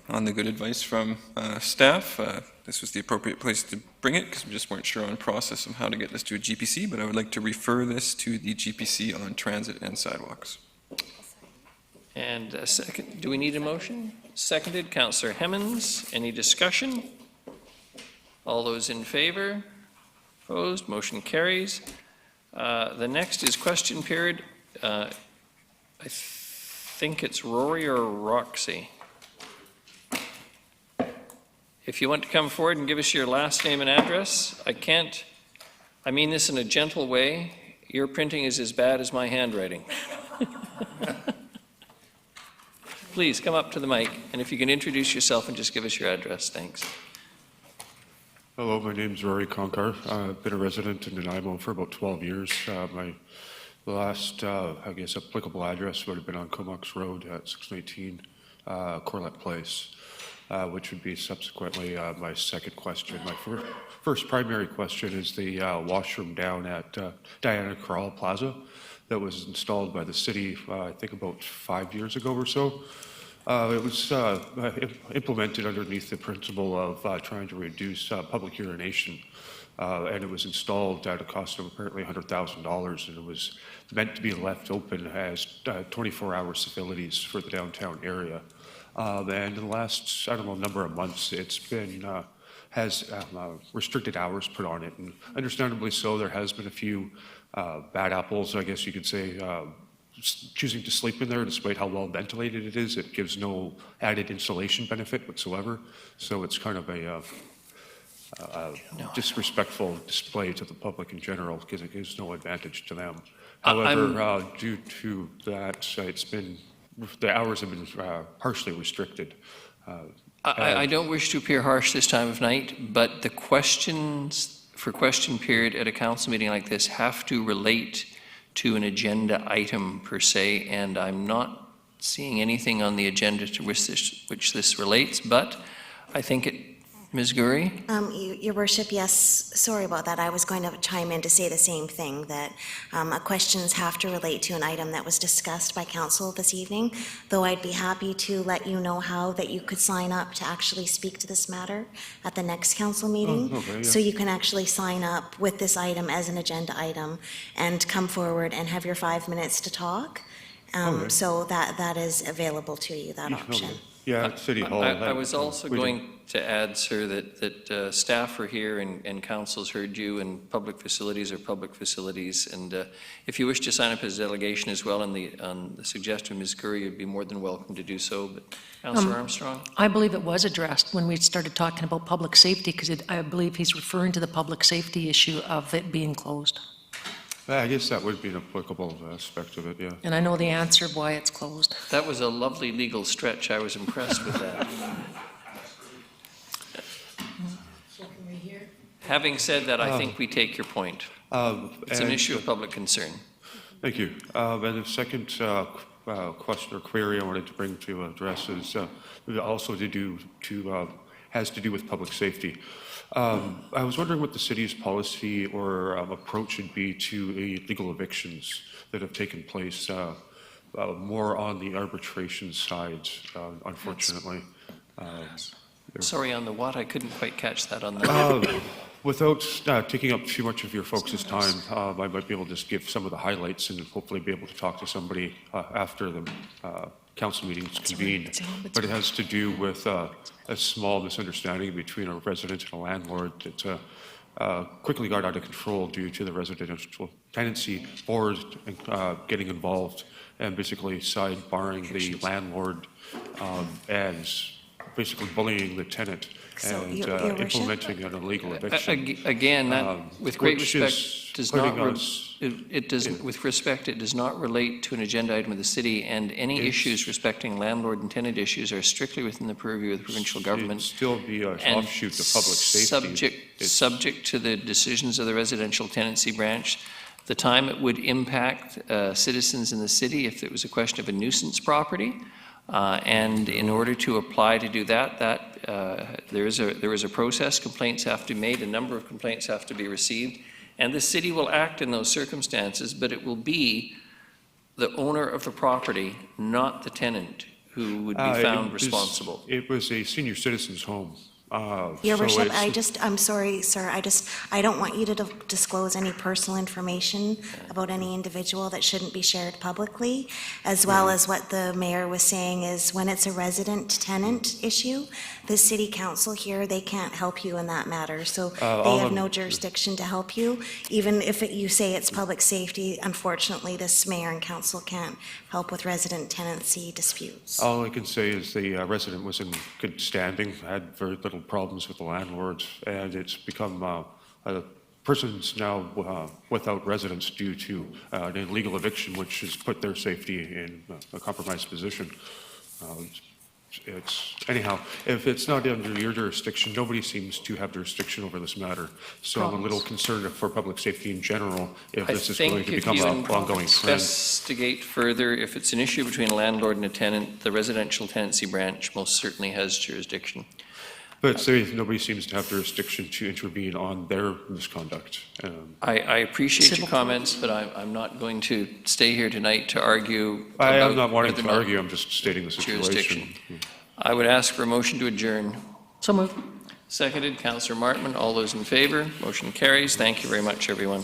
On the good advice from staff, this was the appropriate place to bring it because we just weren't sure on process of how to get this to a GPC, but I would like to refer this to the GPC on transit and sidewalks. And a second, do we need a motion? Seconded, Councillor Hemmons. Any discussion? All those in favor? Opposed? Motion carries. The next is question period. I think it's Rory or Roxy. If you want to come forward and give us your last name and address, I mean this in a gentle way. Your printing is as bad as my handwriting. Please come up to the mic, and if you can introduce yourself and just give us your address, thanks. Hello, my name's Rory Conkar. I've been a resident in Nanaimo for about 12 years. My last, I guess, applicable address would have been on Comox Road at 618 Corlett Place, which would be subsequently my second question. My first primary question is the washroom down at Diana Corral Plaza that was installed by the city, I think about 5 years ago or so. It was implemented underneath the principle of trying to reduce public urination, and it was installed at a cost of apparently $100,000, and it was meant to be left open as 24-hour facilities for the downtown area. And in the last, I don't know, number of months, it's been has restricted hours put on it, and understandably so. There has been a few bad apples, I guess you could say, choosing to sleep in there despite how well ventilated it is. It gives no added insulation benefit whatsoever, so it's kind of a disrespectful display to the public in general because it gives no advantage to them. However, due to that, the hours have been partially restricted. I don't wish to appear harsh this time of night, but the questions for question period at a council meeting like this have to relate to an agenda item per se, and I'm not seeing anything on the agenda to which this relates, but I think Ms. Gurry? Your Worship, yes, sorry about that. I was going to chime in to say the same thing, that questions have to relate to an item that was discussed by council this evening, though I'd be happy to let you know how that you could sign up to actually speak to this matter at the next council meeting. Okay, yeah. So you can actually sign up with this item as an agenda item and come forward and have your 5 minutes to talk. Okay. So that is available to you, that option. Yeah, at City Hall. I was also we do. going to add, sir, that staff are here and council's heard you, and public facilities are public facilities. And if you wish to sign up as a delegation as well on the suggestion of Ms. Curry, you'd be more than welcome to do so. But Councillor Armstrong? I believe it was addressed when we started talking about public safety, because I believe he's referring to the public safety issue of it being closed. I guess that would be an applicable aspect of it, yeah. And I know the answer of why it's closed. That was a lovely legal stretch. I was impressed with that. Having said that, I think we take your point. It's an issue of public concern. Thank you. And the second question or query I wanted to bring to address is also has to do with public safety. I was wondering what the city's policy or approach should be to illegal evictions that have taken place, more on the arbitration side, unfortunately. Sorry, on the what? I couldn't quite catch that on the... Without taking up too much of your folks' time, I might be able to just give some of the highlights and hopefully be able to talk to somebody after the council meeting's convened. But it has to do with a small misunderstanding between a resident and a landlord that quickly got out of control due to the residential tenancy board getting involved and basically sidebarring the landlord as basically bullying the tenant and Your Worship? implementing an illegal eviction. Again, that, with great which respect, is does putting not, us- it does, with respect, it does not relate to an agenda item of the city, and any It's- issues respecting landlord and tenant issues are strictly within the purview of the provincial government. It'd still be an and offshoot of public safety. Subject to the decisions of the residential tenancy branch. The time it would impact citizens in the city if it was a question of a nuisance property. And in order to apply to do that, there is a process. Complaints have to be made. A number of complaints have to be received. And the city will act in those circumstances, but it will be the owner of the property, not the tenant, who would be found responsible. It was a senior citizen's home. Your so Worship, it's- I'm sorry, sir, I don't want you to disclose any personal information about any individual that shouldn't be shared publicly, as well as what the mayor was saying is when it's a resident-tenant issue, the city council here, they can't help you in that matter, so they have no jurisdiction to help you. Even if you say it's public safety, unfortunately, this mayor and council can't help with resident tenancy disputes. All I can say is the resident was in good standing, had very little problems with the landlord, and it's become a person's now without residence due to an illegal eviction, which has put their safety in a compromised position. Anyhow, if it's not under your jurisdiction, nobody seems to have jurisdiction over this matter. So I'm a little concerned for public safety in general if this is going to become an ongoing trend. Investigate further, if it's an issue between a landlord and a tenant, the residential tenancy branch most certainly has jurisdiction. But say nobody seems to have jurisdiction to intervene on their misconduct. I appreciate your comments, but I'm not going to stay here tonight to argue. I am about not wanting whether to or not argue, I'm just stating the situation. jurisdiction. I would ask for a motion to adjourn. So moved. Seconded, Councillor Martman. All those in favor, motion carries. Thank you very much, everyone.